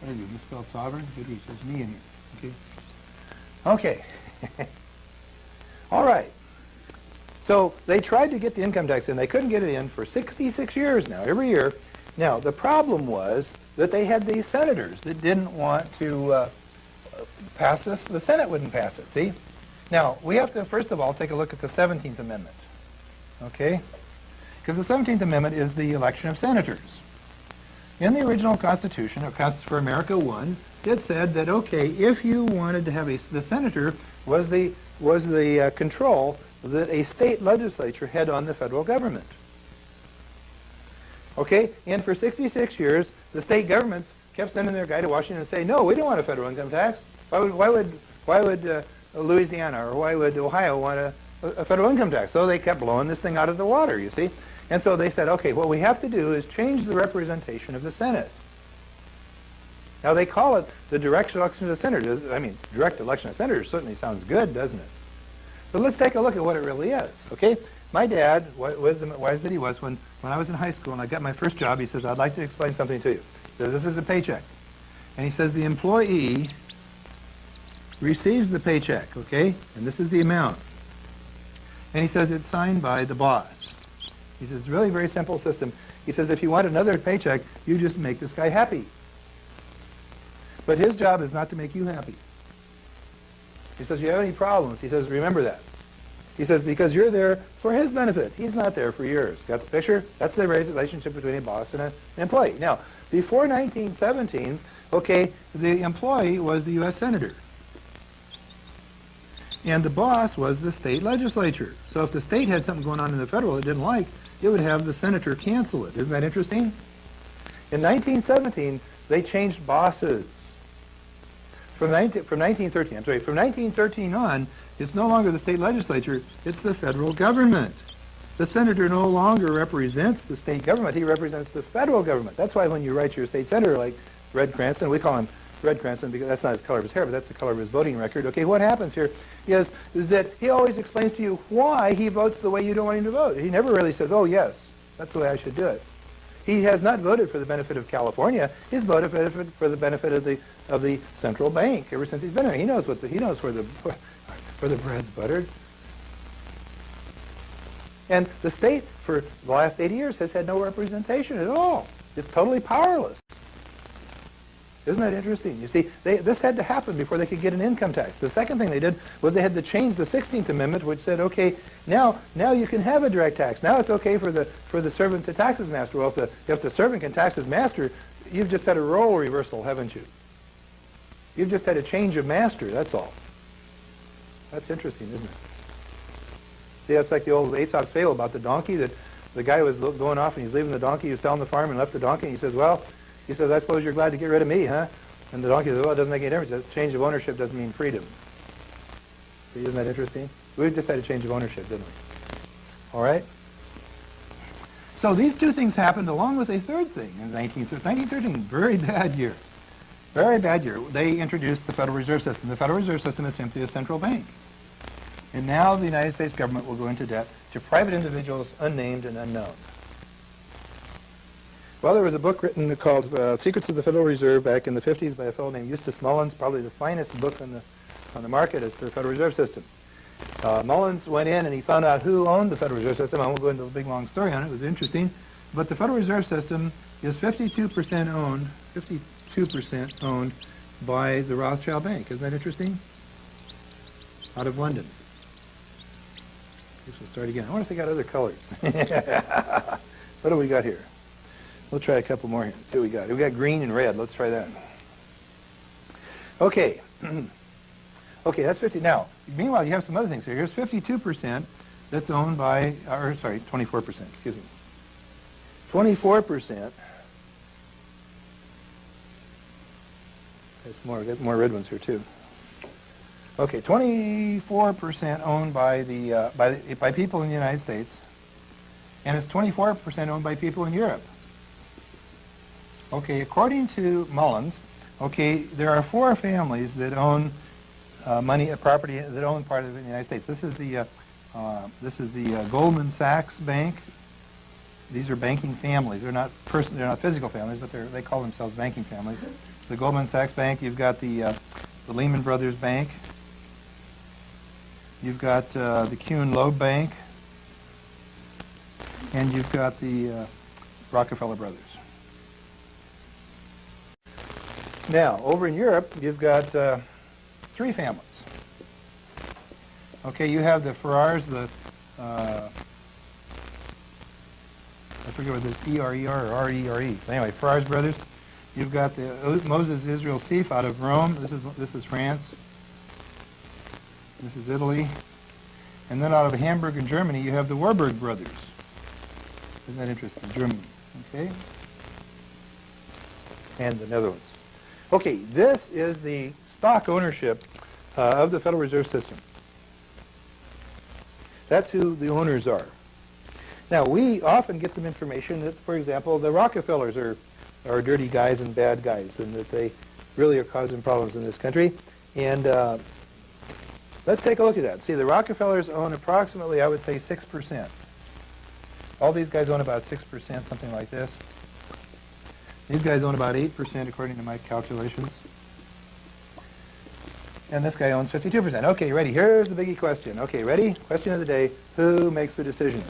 did I do? Misspelled sovereign? Good reach. There's me in here. Okay. Okay. All right. So they tried to get the income tax in. They couldn't get it in for 66 years now, every year. Now, the problem was that they had these senators that didn't want to pass this. The Senate wouldn't pass it, see? Now, we have to, first of all, take a look at the 17th Amendment. Okay? Because the 17th Amendment is the election of senators. In the original Constitution, or Constitution for America 1, it said that, okay, if you wanted to have the senator was the control that a state legislature had on the federal government. Okay? And for 66 years, the state governments kept sending their guy to Washington and say, no, we don't want a federal income tax. Why would Louisiana or why would Ohio want a federal income tax? So they kept blowing this thing out of the water, you see. And so they said, okay, what we have to do is change the representation of the Senate. Now they call it the direct election of the senators. I mean, direct election of senators certainly sounds good, doesn't it? But let's take a look at what it really is, okay? My dad, wise that he was, when I was in high school and I got my first job, he says, I'd like to explain something to you. He says, this is a paycheck. And he says, the employee receives the paycheck, okay? And this is the amount. And he says, it's signed by the boss. He says, it's really a very simple system. He says, if you want another paycheck, you just make this guy happy. But his job is not to make you happy. He says, you have any problems? He says, remember that. He says, because you're there for his benefit. He's not there for yours. Got the picture? That's the relationship between a boss and an employee. Now, before 1917, okay, the employee was the U.S. Senator. And the boss was the state legislature. So if the state had something going on in the federal it didn't like, it would have the senator cancel it. Isn't that interesting? In 1917, they changed bosses. From 1913 on, it's no longer the state legislature, it's the federal government. The senator no longer represents the state government, he represents the federal government. That's why when you write your state senator like Red Cranston, we call him Red Cranston because that's not his color of his hair, but that's the color of his voting record. Okay, what happens here is that he always explains to you why he votes the way you don't want him to vote. He never really says, oh yes, that's the way I should do it. He has not voted for the benefit of California. He's voted for the benefit of the central bank ever since he's been there. He knows where the bread's buttered. And the state for the last 80 years has had no representation at all. It's totally powerless. Isn't that interesting? You see, this had to happen before they could get an income tax. The second thing they did was they had to change the 16th Amendment, which said, okay, now you can have a direct tax. Now it's okay for the servant to tax his master. Well, if the servant can tax his master, you've just had a role reversal, haven't you? You've just had a change of master, that's all. That's interesting, isn't it? See, that's like the old Aesop's fable about the donkey, that the guy was going off and he's leaving the donkey, he was selling the farm and left the donkey, and he says, well, I suppose you're glad to get rid of me, huh? And the donkey says, well, it doesn't make any difference. Change of ownership doesn't mean freedom. See, isn't that interesting? We just had a change of ownership, didn't we? All right? So these two things happened along with a third thing in 1913. Very bad year. Very bad year. They introduced the Federal Reserve System. The Federal Reserve System is simply a central bank. And now the United States government will go into debt to private individuals unnamed and unknown. Well, there was a book written called Secrets of the Federal Reserve back in the 50s by a fellow named Eustace Mullins, probably the finest book on the market as to the Federal Reserve System. Mullins went in and he found out who owned the Federal Reserve System. I won't go into a big long story on it. It was interesting. But the Federal Reserve System is 52% owned by the Rothschild Bank. Isn't that interesting? Out of London. I guess we'll start again. I wonder if they got other colors. What do we got here? We'll try a couple more here. Let's see what we got. We got green and red. Let's try that. Okay. Okay, that's 50. Now, meanwhile, you have some other things here. Here's 52% that's owned by, or sorry, 24%, excuse me. 24%. There's got more red ones here too. Okay, 24% owned by by people in the United States, and it's 24% owned by people in Europe. Okay, according to Mullins, okay, there are 4 families that own property that own part of the United States. This is the Goldman Sachs Bank. These are banking families. They're not physical families, but they call themselves banking families. The Goldman Sachs Bank. You've got the Lehman Brothers Bank. You've got the Kuhn Loeb Bank, and you've got the Rockefeller Brothers. Now, over in Europe, you've got 3 families. Okay, you have the Ferrars, I forget what this E-R-E-R or R-E-R-E. Anyway, Ferrars brothers. You've got the Moses Israel Seif out of Rome. This is France. This is Italy. And then out of Hamburg in Germany, you have the Warburg brothers. Isn't that interesting? Germany. Okay. And the Netherlands. Okay, this is the stock ownership of the Federal Reserve System. That's who the owners are. Now, we often get some information that, for example, the Rockefellers are dirty guys and bad guys, and that they really are causing problems in this country. And let's take a look at that. See, the Rockefellers own approximately, I would say, 6%. All these guys own about 6%, something like this. These guys own about 8%, according to my calculations. And this guy owns 52%. Okay, ready? Here's the biggie question. Okay, ready? Question of the day. Who makes the decisions?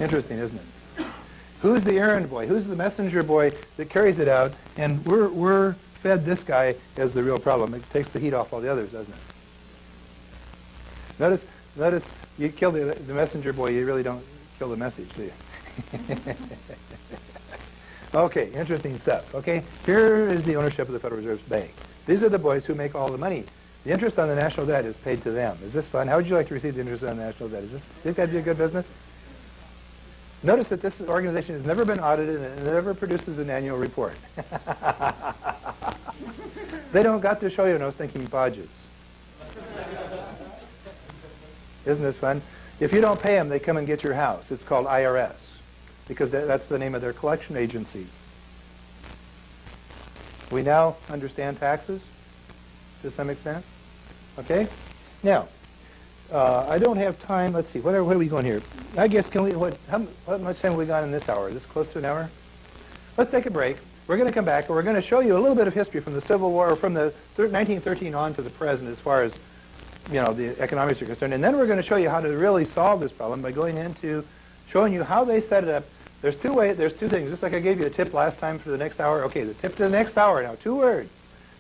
Interesting, isn't it? Who's the errand boy? Who's the messenger boy that carries it out? And we're fed this guy as the real problem. It takes the heat off all the others, doesn't it? Notice you kill the messenger boy, you really don't kill the message, do you? Okay, interesting stuff. Okay, here is the ownership of the Federal Reserve Bank. These are the boys who make all the money. The interest on the national debt is paid to them. Is this fun? How would you like to receive the interest on the national debt? Is this got to be a good business? Notice that this organization has never been audited and it never produces an annual report. They don't got to show you no stinking podges. Isn't this fun? If you don't pay them, they come and get your house. It's called IRS because that's the name of their collection agency. We now understand taxes to some extent. Okay? Now, I don't have time. Let's see. What are we going here? I guess, how much time have we got in this hour? Is this close to an hour? Let's take a break. We're going to come back, and we're going to show you a little bit of history from the Civil War, or from the 1913 on to the present as far as, the economics are concerned. And then we're going to show you how to really solve this problem by going into showing you how they set it up. There's two things. Just like I gave you a tip last time for the next hour. Okay, the tip to the next hour now. 2 words.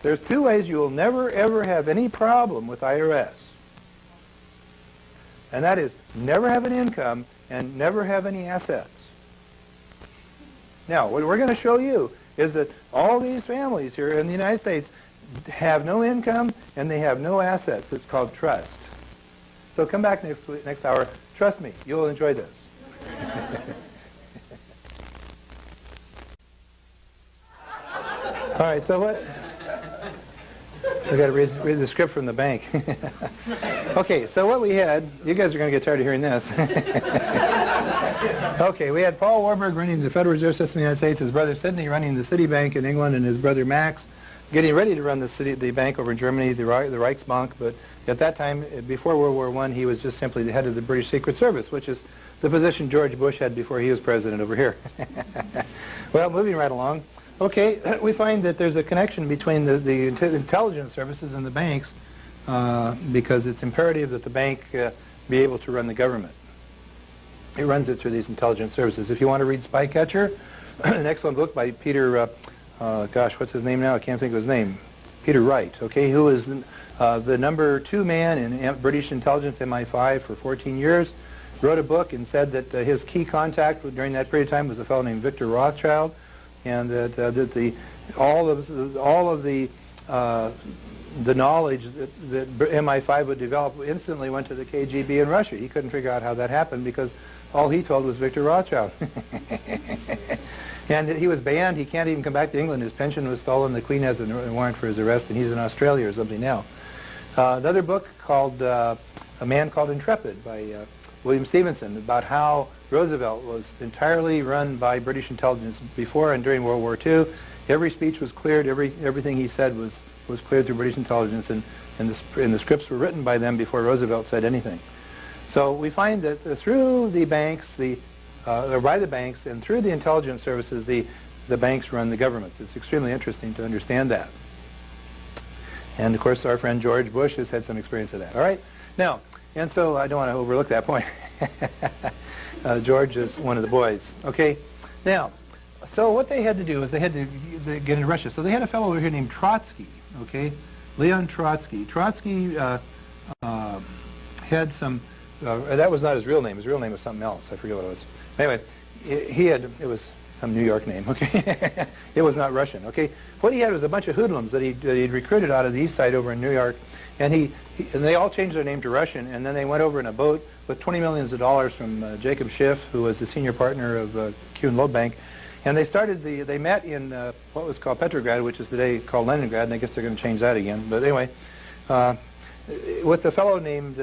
There's 2 ways you will never, ever have any problem with IRS. And that is never have an income and never have any assets. Now, what we're going to show you is that all these families here in the United States have no income and they have no assets. It's called trust. So come back next hour. Trust me, you'll enjoy this. All right, so what? I got to read the script from the bank. Okay, so what we had, you guys are going to get tired of hearing this. Okay, we had Paul Warburg running the Federal Reserve System of the United States, his brother Sidney running the Citibank in England, and his brother Max getting ready to run the bank over in Germany, the Reichsbank. But at that time, before World War I, he was just simply the head of the British Secret Service, which is the position George Bush had before he was president over here. Well, moving right along. Okay, we find that there's a connection between the intelligence services and the banks because it's imperative that the bank be able to run the government. It runs it through these intelligence services. If you want to read Spycatcher, an excellent book by Peter, gosh, what's his name now? I can't think of his name. Peter Wright, okay, who is the number 2 man in British intelligence, MI5, for 14 years. Wrote a book and said that his key contact during that period of time was a fellow named Victor Rothschild, and that all of the the knowledge that MI5 would develop instantly went to the KGB in Russia. He couldn't figure out how that happened because all he told was Victor Rothschild. And he was banned. He can't even come back to England. His pension was stolen. The Queen has a warrant for his arrest, and he's in Australia or something now. Another book called A Man Called Intrepid by William Stevenson, about how Roosevelt was entirely run by British intelligence before and during World War II. Every speech was cleared. Everything he said was cleared through British intelligence, and the scripts were written by them before Roosevelt said anything. So we find that through the banks, or by the banks, and through the intelligence services, the banks run the governments. It's extremely interesting to understand that. And of course, our friend George Bush has had some experience of that. All right? Now, and so I don't want to overlook that point. George is one of the boys. Okay? Now, so what they had to do is they had to get into Russia. So they had a fellow over here named Trotsky, okay? Leon Trotsky. Trotsky had some, that was not his real name. His real name was something else. I forget what it was. Anyway, it was some New York name, okay? It was not Russian, okay? What he had was a bunch of hoodlums that he'd recruited out of the east side over in New York, and and they all changed their name to Russian, and then they went over in a boat with $20 million from Jacob Schiff, who was the senior partner of Q and Loeb Bank, and they met in what was called Petrograd, which is today called Leningrad, and I guess they're going to change that again. But anyway, with a fellow named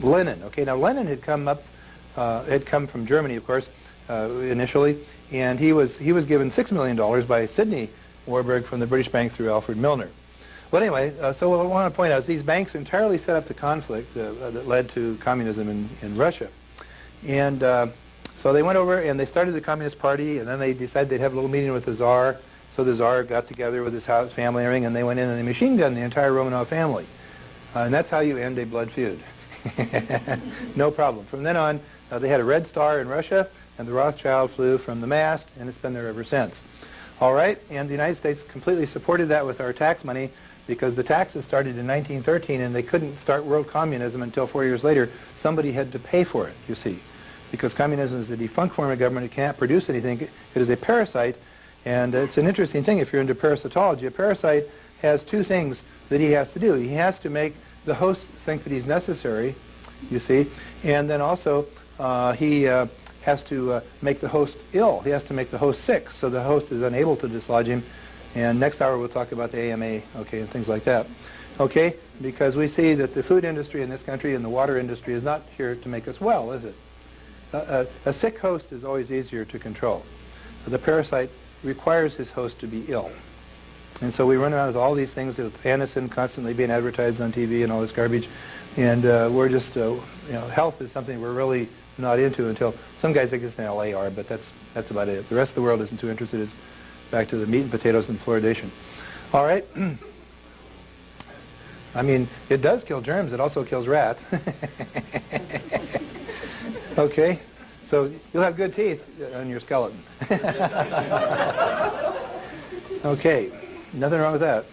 Lenin. Okay, now Lenin had come from Germany, of course, initially, and he was given $6 million by Sidney Warburg from the British Bank through Alfred Milner. But anyway, so what I want to point out is these banks entirely set up the conflict that led to communism in Russia. And so they went over and they started the Communist Party, and then they decided they'd have a little meeting with the Tsar. So the Tsar got together with his family and everything, and they went in and they machine gunned the entire Romanov family. And that's how you end a blood feud. No problem. From then on, they had a red star in Russia, and the Rothschild flew from the mast, and it's been there ever since. All right, and the United States completely supported that with our tax money, because the taxes started in 1913, and they couldn't start world communism until 4 years later. Somebody had to pay for it, you see, because communism is a defunct form of government. It can't produce anything. It is a parasite, and it's an interesting thing if you're into parasitology. A parasite has two things that he has to do. He has to make the host think that he's necessary, you see, and then also he has to make the host ill. He has to make the host sick, so the host is unable to dislodge him. And next hour we'll talk about the AMA, okay, and things like that. Okay, because we see that the food industry in this country and the water industry is not here to make us well, is it? A sick host is always easier to control. The parasite requires his host to be ill. And so we run around with all these things, with Anacin constantly being advertised on TV and all this garbage. And we're just, health is something we're really not into until some guys, I guess in LA are, but that's about it. The rest of the world isn't too interested. It's back to the meat and potatoes and fluoridation. All right. I mean, it does kill germs. It also kills rats. Okay. So you'll have good teeth on your skeleton. Okay. Nothing wrong with that.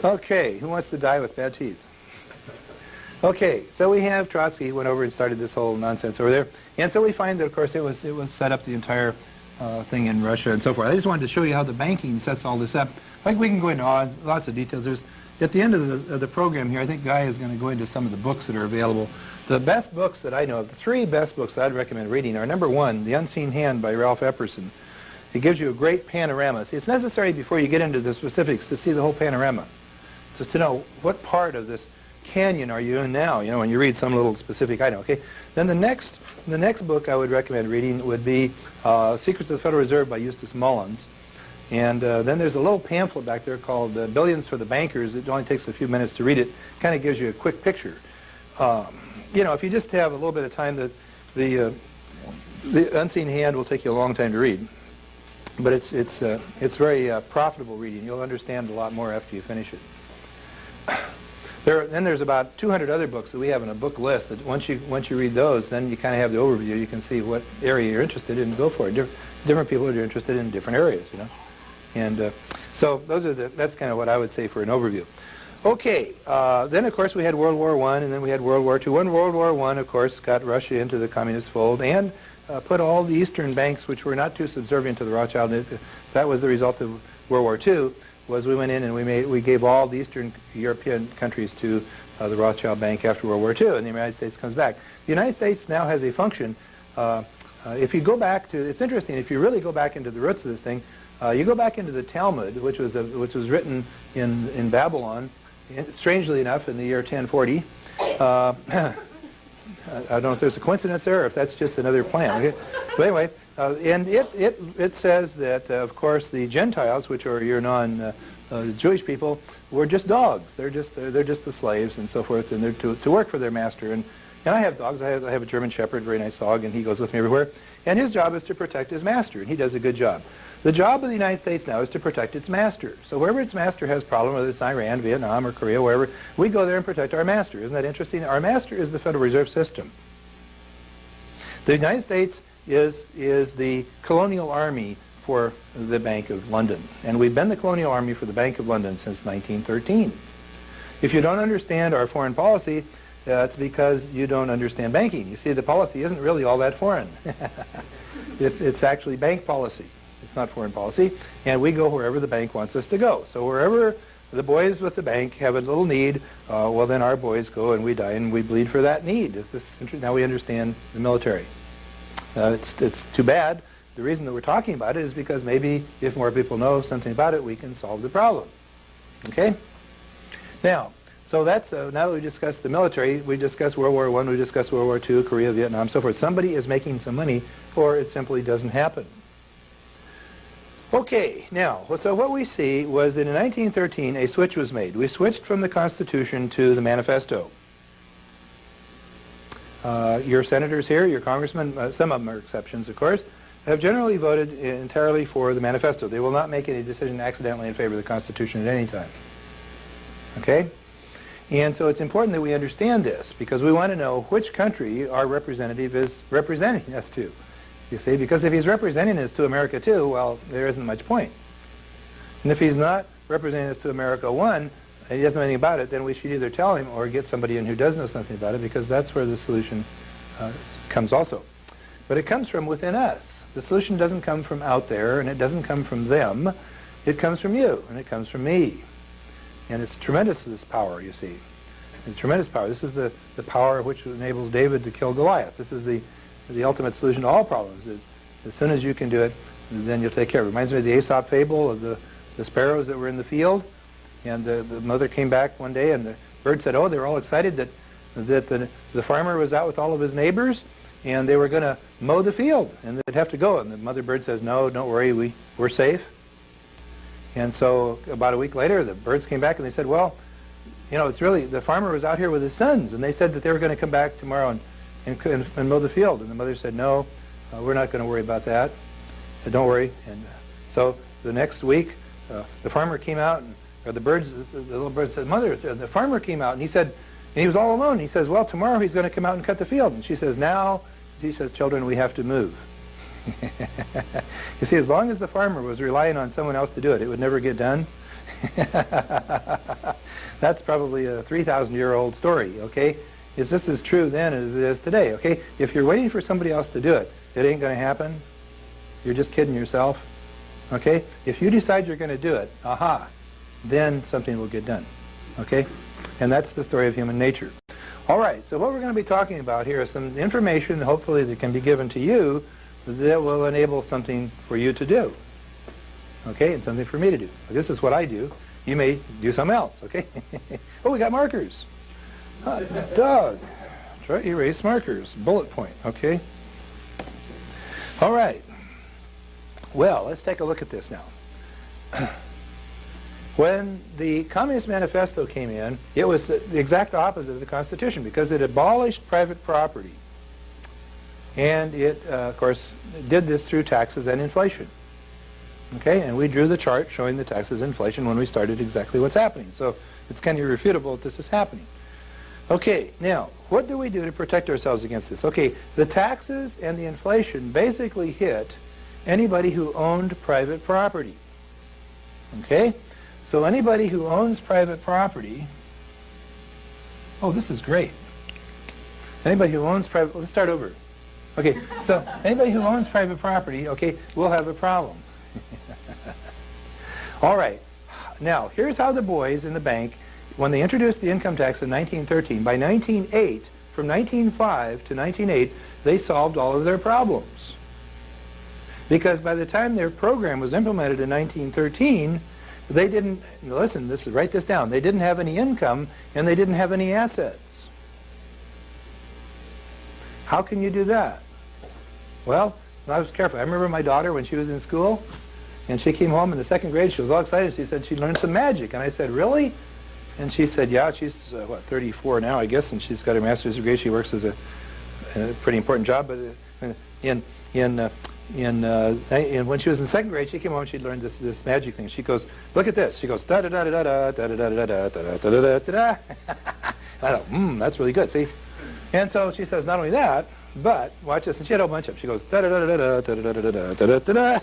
Okay. Who wants to die with bad teeth? Okay. So we have Trotsky went over and started this whole nonsense over there. And so we find that, of course, it was set up the entire thing in Russia and so forth. I just wanted to show you how the banking sets all this up. Like we can go into lots of details. There's at the end of the program here, I think Guy is going to go into some of the books that are available. The best books that I know of, the three best books that I'd recommend reading are, number one, The Unseen Hand by Ralph Epperson. It gives you a great panorama. See, it's necessary before you get into the specifics to see the whole panorama, just to know what part of this canyon are you in now, when you read some little specific item, okay? Then the next book I would recommend reading would be Secrets of the Federal Reserve by Eustace Mullins. And then there's a little pamphlet back there called Billions for the Bankers. It only takes a few minutes to read it. Kind of gives you a quick picture. If you just have a little bit of time, the Unseen Hand will take you a long time to read. But it's very profitable reading. You'll understand a lot more after you finish it. Then there's about 200 other books that we have in a book list that once you read those, then you kind of have the overview. You can see what area you're interested in and go for it. Different people are interested in different areas, And so that's kind of what I would say for an overview. Okay, then of course we had World War I, and then we had World War II. When World War I, of course, got Russia into the communist fold and put all the Eastern banks, which were not too subservient to the Rothschild. That was the result of World War II. was we went in and we gave all the Eastern European countries to the Rothschild Bank after World War II, and the United States comes back. The United States now has a function. If you go back to, it's interesting, if you really go back into the roots of this thing, you go back into the Talmud, which was written in Babylon, strangely enough, in the year 1040. I don't know if there's a coincidence there or if that's just another plan. Okay? But anyway, and it says that, of course, the Gentiles, which are your non-Jewish people, were just dogs. They're just the slaves and so forth, and they're to work for their master. And I have dogs. I have a German Shepherd, very nice dog, and he goes with me everywhere. And his job is to protect his master, and he does a good job. The job of the United States now is to protect its master. So wherever its master has problem, whether it's Iran, Vietnam, or Korea, wherever, we go there and protect our master. Isn't that interesting? Our master is the Federal Reserve System. The United States is the colonial army for the Bank of London. And we've been the colonial army for the Bank of London since 1913. If you don't understand our foreign policy, it's because you don't understand banking. You see, the policy isn't really all that foreign. It's actually bank policy. It's not foreign policy, and we go wherever the bank wants us to go. So wherever the boys with the bank have a little need, well, then our boys go and we die and we bleed for that need. Now we understand the military. It's too bad. The reason that we're talking about it is because maybe if more people know something about it, we can solve the problem. Okay? Now, so that's, now that we discussed the military, we discussed World War I, we discussed World War II, Korea, Vietnam, so forth. Somebody is making some money, or it simply doesn't happen. Okay, now, so what we see was that in 1913 a switch was made. We switched from the Constitution to the Manifesto. Your senators here, your congressmen, some of them are exceptions, of course, have generally voted entirely for the Manifesto. They will not make any decision accidentally in favor of the Constitution at any time. Okay? And so it's important that we understand this, because we want to know which country our representative is representing us to. You see, because if he's representing us to America too, well, there isn't much point. And if he's not representing us to America 1, and he doesn't know anything about it, then we should either tell him or get somebody in who does know something about it, because that's where the solution comes also. But it comes from within us. The solution doesn't come from out there, and it doesn't come from them. It comes from you, and it comes from me. And it's tremendous, this power, you see. It's tremendous power. This is the power which enables David to kill Goliath. This is the ultimate solution to all problems. As soon as you can do it, then you'll take care of it. Reminds me of the Aesop fable of the sparrows that were in the field. And the mother came back one day, and the bird said, oh, they were all excited that the farmer was out with all of his neighbors, and they were going to mow the field, and they'd have to go. And the mother bird says, no, don't worry, we're safe. And so about a week later, the birds came back, and they said, well, you know, it's really, the farmer was out here with his sons, and they said that they were going to come back tomorrow and mow the field. And the mother said, no, we're not going to worry about that. Don't worry. And so the next week, the farmer came out, or the little bird said, Mother, the farmer came out, and he said, and he was all alone. He says, well, tomorrow he's going to come out and cut the field. And she says, now, he says, children, we have to move. You see, as long as the farmer was relying on someone else to do it, it would never get done. That's probably a 3,000-year-old story, okay? It's just as true then as it is today, okay? If you're waiting for somebody else to do it, it ain't going to happen. You're just kidding yourself, okay? If you decide you're going to do it, aha, then something will get done, okay? And that's the story of human nature. All right, so what we're going to be talking about here is some information, hopefully, that can be given to you that will enable something for you to do, okay, and something for me to do. This is what I do. You may do something else, okay? Oh, we got markers. Doug, try to erase markers. Bullet point, okay? All right. Well, let's take a look at this now. When the Communist Manifesto came in, it was the exact opposite of the Constitution, because it abolished private property. And it, of course, did this through taxes and inflation. Okay, and we drew the chart showing the taxes and inflation when we started exactly what's happening. So it's kind of irrefutable that this is happening. Okay, now, what do we do to protect ourselves against this? Okay, the taxes and the inflation basically hit anybody who owned private property. Okay, so anybody who owns private property, oh, this is great. Anybody who owns private, let's start over. Okay, so anybody who owns private property, okay, will have a problem. All right. Now, here's how the boys in the bank, when they introduced the income tax in 1913, by 1908, from 1905 to 1908, they solved all of their problems. Because by the time their program was implemented in 1913, they didn't, listen, write this down, they didn't have any income and they didn't have any assets. How can you do that? Well, I was careful. I remember my daughter when she was in school, and she came home in the second grade. She was all excited. She said she learned some magic. And I said, really? And she said, yeah, she's, 34 now, I guess, and she's got her master's degree. She works as a pretty important job. But when she was in second grade, she came home and she'd learned this magic thing. She goes, look at this. She goes, da da da da da da da da da da da da da da. I thought, that's really good, see? And so she says, not only that, but watch this. And she had a whole bunch of them. She goes, da da da da da da da da da da da da.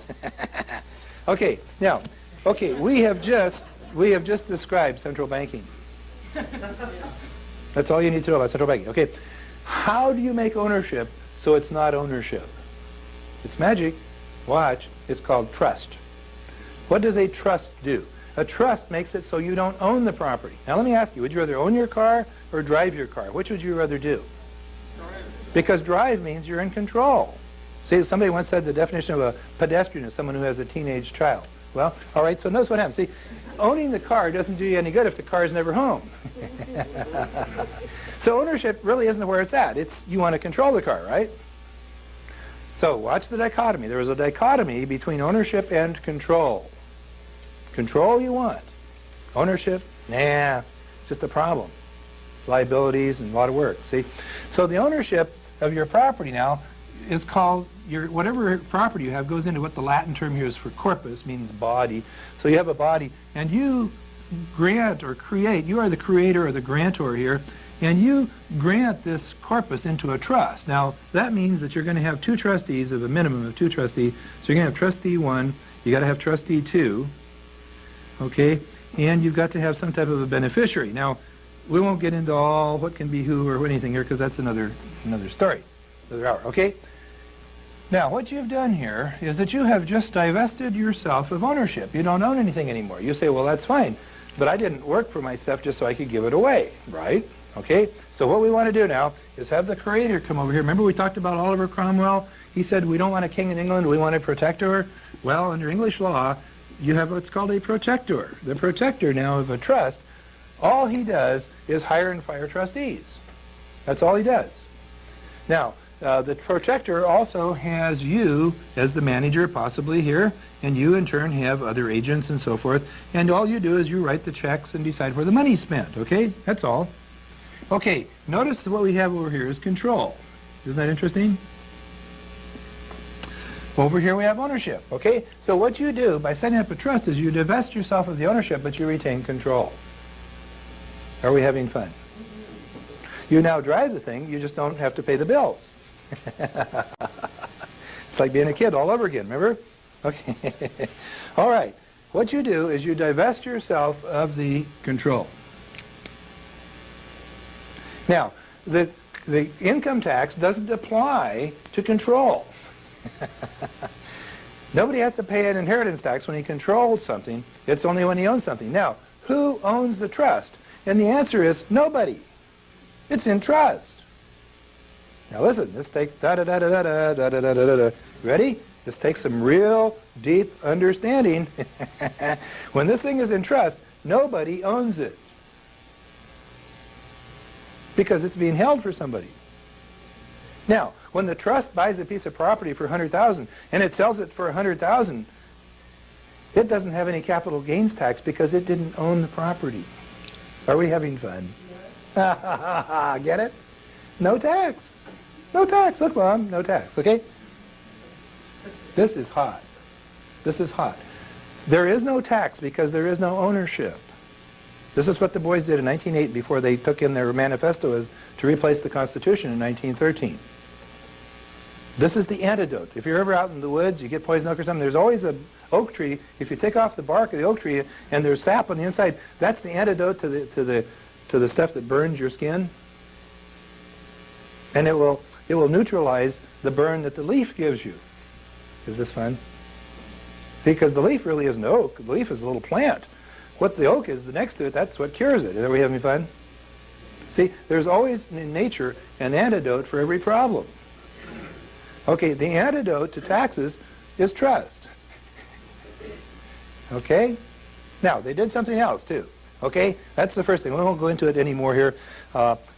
Okay, now, we have just described central banking. That's all you need to know about central banking. Okay, how do you make ownership so it's not ownership? It's magic. Watch. It's called trust. What does a trust do? A trust makes it so you don't own the property. Now let me ask you, would you rather own your car or drive your car? Which would you rather do? Because drive means you're in control. See, somebody once said the definition of a pedestrian is someone who has a teenage child. Well, all right, so notice what happens. See, owning the car doesn't do you any good if the car is never home. So ownership really isn't where it's at. It's you want to control the car, right? So watch the dichotomy. There is a dichotomy between ownership and control. Control you want. Ownership, nah, it's just a problem. Liabilities and a lot of work, see? So the ownership of your property now is called, whatever property you have goes into what the Latin term here is for corpus, means body. So you have a body, and you grant or create, you are the creator or the grantor here, and you grant this corpus into a trust. Now, that means that you're going to have two trustees of a minimum of two trustees. So you're going to have trustee 1, you got to have trustee 2, okay, and you've got to have some type of a beneficiary. Now, we won't get into all what can be who or anything here because that's another story, another hour, okay? Now, what you've done here is that you have just divested yourself of ownership. You don't own anything anymore. You say, well, that's fine, but I didn't work for my stuff just so I could give it away, right? Okay? So what we want to do now is have the creator come over here. Remember we talked about Oliver Cromwell? He said, we don't want a king in England, we want a protector. Well, under English law, you have what's called a protector. The protector now of a trust, all he does is hire and fire trustees. That's all he does. Now, the protector also has you as the manager possibly here, and you in turn have other agents and so forth, and all you do is you write the checks and decide where the money's spent, okay? That's all. Okay, notice what we have over here is control. Isn't that interesting? Over here we have ownership, okay? So what you do by setting up a trust is you divest yourself of the ownership, but you retain control. Are we having fun? You now drive the thing, you just don't have to pay the bills. It's like being a kid all over again, remember? Okay. All right. What you do is you divest yourself of the control. Now, the income tax doesn't apply to control. Nobody has to pay an inheritance tax when he controls something. It's only when he owns something. Now, who owns the trust? And the answer is nobody. It's in trust. Now listen, this takes da-da-da-da-da-da-da-da-da-da. Ready? This takes some real deep understanding. When this thing is in trust, nobody owns it. Because it's being held for somebody. Now, when the trust buys a piece of property for $100,000 and it sells it for $100,000, it doesn't have any capital gains tax because it didn't own the property. Are we having fun? Get it? No tax. No tax. Look, Mom, no tax, okay? This is hot. This is hot. There is no tax because there is no ownership. This is what the boys did in 1908 before they took in their manifesto as to replace the Constitution in 1913. This is the antidote. If you're ever out in the woods, you get poison oak or something, there's always an oak tree. If you take off the bark of the oak tree and there's sap on the inside, that's the antidote to the stuff that burns your skin. And it will neutralize the burn that the leaf gives you. Is this fun? See, because the leaf really isn't oak. The leaf is a little plant. what the oak is, the next to it, that's what cures it. Are we having fun? See, there's always in nature an antidote for every problem. Okay, the antidote to taxes is trust. Okay? Now, they did something else, too. Okay? That's the first thing. We won't go into it anymore here,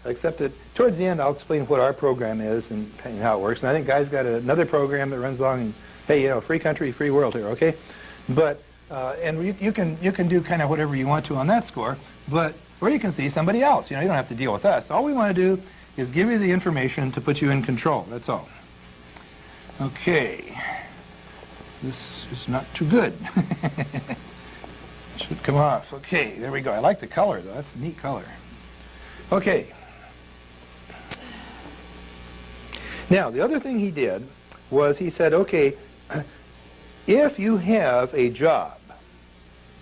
except that towards the end I'll explain what our program is and how it works. And I think Guy's got another program that runs along, and, hey, you know, free country, free world here, okay? But, and you can do kind of whatever you want to on that score, but, or you can see somebody else. You know, you don't have to deal with us. All we want to do is give you the information to put you in control. That's all. Okay. This is not too good. Should come off. Okay, there we go. I like the color, though. That's a neat color. Okay. Now, the other thing he did was he said, okay, if you have a job,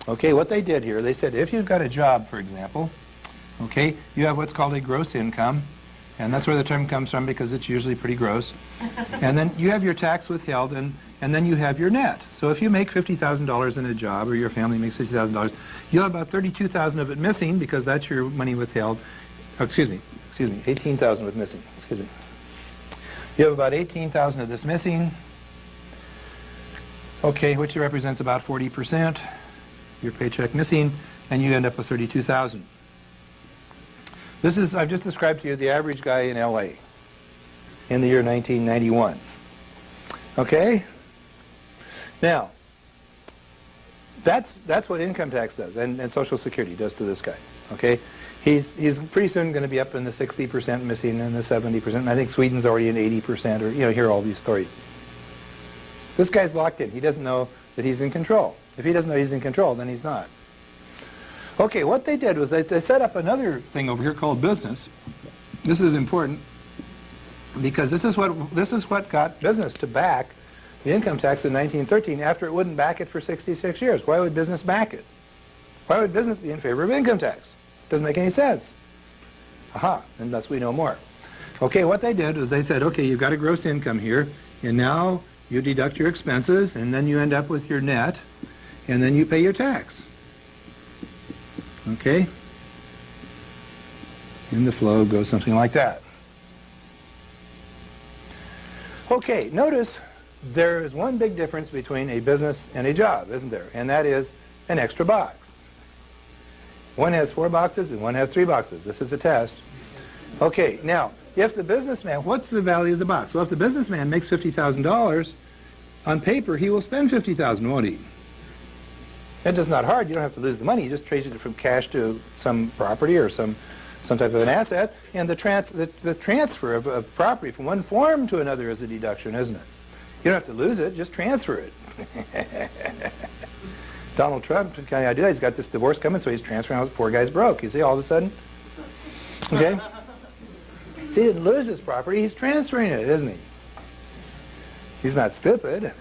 okay, what they did here, they said if you've got a job, for example, okay, you have what's called a gross income, and that's where the term comes from because it's usually pretty gross. And then you have your tax withheld, and then you have your net. So if you make $50,000 in a job, or your family makes $50,000, you'll have about $32,000 of it missing because that's your money withheld. Oh, excuse me, 18,000 with missing. Excuse me. You have about 18,000 of this missing. Okay, which represents about 40%. Your paycheck missing, and you end up with 32,000. This is, I've just described to you the average guy in LA in the year 1991. Okay? Now, that's what income tax does, and Social Security does to this guy. Okay? He's pretty soon going to be up in the 60% missing and the 70%, and I think Sweden's already in 80%, or, you know, hear all these stories. This guy's locked in. He doesn't know that he's in control. If he doesn't know he's in control, then he's not. Okay, what they did was they set up another thing over here called business. This is important because this is what got business to back the income tax in 1913 after it wouldn't back it for 66 years. Why would business back it? Why would business be in favor of income tax? Doesn't make any sense. Aha, unless we know more. Okay, what they did was they said, okay, you've got a gross income here, and now you deduct your expenses, and then you end up with your net, and then you pay your tax. Okay? And the flow goes something like that. Okay, notice there is one big difference between a business and a job, isn't there? And that is an extra box. One has 4 boxes and one has 3 boxes. This is a test. Okay, now, if the businessman, what's the value of the box? Well, if the businessman makes $50,000, on paper he will spend $50,000, won't he? That is not hard. You don't have to lose the money. You just trade it from cash to some property or some type of an asset, and the transfer of property from one form to another is a deduction, isn't it? You don't have to lose it. Just transfer it. Donald Trump, the kind of idea, he's got this divorce coming, so he's transferring out. The poor guy's broke. You see, all of a sudden, okay. See, he didn't lose his property. He's transferring it, isn't he? He's not stupid.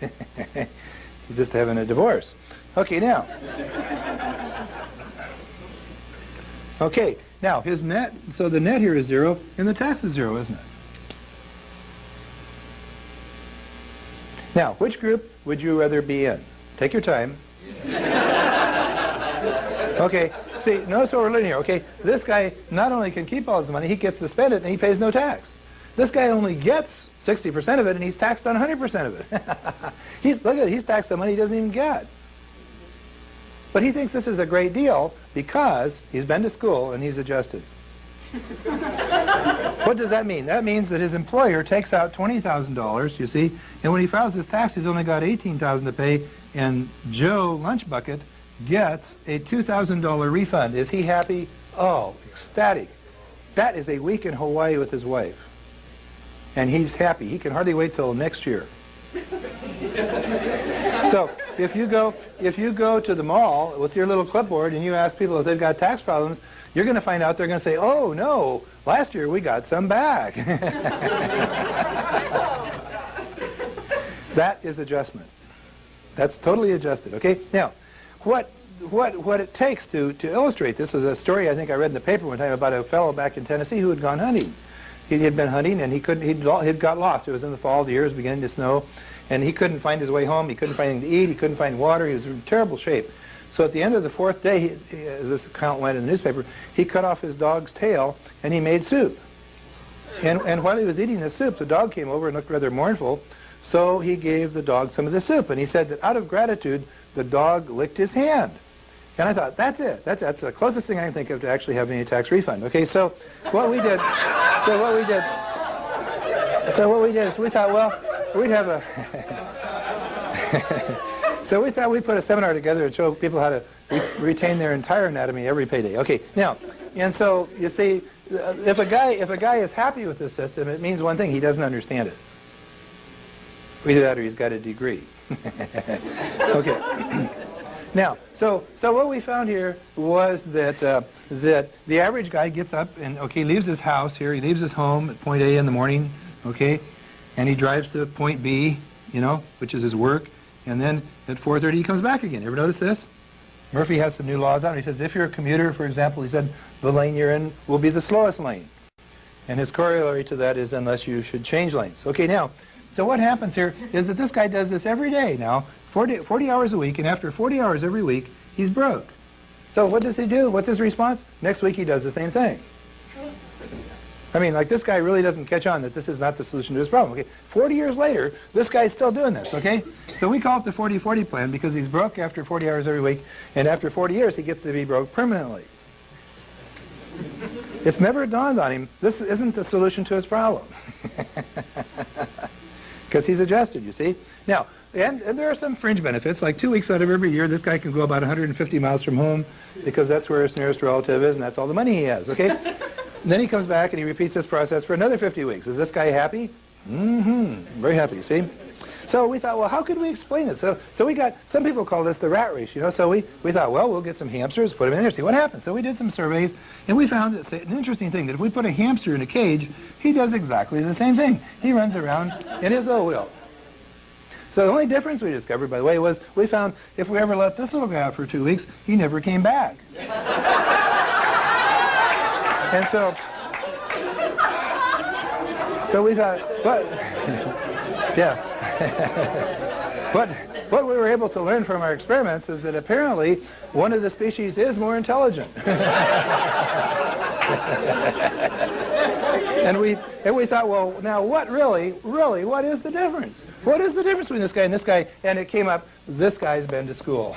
He's just having a divorce. Okay, now. Okay, now his net, so the net here is 0, and the tax is 0, isn't it? Now, which group would you rather be in? Take your time. Okay, see, notice what we're learning here. Okay, this guy not only can keep all his money, he gets to spend it, and he pays no tax. This guy only gets 60% of it, and he's taxed on 100% of it. Look at it, he's taxed on money he doesn't even get. But he thinks this is a great deal because he's been to school and he's adjusted. What does that mean? That means that his employer takes out $20,000, you see, and when he files his tax, he's only got $18,000 to pay, and Joe Lunchbucket gets a $2,000 refund. Is he happy? Oh, ecstatic. That is a week in Hawaii with his wife. And he's happy. He can hardly wait till next year. So if you go to the mall with your little clipboard and you ask people if they've got tax problems, you're going to find out they're going to say, oh, no, last year we got some back. That is adjustment. That's totally adjusted. Okay? Now, what it takes to illustrate this is a story I think I read in the paper one time about a fellow back in Tennessee who had gone hunting. He had been hunting and he'd got lost. It was in the fall, the year was beginning to snow, and he couldn't find his way home. He couldn't find anything to eat. He couldn't find water. He was in terrible shape. So at the end of the 4th day, as this account went in the newspaper, he cut off his dog's tail and he made soup. And while he was eating the soup, the dog came over and looked rather mournful, so he gave the dog some of the soup. And he said that out of gratitude, the dog licked his hand. And I thought, that's it. That's the closest thing I can think of to actually having a tax refund. Okay, so what we did is we thought, well, we'd have a... So we thought we'd put a seminar together and show people how to retain their entire anatomy every payday. Okay, now, and so you see, if a guy is happy with the system, it means one thing: he doesn't understand it. Either that or he's got a degree. Okay. Now, so what we found here was that that the average guy gets up and leaves his house here. He leaves his home at point A in the morning, and he drives to point B, which is his work, and then at 4:30 he comes back again. Ever notice this? Murphy has some new laws out. He says if you're a commuter, for example, he said the lane you're in will be the slowest lane, and his corollary to that is unless you should change lanes. Okay, now, so what happens here is that this guy does this every day now, 40 hours a week, and after 40 hours every week, he's broke. So what does he do? What's his response? Next week he does the same thing. I mean, like, this guy really doesn't catch on that this is not the solution to his problem. 40 years later, this guy's still doing this, So we call it the 40-40 plan because he's broke after 40 hours every week, and after 40 years he gets to be broke permanently. It's never dawned on him, this isn't the solution to his problem. Because he's adjusted, you see. Now, and there are some fringe benefits, like 2 weeks out of every year, this guy can go about 150 miles from home because that's where his nearest relative is, and that's all the money he has, And then he comes back and he repeats this process for another 50 weeks. Is this guy happy? Very happy, see? So we thought, well, how could we explain it? So we got, some people call this the rat race, So we thought, well, we'll get some hamsters, put them in there, see what happens. So we did some surveys, and we found it's an interesting thing, that if we put a hamster in a cage, he does exactly the same thing. He runs around in his little wheel. So the only difference we discovered, by the way, was we found if we ever let this little guy out for 2 weeks, he never came back. And so we thought, what we were able to learn from our experiments is that apparently one of the species is more intelligent. And we thought, well, now what really, what is the difference? What is the difference between this guy and this guy? And it came up, this guy's been to school.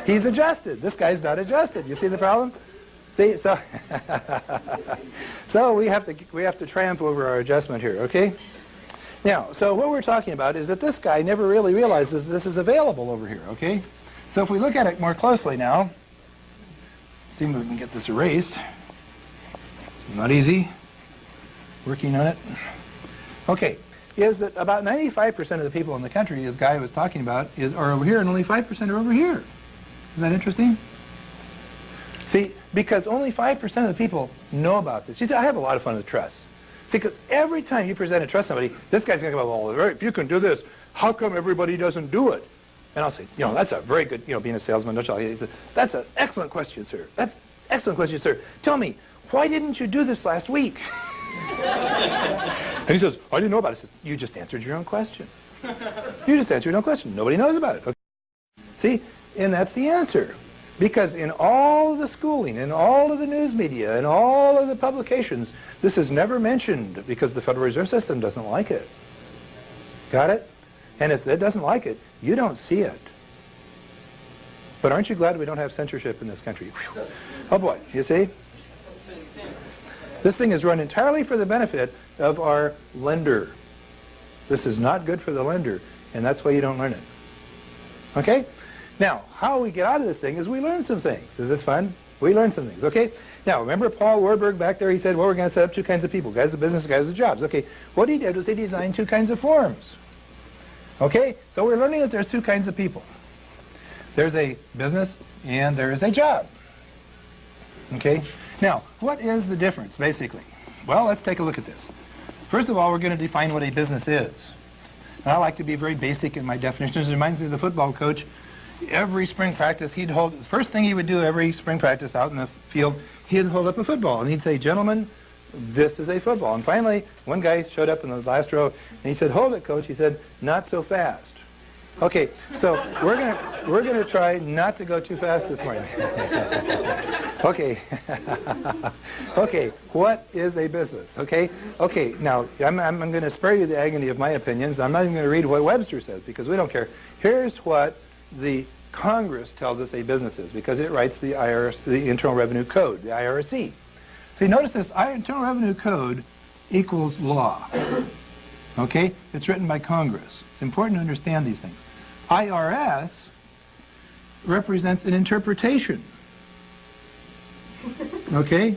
He's adjusted. This guy's not adjusted. You see the problem? See, so so we have to triumph over our adjustment here, Now, so what we're talking about is that this guy never really realizes this is available over here, So if we look at it more closely now, see if we can get this erased. Not easy. Working on it. Is that about 95% of the people in the country, as Guy was talking about, are over here, and only 5% are over here. Isn't that interesting? See, because only 5% of the people know about this. You see, I have a lot of fun with trust. See, because every time you present a trust somebody, this guy's going to go, well, if you can do this, how come everybody doesn't do it? And I'll say, that's a very good, being a salesman, don't you? That's an excellent question, sir. That's an excellent question, sir. Tell me, why didn't you do this last week? And he says, I didn't know about it. He says, you just answered your own question. You just answered your own question. Nobody knows about it. See, and that's the answer. Because in all of the schooling, in all of the news media, in all of the publications, this is never mentioned because the Federal Reserve System doesn't like it. Got it? And if it doesn't like it, you don't see it. But aren't you glad we don't have censorship in this country? Whew. Oh boy, you see? This thing is run entirely for the benefit of our lender. This is not good for the lender, and that's why you don't learn it. Now, how we get out of this thing is we learn some things. Is this fun? We learn some things, Now, remember Paul Warburg back there? He said, well, we're going to set up two kinds of people, guys with business, guys with jobs. What he did was he designed two kinds of forms. So we're learning that there's two kinds of people. There's a business and there is a job. Now, what is the difference, basically? Well, let's take a look at this. First of all, we're going to define what a business is. And I like to be very basic in my definitions. It reminds me of the football coach. Every spring practice, the first thing he would do every spring practice out in the field, he'd hold up a football. And he'd say, gentlemen, this is a football. And finally, one guy showed up in the last row, and he said, hold it, coach. He said, not so fast. Okay, so we're gonna try not to go too fast this morning. Okay. Okay, what is a business? Okay, now I'm going to spare you the agony of my opinions. I'm not even going to read what Webster says because we don't care. Here's what the Congress tells us a business is because it writes the IRS, the Internal Revenue Code, the IRC. See, notice this, Internal Revenue Code equals law. Okay, it's written by Congress. It's important to understand these things. IRS represents an interpretation. Okay?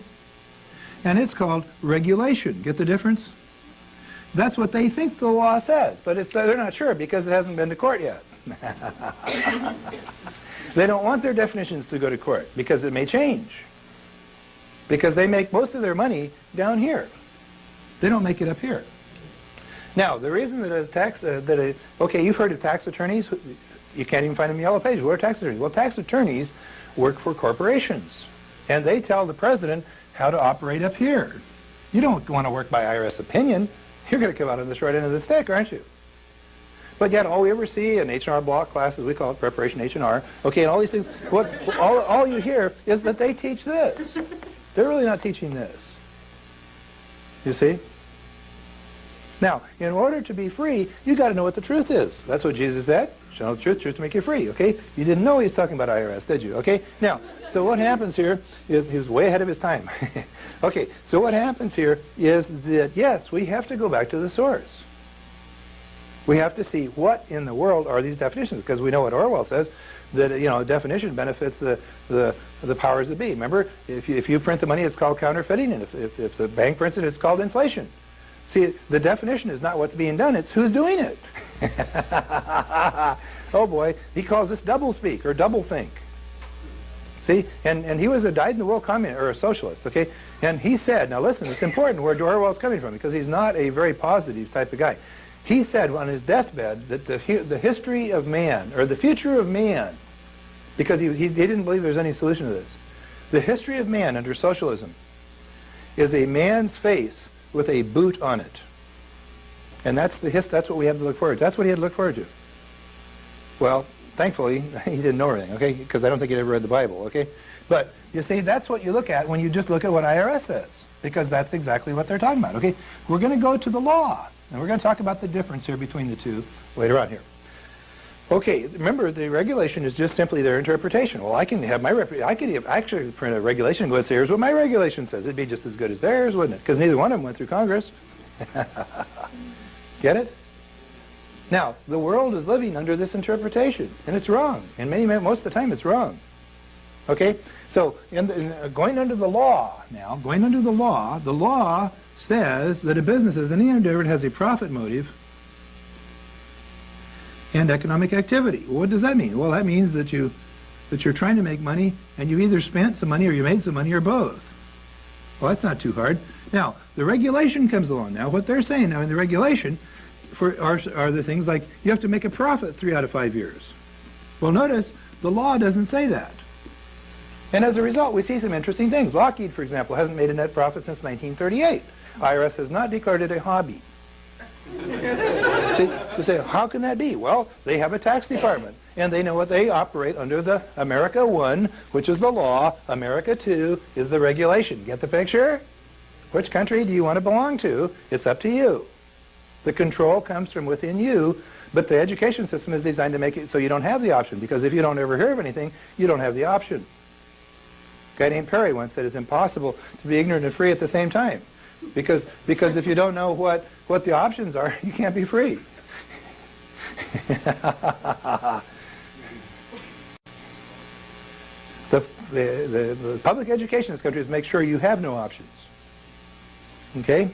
And it's called regulation. Get the difference? That's what they think the law says, but they're not sure because it hasn't been to court yet. They don't want their definitions to go to court because it may change. Because they make most of their money down here. They don't make it up here. Now, the reason that okay, you've heard of tax attorneys. You can't even find them in the yellow page. What are tax attorneys? Well, tax attorneys work for corporations. And they tell the president how to operate up here. You don't want to work by IRS opinion. You're going to come out on the short end of the stick, aren't you? But yet all we ever see in H&R Block classes, we call it preparation H&R, okay, and all these things, all you hear is that they teach this. They're really not teaching this. You see? Now, in order to be free, you got to know what the truth is. That's what Jesus said. Shall know the truth, truth to make you free, okay? You didn't know he was talking about IRS, did you? Okay? Now, so what happens here is he was way ahead of his time. Okay, so what happens here is that, yes, we have to go back to the source. We have to see what in the world are these definitions, because we know what Orwell says, that, you know, a definition benefits the powers that be. Remember, if you print the money, it's called counterfeiting, and if the bank prints it, it's called inflation. See, the definition is not what's being done, it's who's doing it. Oh boy, he calls this doublespeak or doublethink. See, and he was a dyed-in-the-wool communist or a socialist, okay? And he said, now listen, it's important where Orwell's coming from because he's not a very positive type of guy. He said on his deathbed that the history of man, or the future of man, because he didn't believe there's any solution to this, the history of man under socialism is a man's face with a boot on it. And that's what we have to look forward to. That's what he had to look forward to. Well, thankfully, he didn't know everything, okay? Because I don't think he'd ever read the Bible, okay? But, you see, that's what you look at when you just look at what IRS says. Because that's exactly what they're talking about, okay? We're going to go to the law. And we're going to talk about the difference here between the two later on here. Okay, remember, the regulation is just simply their interpretation. Well, I can actually print a regulation and go and say, here's what my regulation says. It'd be just as good as theirs, wouldn't it? Because neither one of them went through Congress. Get it? Now, the world is living under this interpretation, and it's wrong. And most of the time, it's wrong. Okay? So, going under the law now, the law says that a business is any endeavor that has a profit motive and economic activity. Well, what does that mean? Well, that means that you're trying to make money, and you either spent some money or you made some money or both. Well, that's not too hard. Now, the regulation comes along. Now, what they're saying now in the regulation are the things like you have to make a profit 3 out of 5 years. Well, notice the law doesn't say that. And as a result, we see some interesting things. Lockheed, for example, hasn't made a net profit since 1938. IRS has not declared it a hobby. See, you say, how can that be? Well, they have a tax department, and they know what they operate under the America 1, which is the law. America 2 is the regulation. Get the picture? Which country do you want to belong to? It's up to you. The control comes from within you, but the education system is designed to make it so you don't have the option, because if you don't ever hear of anything, you don't have the option. A guy named Perry once said it's impossible to be ignorant and free at the same time. Because if you don't know what the options are, you can't be free. The public education in this country is make sure you have no options. Okay?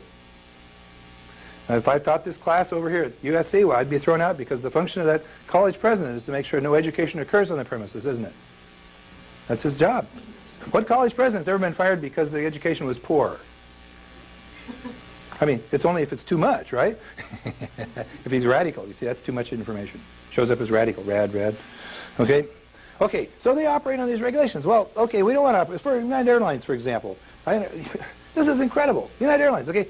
Now, if I taught this class over here at USC, well, I'd be thrown out because the function of that college president is to make sure no education occurs on the premises, isn't it? That's his job. What college president's ever been fired because the education was poor? I mean, it's only if it's too much, right? If he's radical, you see, that's too much information. Shows up as radical, rad. Okay? Okay, so they operate on these regulations. Well, okay, we don't want to operate. For United Airlines, for example. This is incredible. United Airlines, okay,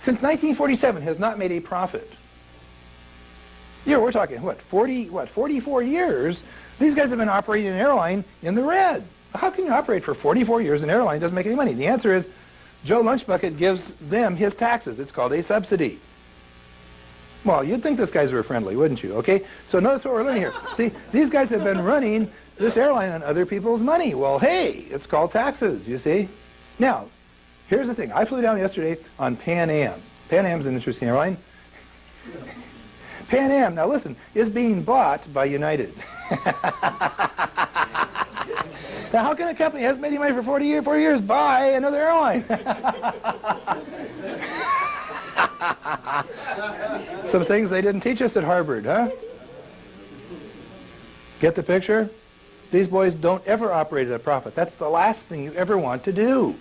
since 1947 has not made a profit. We're talking, what, 44 years? These guys have been operating an airline in the red. How can you operate for 44 years an airline doesn't make any money? The answer is Joe Lunchbucket gives them his taxes. It's called a subsidy. Well, you'd think these guys were friendly, wouldn't you? Okay, so notice what we're learning here. See, these guys have been running this airline on other people's money. Well, hey, it's called taxes, you see? Now, here's the thing. I flew down yesterday on Pan Am. Pan Am's an interesting airline. Pan Am, now listen, is being bought by United. Now, how can a company that hasn't made any money for 4 years buy another airline? Some things they didn't teach us at Harvard, huh? Get the picture? These boys don't ever operate at a profit. That's the last thing you ever want to do.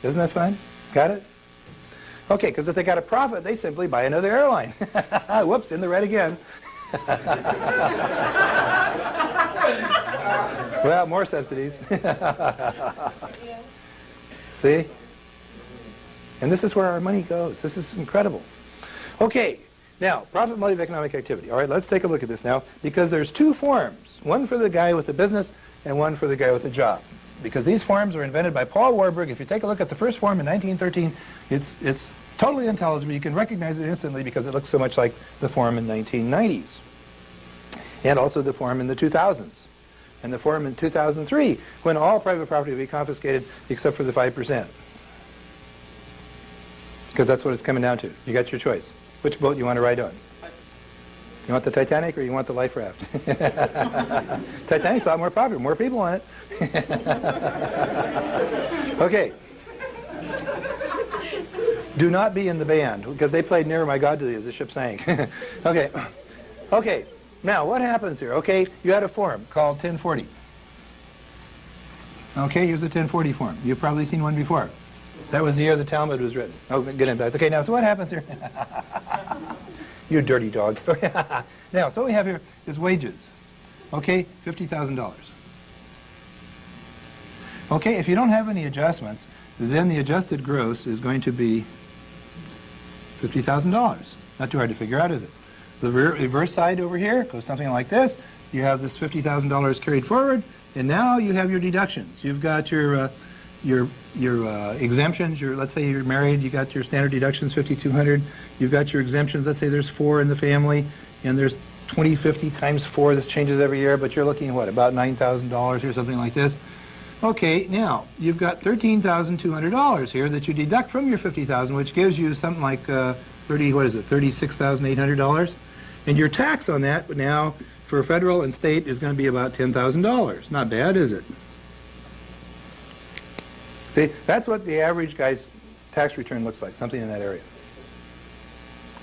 Isn't that fun? Got it? Okay, because if they got a profit, they simply buy another airline. Whoops, in the red again. Well, more subsidies. See? And this is where our money goes. This is incredible. Okay, now, profit motive economic activity. All right, let's take a look at this now, because there's two forms. One for the guy with the business and one for the guy with the job. Because these forms were invented by Paul Warburg. If you take a look at the first form in 1913, it's totally intelligible. You can recognize it instantly because it looks so much like the form in 1990s. And also the form in the 2000s. And the form in 2003, when all private property will be confiscated except for the 5%. Because that's what it's coming down to. You got your choice. Which boat you want to ride on? You want the Titanic or you want the life raft? Titanic's a lot more popular, more people on it. Okay. Do not be in the band, because they played Nearer My God to Thee as the ship sank. Okay. Okay. Now, what happens here? Okay, you had a form called 1040. Okay, here's a 1040 form. You've probably seen one before. That was the year the Talmud was written. Oh, get into that. Okay, now, so what happens here? You dirty dog. Now, so what we have here is wages. Okay, $50,000. Okay, if you don't have any adjustments, then the adjusted gross is going to be $50,000. Not too hard to figure out, is it? The reverse side over here goes something like this. You have this $50,000 carried forward, and now you have your deductions. You've got your exemptions. Let's say you're married, you got your standard deductions, $5,200. You've got your exemptions. Let's say there's 4 in the family, and there's 2050 times 4. This changes every year, but you're looking at what, about $9,000 or something like this. Okay, now you've got $13,200 here that you deduct from your $50,000, which gives you something like $36,800, and your tax on that now for federal and state is going to be about $10,000. Not bad, is it? See, that's what the average guy's tax return looks like, something in that area.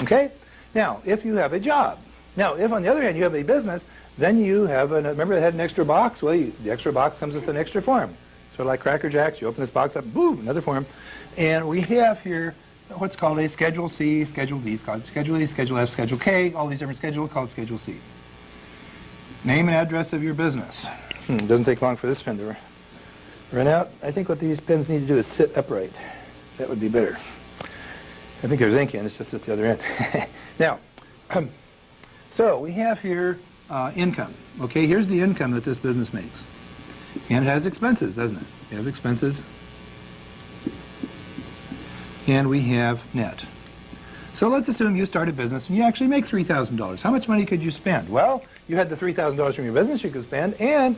Okay? Now, if you have a job. Now, if on the other hand you have a business, then you have, remember it had an extra box? Well, the extra box comes with an extra form. Sort of like Cracker Jacks, you open this box up, boom, another form. And we have here what's called a Schedule C, Schedule D, Schedule E, Schedule F, Schedule K, all these different schedules called Schedule C. Name and address of your business. It doesn't take long for this pen to run out. I think what these pens need to do is sit upright. That would be better. I think there's ink in, it's just at the other end. Now, so we have here income. Okay, here's the income that this business makes. And it has expenses, doesn't it? You have expenses. And we have net. So let's assume you start a business and you actually make $3,000. How much money could you spend? Well, you had the $3,000 from your business you could spend, and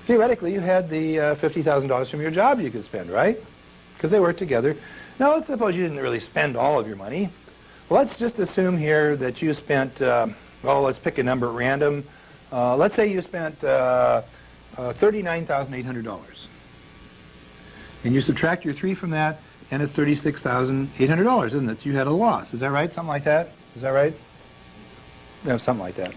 theoretically you had the $50,000 from your job you could spend, right? Because they work together. Now let's suppose you didn't really spend all of your money. Let's just assume here that you spent, well, let's pick a number at random. Let's say you spent $39,800. And you subtract your 3 from that, and it's $36,800, isn't it? You had a loss. Is that right? Something like that? Is that right? No, something like that.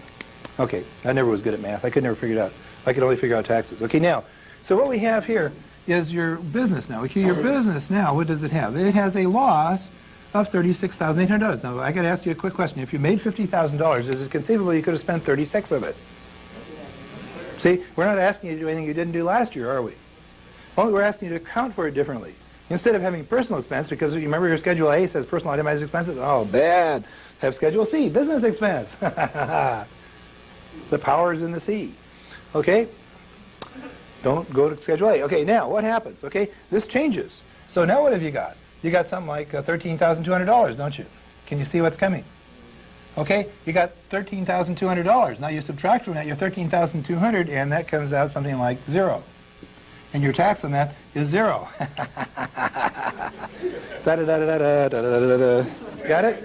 Okay, I never was good at math. I could never figure it out. I could only figure out taxes. Okay, now, so what we have here is your business now. Okay, your business now, what does it have? It has a loss of $36,800. Now, I got to ask you a quick question. If you made $50,000, is it conceivable you could have spent 36 of it? See, we're not asking you to do anything you didn't do last year, are we? Only we're asking you to account for it differently. Instead of having personal expense, because you remember your Schedule A says personal itemized expenses? Oh, bad. Have Schedule C, business expense. The power's in the C. Okay? Don't go to Schedule A. Okay, now what happens? Okay, this changes. So now what have you got? You got something like $13,200, don't you? Can you see what's coming? Okay, you got $13,200. Now you subtract from that your $13,200, and that comes out something like 0. And your tax on that is 0. Da-da-da-da-da-da-da-da-da. Got it?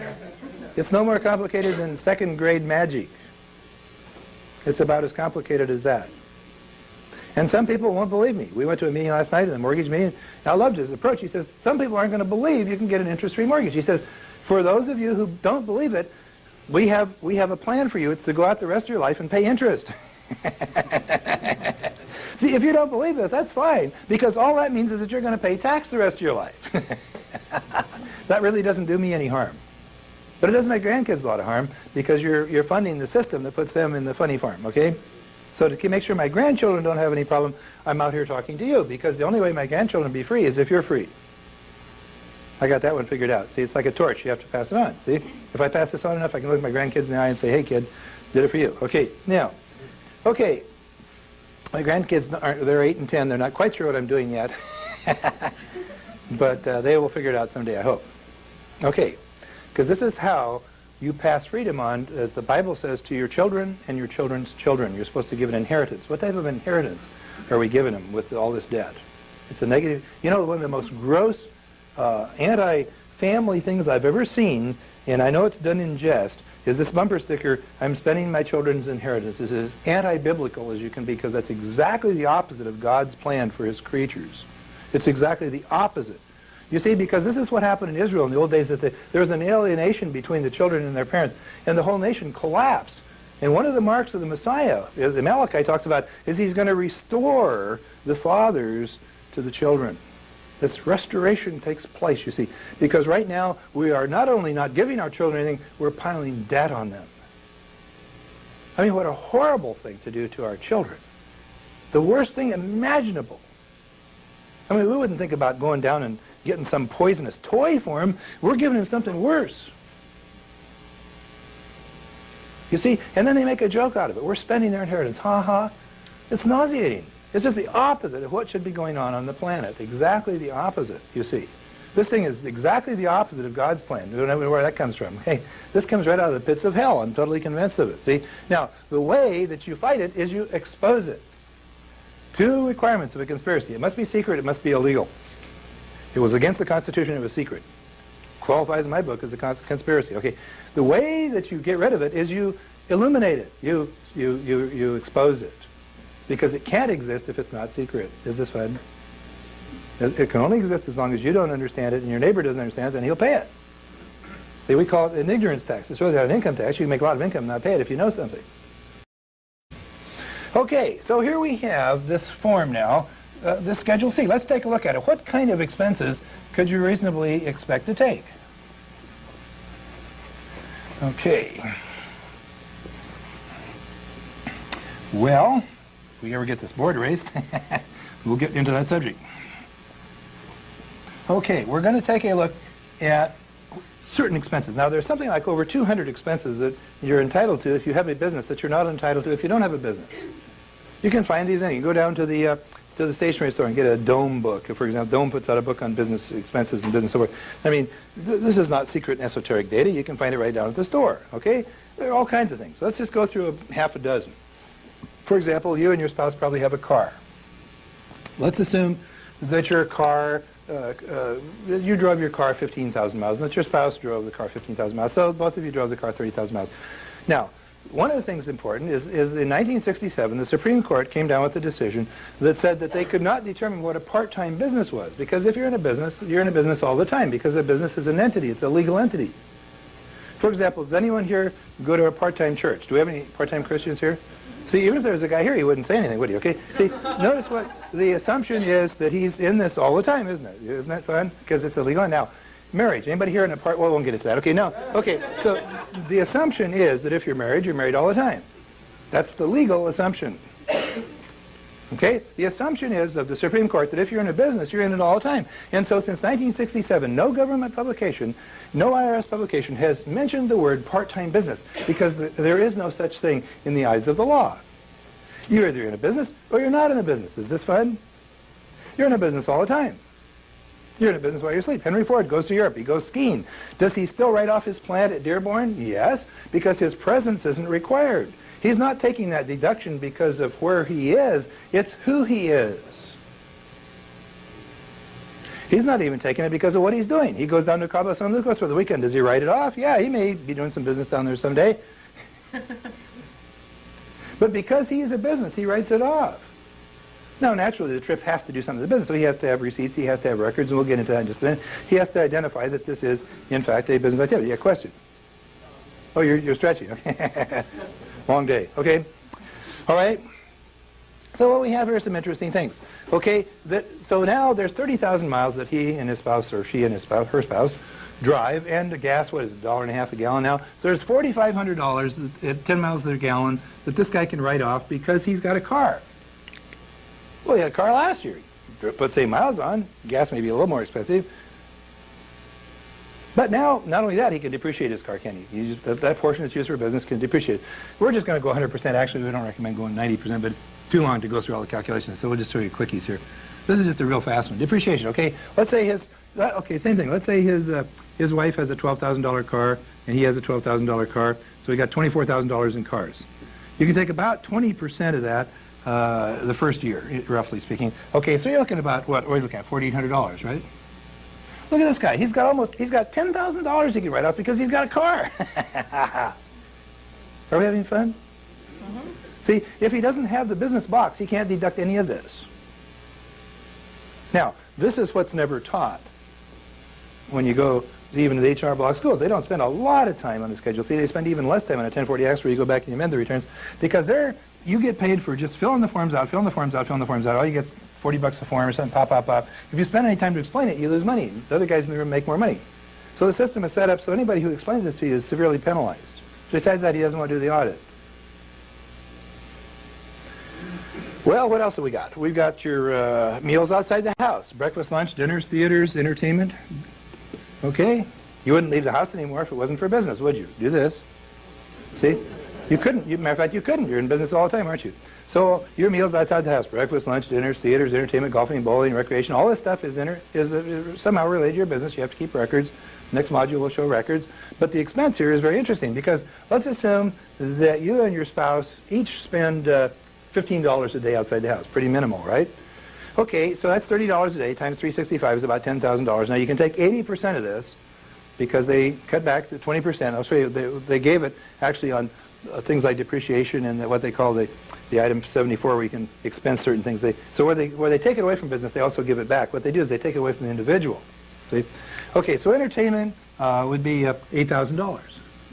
It's no more complicated than second grade magic. It's about as complicated as that. And some people won't believe me. We went to a meeting last night, a mortgage meeting. I loved his approach. He says, some people aren't going to believe you can get an interest-free mortgage. He says, for those of you who don't believe it, we have a plan for you. It's to go out the rest of your life and pay interest. See, if you don't believe this, that's fine, because all that means is that you're going to pay tax the rest of your life. That really doesn't do me any harm. But it does my grandkids a lot of harm, because you're funding the system that puts them in the funny farm, okay? So to make sure my grandchildren don't have any problem, I'm out here talking to you, because the only way my grandchildren be free is if you're free. I got that one figured out. See, it's like a torch. You have to pass it on. See? If I pass this on enough, I can look my grandkids in the eye and say, hey, kid, did it for you. Okay, now, okay, my grandkids, they're 8 and 10. They're not quite sure what I'm doing yet. But they will figure it out someday, I hope. Okay, because this is how you pass freedom on, as the Bible says, to your children and your children's children. You're supposed to give an inheritance. What type of inheritance are we giving them with all this debt? It's a negative. You know, one of the most gross anti-family things I've ever seen, and I know it's done in jest, is this bumper sticker, I'm spending my children's inheritance. This is as anti-biblical as you can be, because that's exactly the opposite of God's plan for his creatures. It's exactly the opposite. You see, because this is what happened in Israel in the old days, that there was an alienation between the children and their parents, and the whole nation collapsed. And one of the marks of the Messiah, as Malachi talks about, is he's going to restore the fathers to the children. This restoration takes place, you see, because right now we are not only not giving our children anything, we're piling debt on them. I mean, what a horrible thing to do to our children. The worst thing imaginable. I mean, we wouldn't think about going down and getting some poisonous toy for him. We're giving him something worse. You see, and then they make a joke out of it. We're spending their inheritance. Ha ha. It's nauseating. It's just the opposite of what should be going on the planet. Exactly the opposite, you see. This thing is exactly the opposite of God's plan. You don't know where that comes from. Hey, this comes right out of the pits of hell. I'm totally convinced of it. See? Now, the way that you fight it is you expose it. 2 requirements of a conspiracy. It must be secret. It must be illegal. It was against the Constitution. It was secret. Qualifies in my book as a conspiracy. Okay. The way that you get rid of it is you illuminate it. You expose it. Because it can't exist if it's not secret. Is this fun? It can only exist as long as you don't understand it and your neighbor doesn't understand it, then he'll pay it. See, we call it an ignorance tax. It's really not an income tax. You can make a lot of income and not pay it if you know something. Okay, so here we have this form now, this Schedule C. Let's take a look at it. What kind of expenses could you reasonably expect to take? Okay. Well, if we ever get this board erased, we'll get into that subject. Okay, we're going to take a look at certain expenses. Now, there's something like over 200 expenses that you're entitled to if you have a business that you're not entitled to if you don't have a business. You can find these in. You can go down to the stationery store and get a Dome book. For example, Dome puts out a book on business expenses and business support. I mean, this is not secret and esoteric data. You can find it right down at the store, okay? There are all kinds of things. So let's just go through half a dozen. For example, you and your spouse probably have a car. Let's assume that your car, you drove your car 15,000 miles, and that your spouse drove the car 15,000 miles. So both of you drove the car 30,000 miles. Now, one of the things important is in 1967, the Supreme Court came down with a decision that said that they could not determine what a part-time business was. Because if you're in a business all the time, because a business is an entity. It's a legal entity. For example, does anyone here go to a part-time church? Do we have any part-time Christians here? See, even if there was a guy here, he wouldn't say anything, would he? Okay. See, notice what the assumption is, that he's in this all the time, isn't it? Isn't that fun? Because it's illegal. Now, marriage. Anybody here in a part? Well, we won't get into that. Okay. Now, okay. So the assumption is that if you're married all the time. That's the legal assumption. Okay? The assumption is of the Supreme Court that if you're in a business, you're in it all the time. And so since 1967, no government publication, no IRS publication has mentioned the word part-time business because there is no such thing in the eyes of the law. You're either in a business or you're not in a business. Is this fun? You're in a business all the time. You're in a business while you're asleep. Henry Ford goes to Europe. He goes skiing. Does he still write off his plant at Dearborn? Yes, because his presence isn't required. He's not taking that deduction because of where he is. It's who he is. He's not even taking it because of what he's doing. He goes down to Cabo San Lucas for the weekend. Does he write it off? Yeah, he may be doing some business down there someday. But because he is a business, he writes it off. Now, naturally, the trip has to do something to the business, so he has to have receipts, he has to have records, and we'll get into that in just a minute. He has to identify that this is, in fact, a business activity. A question? Oh, you're stretching. Okay. Long day. Okay. All right. So what we have here are some interesting things. Okay. So now there's 30,000 miles that he and his spouse, or she and his spouse, her spouse, drive, and the gas, what is it, $1.50 a gallon now? So there's $4,500 at 10 miles per gallon that this guy can write off because he's got a car. Well, he had a car last year. He put same miles on. Gas may be a little more expensive. But now, not only that, he can depreciate his car, can he? That portion that's used for business can depreciate. We're just going to go 100%. Actually, we don't recommend going 90%, but it's too long to go through all the calculations, so we'll just show you quickies here. This is just a real fast one. Depreciation, okay? Let's say okay, same thing. Let's say his wife has a $12,000 car, and he has a $12,000 car, so we got $24,000 in cars. You can take about 20% of that the first year, roughly speaking. Okay, so you're looking about, what are you looking at, $4,800, right? Look at this guy. He's got $10,000 he can write off because he's got a car. Are we having fun? Mm-hmm. See, if he doesn't have the business box, he can't deduct any of this. Now, this is what's never taught when you go even to the HR block schools. They don't spend a lot of time on the schedule. See, they spend even less time on a 1040X where you go back and you amend the returns because you get paid for just filling the forms out, filling the forms out, filling the forms out. All you get is $40 a form or something, pop, pop, pop. If you spend any time to explain it, you lose money. The other guys in the room make more money. So the system is set up so anybody who explains this to you is severely penalized. Besides that, he doesn't want to do the audit. Well, what else have we got? We've got your meals outside the house. Breakfast, lunch, dinners, theaters, entertainment. Okay? You wouldn't leave the house anymore if it wasn't for business, would you? Do this. See? You couldn't. Matter of fact, you couldn't. You're in business all the time, aren't you? So your meals outside the house, breakfast, lunch, dinners, theaters, entertainment, golfing, bowling, recreation, all this stuff is somehow related to your business. You have to keep records. Next module will show records. But the expense here is very interesting because let's assume that you and your spouse each spend $15 a day outside the house. Pretty minimal, right? Okay, so that's $30 a day times 365 is about $10,000. Now you can take 80% of this because they cut back to 20%. I'll show you. They gave it actually on things like depreciation and what they call the item 74 where you can expense certain things. So where they take it away from business, they also give it back. What they do is they take it away from the individual. See? Okay, so entertainment would be $8,000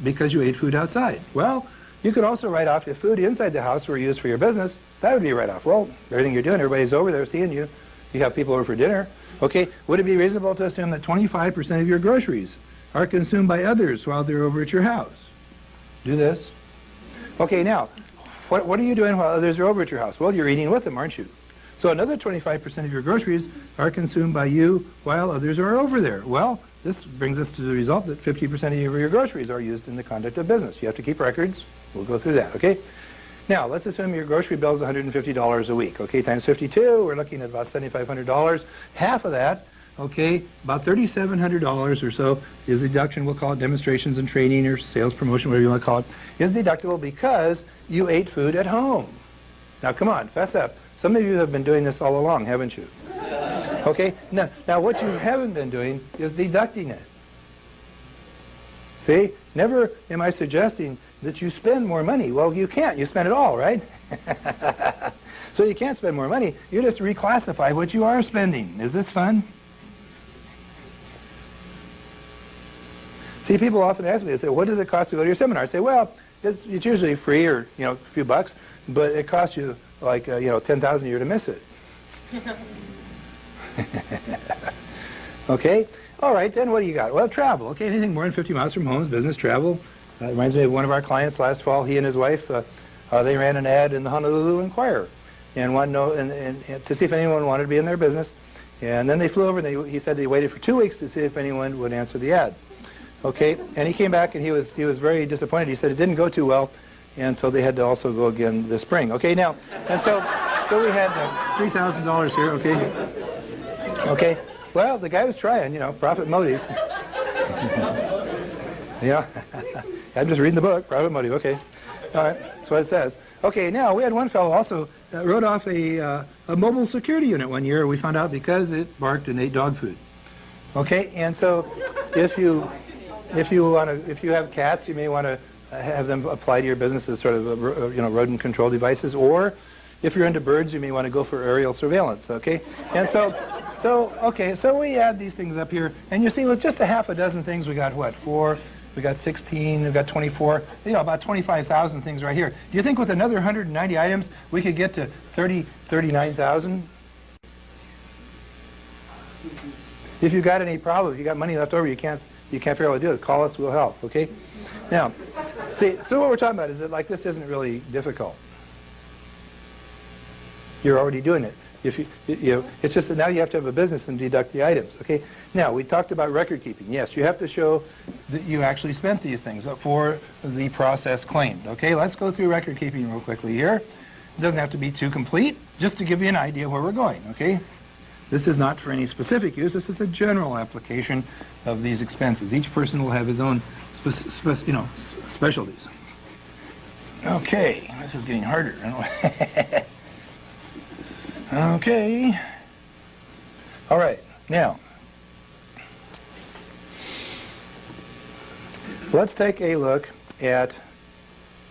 because you ate food outside. Well, you could also write off if food inside the house were used for your business. That would be a write-off. Well, everything you're doing, everybody's over there seeing you. You have people over for dinner. Okay, would it be reasonable to assume that 25% of your groceries are consumed by others while they're over at your house? Do this. Okay, now, what are you doing while others are over at your house? Well, you're eating with them, aren't you? So another 25% of your groceries are consumed by you while others are over there. Well, this brings us to the result that 50% of your groceries are used in the conduct of business. You have to keep records. We'll go through that, okay? Now, let's assume your grocery bill is $150 a week. Okay, times 52, we're looking at about $7,500. Half of that, okay, about $3,700 or so is deduction. We'll call it demonstrations and training or sales promotion, whatever you want to call it, is deductible because you ate food at home. Now, come on, fess up. Some of you have been doing this all along, haven't you? Okay, now what you haven't been doing is deducting it. See, never am I suggesting that you spend more money. Well, you can't. You spend it all, right? So you can't spend more money. You just reclassify what you are spending. Is this fun? See, people often ask me, they say, what does it cost to go to your seminar? I say, well, it's usually free or, a few bucks, but it costs you like, $10,000 a year to miss it. Okay? All right, then what do you got? Well, travel. Okay, anything more than 50 miles from home is business travel. Reminds me of one of our clients last fall. He and his wife, they ran an ad in the Honolulu Inquirer. and wanted to know, and to see if anyone wanted to be in their business. And then they flew over, and he said they waited for 2 weeks to see if anyone would answer the ad. Okay, and he came back, and he was very disappointed. He said it didn't go too well, and so they had to also go again this spring. Okay, now, and so we had $3,000 here. Okay, okay. Well, the guy was trying, you know, profit motive. Yeah, I'm just reading the book, profit motive. Okay, all right, that's what it says. Okay, now we had one fellow also wrote off a mobile security unit one year. We found out because it barked and ate dog food. Okay, and so if you have cats, you may want to have them apply to your business as sort of rodent control devices, or if you're into birds, you may want to go for aerial surveillance. Okay, and so we add these things up here, and you see with just a half a dozen things, we got what, 4. We got 16, we've got 24, about 25,000 things right here. Do you think with another 190 items, we could get to 39,000? If you've got any problem, if you got money left over, you can't figure out what to do it, call us, we'll help, okay? Now, see, so what we're talking about is that, like, this isn't really difficult. You're already doing it. It's just that now you have to have a business and deduct the items, okay? Now, we talked about record keeping. Yes, you have to show that you actually spent these things for the process claimed, okay? Let's go through record keeping real quickly here. It doesn't have to be too complete, just to give you an idea where we're going, okay? This is not for any specific use. This is a general application of these expenses. Each person will have his own specialties. Okay, this is getting harder. Okay. All right. Now, let's take a look at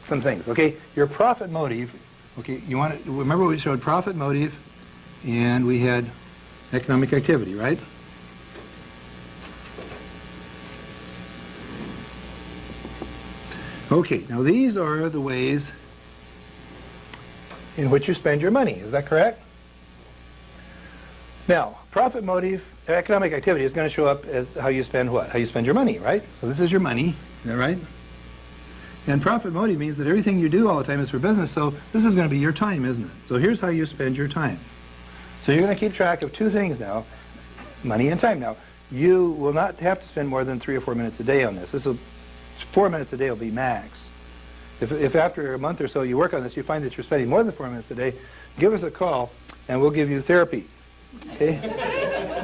some things. Okay, your profit motive. Okay, you want to remember we showed profit motive, and we had economic activity, right? Okay. Now these are the ways in which you spend your money. Is that correct? Now, profit motive, economic activity is going to show up as how you spend what? How you spend your money, right? So this is your money, is that right? And profit motive means that everything you do all the time is for business, so this is going to be your time, isn't it? So here's how you spend your time. So you're going to keep track of two things now, money and time. Now, you will not have to spend more than 3 or 4 minutes a day on this. 4 minutes a day will be max. If after a month or so you work on this, you find that you're spending more than 4 minutes a day, give us a call, and we'll give you therapy. Okay?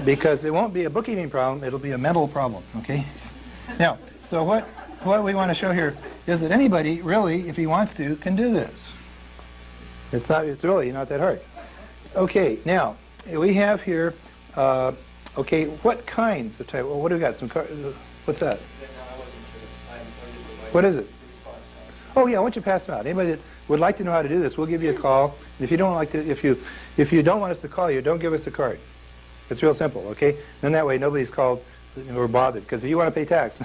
Because it won't be a bookkeeping problem, it'll be a mental problem, okay? Now, so what we want to show here is that anybody, really, if he wants to, can do this. It's really not that hard. Okay, now, we have here, okay, what kinds of type, well, what do we got? What's that? What is it? Oh yeah, why don't you pass them out? Anybody that would like to know how to do this, we'll give you a call. And if you don't like to, if you don't want us to call you, don't give us a card. It's real simple, okay? Then that way nobody's called or bothered. Because if you want to pay tax,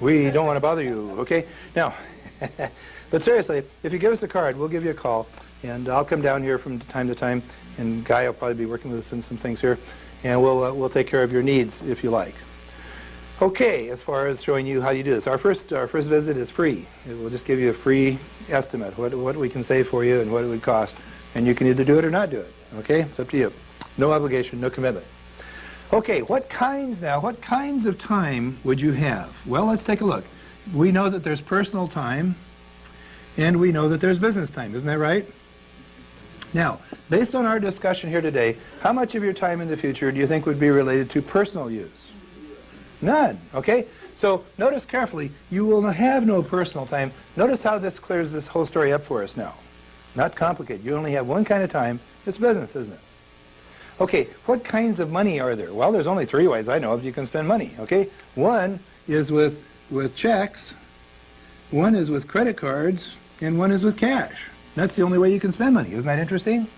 we don't want to bother you, okay? Now, but seriously, if you give us a card, we'll give you a call, and I'll come down here from time to time, and Guy will probably be working with us in some things here, and we'll take care of your needs if you like. Okay, as far as showing you how you do this, our first visit is free. It will just give you a free estimate, what we can save for you and what it would cost. And you can either do it or not do it, okay? It's up to you. No obligation, no commitment. Okay, what kinds of time would you have? Well, let's take a look. We know that there's personal time, and we know that there's business time, isn't that right? Now, based on our discussion here today, how much of your time in the future do you think would be related to personal use? None, okay? So notice carefully, you will have no personal time. Notice how this clears this whole story up for us now. Not complicated. You only have one kind of time. It's business, isn't it? Okay, what kinds of money are there? Well, there's only 3 ways I know of you can spend money, okay? One is with checks, one is with credit cards, and one is with cash. That's the only way you can spend money. Isn't that interesting?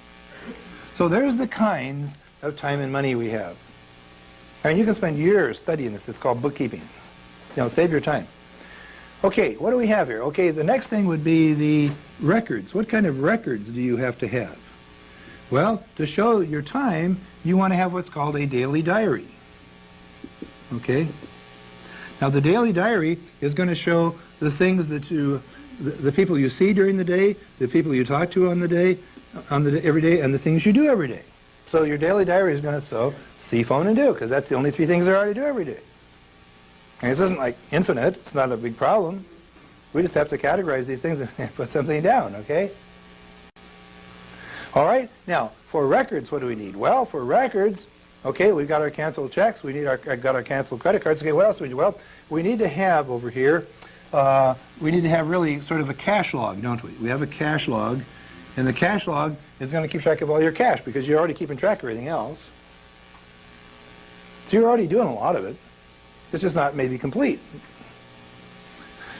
So there's the kinds of time and money we have. I mean, you can spend years studying this. It's called bookkeeping. Save your time. Okay, what do we have here? Okay, the next thing would be the records. What kind of records do you have to have? Well, to show your time, you want to have what's called a daily diary. Okay? Now, the daily diary is going to show the things that the people you see during the day, the people you talk to on the day, on the every day and the things you do every day. So your daily diary is going to show see, phone, and do, because that's the only three things there are to do every day. And this isn't like infinite. It's not a big problem. We just have to categorize these things and put something down, okay? All right. Now, for records, what do we need? Well, for records, okay, we've got our canceled checks. We need got our canceled credit cards. Okay, what else do we do? Well, we need to have over here, we need to have really sort of a cash log, don't we? We have a cash log, and the cash log is going to keep track of all your cash because you're already keeping track of everything else. So you're already doing a lot of it. It's just not maybe complete.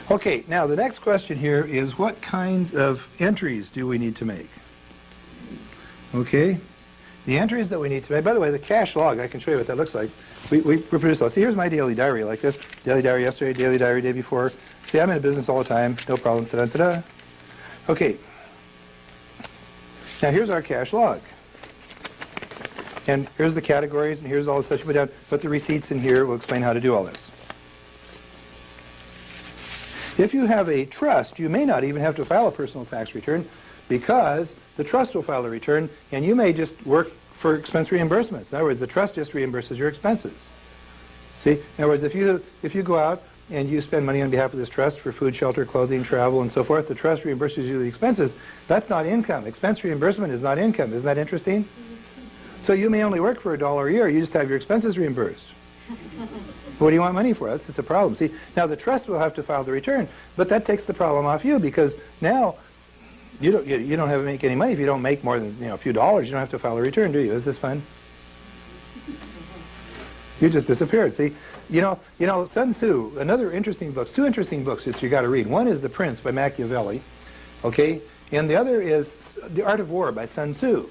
Okay, now the next question here is what kinds of entries do we need to make? Okay, the entries that we need to make, by the way, the cash log, I can show you what that looks like. We produce those. See, here's my daily diary like this. Daily diary yesterday, daily diary day before. See, I'm in business all the time, no problem. Ta-da-ta-da. Okay, now here's our cash log. And here's the categories, and here's all the stuff you put down. Put the receipts in here. We'll explain how to do all this. If you have a trust, you may not even have to file a personal tax return because the trust will file a return, and you may just work for expense reimbursements. In other words, the trust just reimburses your expenses. See? In other words, if you go out and you spend money on behalf of this trust for food, shelter, clothing, travel, and so forth, the trust reimburses you the expenses. That's not income. Expense reimbursement is not income. Isn't that interesting? So you may only work for $1 a year. You just have your expenses reimbursed. What do you want money for? That's just a problem. See, now the trust will have to file the return, but that takes the problem off you because now you don't have to make any money if you don't make more than a few dollars. You don't have to file a return, do you? Is this fun? You just disappeared. See, Sun Tzu. Another interesting books. Two interesting books that you got to read. One is The Prince by Machiavelli, okay, and the other is The Art of War by Sun Tzu.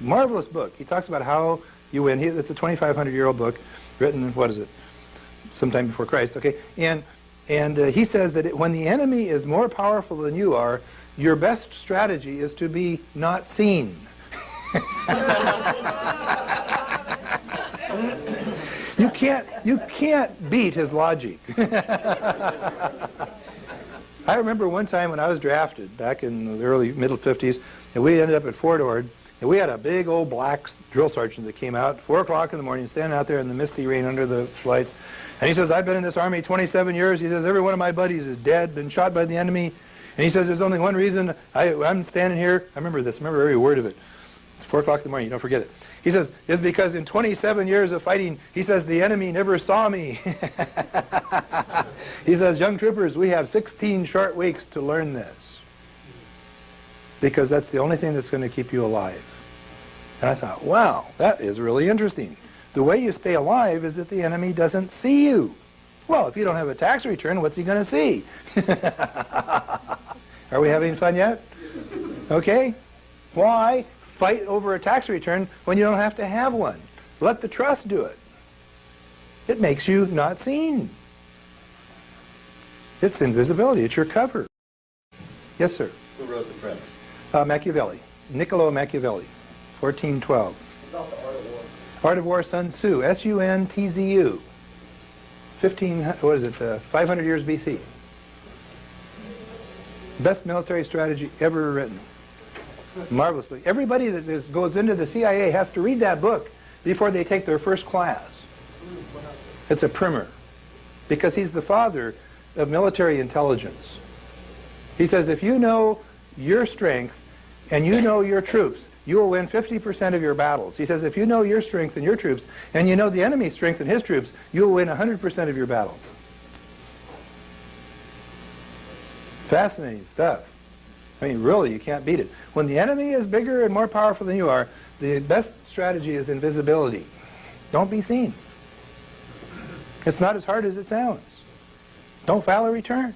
Marvelous book. He talks about how you win. It's a 2,500-year-old book, written, what is it, sometime before Christ, okay? And he says that when the enemy is more powerful than you are, your best strategy is to be not seen. You can't beat his logic. I remember one time when I was drafted back in the early middle 50s, and we ended up at Fort Ord. And we had a big old black drill sergeant that came out 4 o'clock in the morning, standing out there in the misty rain under the lights. And he says, I've been in this army 27 years. He says, every one of my buddies is dead, been shot by the enemy. And he says, there's only one reason I'm standing here. I remember this. I remember every word of it. It's 4 o'clock in the morning. You don't forget it. He says, it's because in 27 years of fighting, he says, the enemy never saw me. He says, young troopers, we have 16 short weeks to learn this. Because that's the only thing that's going to keep you alive. And I thought, wow, that is really interesting. The way you stay alive is that the enemy doesn't see you. Well, if you don't have a tax return, what's he going to see? Are we having fun yet? Okay. Why fight over a tax return when you don't have to have one? Let the trust do it. It makes you not seen. It's invisibility. It's your cover. Yes, sir. Who wrote The Prince? Machiavelli. Niccolo Machiavelli. 1412. About the Art of War. Art of War, Sun Tzu. S-U-N-T-Z-U. 500 years BC. Best military strategy ever written. Marvelous book. Everybody that goes into the CIA has to read that book before they take their first class. It's a primer. Because he's the father of military intelligence. He says if you know your strength and you know your troops, you will win 50% of your battles. He says if you know your strength and your troops, and you know the enemy's strength and his troops, you will win 100% of your battles. Fascinating stuff. I mean, really, you can't beat it. When the enemy is bigger and more powerful than you are, the best strategy is invisibility. Don't be seen. It's not as hard as it sounds. Don't file a return.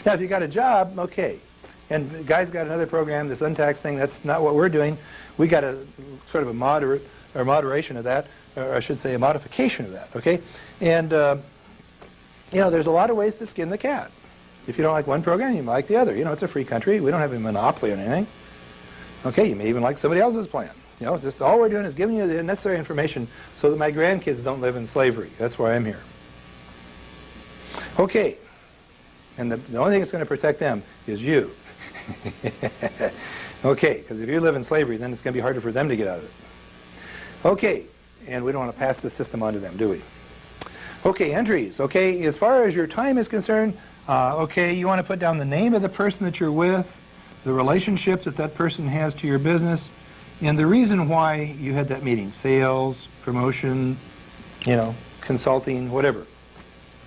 Now, if you got a job, okay. And the guy's got another program, this untaxed thing. That's not what we're doing. We got a sort of a moderation of that, or I should say a modification of that, okay? And, there's a lot of ways to skin the cat. If you don't like one program, you might like the other. It's a free country. We don't have a monopoly on anything. Okay, you may even like somebody else's plan. Just all we're doing is giving you the necessary information so that my grandkids don't live in slavery. That's why I'm here. Okay. And the only thing that's going to protect them is you. Okay, because if you live in slavery, then it's going to be harder for them to get out of it. Okay, and we don't want to pass the system on to them, do we? Okay, entries. Okay, as far as your time is concerned, okay, you want to put down the name of the person that you're with, the relationship that that person has to your business, and the reason why you had that meeting. Sales, promotion, you know, consulting, whatever.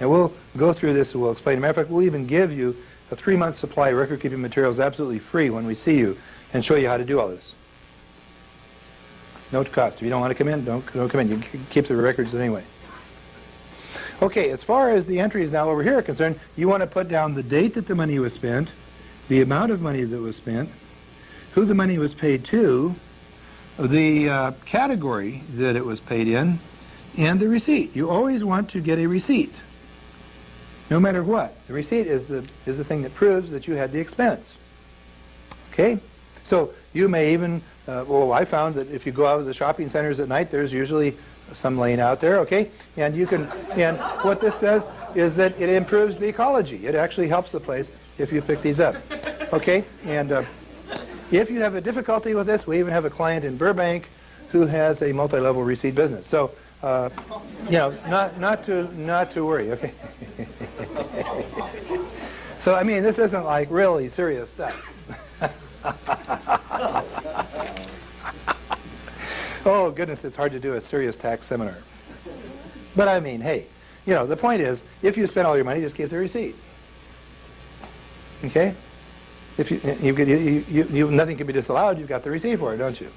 And we'll go through this and we'll explain. As a matter of fact, we'll even give you a 3-month supply of record-keeping materials absolutely free when we see you and show you how to do all this. No cost. If you don't want to come in, don't come in. You can keep the records anyway. Okay, as far as the entries now over here are concerned, you want to put down the date that the money was spent, the amount of money that was spent, who the money was paid to, the category that it was paid in, and the receipt. You always want to get a receipt, no matter what. The receipt is the thing that proves that you had the expense. Okay? So you may even, well, I found that if you go out to the shopping centers at night, there's usually some laying out there, okay? And you can, and what this does is that it improves the ecology. It actually helps the place if you pick these up, okay? And if you have a difficulty with this, we even have a client in Burbank who has a multi-level receipt business. So, you know, not to worry, okay? So, I mean, this isn't like really serious stuff. Oh, goodness, it's hard to do a serious tax seminar. But I mean, hey, you know, the point is, if you spend all your money, just keep the receipt. Okay? If nothing can be disallowed, you've got the receipt for it, don't you?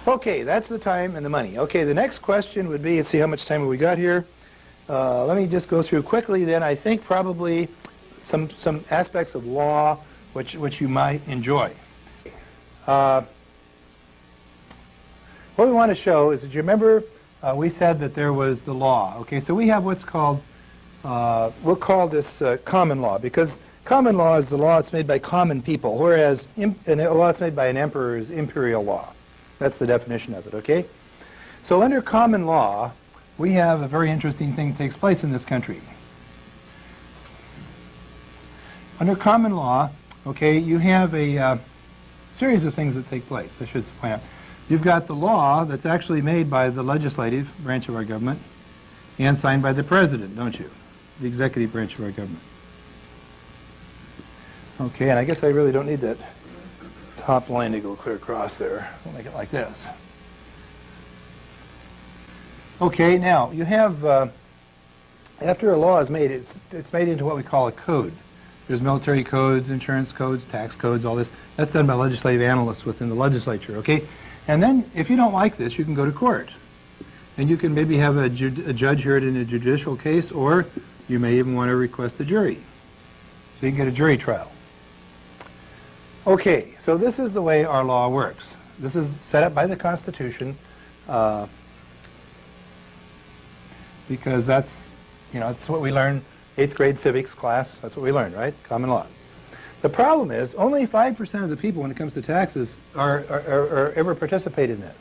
Okay, that's the time and the money. Okay, the next question would be, let's see how much time have we got here. Let me just go through quickly then. I think probably some aspects of law which you might enjoy. What we want to show is that you remember we said that there was the law. Okay, so we have what's called, we'll call this common law, because common law is the law that's made by common people, whereas a law that's made by an emperor is imperial law. That's the definition of it, okay? So under common law, we have a very interesting thing that takes place in this country. Under common law, okay, you have a series of things that take place, I should point out. You've got the law that's actually made by the legislative branch of our government and signed by the president, don't you? The executive branch of our government. Okay, and I guess I really don't need that top line to go clear across there. We'll make it like this. Okay, now you have, after a law is made, it's made into what we call a code. There's military codes, insurance codes, tax codes, all this. That's done by legislative analysts within the legislature, okay? And then, if you don't like this, you can go to court. And you can maybe have a judge hear it in a judicial case, or you may even want to request a jury. So you can get a jury trial. Okay, so this is the way our law works. This is set up by the Constitution, because that's, you know, that's what we learn, 8th grade civics class, that's what we learn, right? Common law. The problem is, only 5% of the people, when it comes to taxes, are ever participate in this.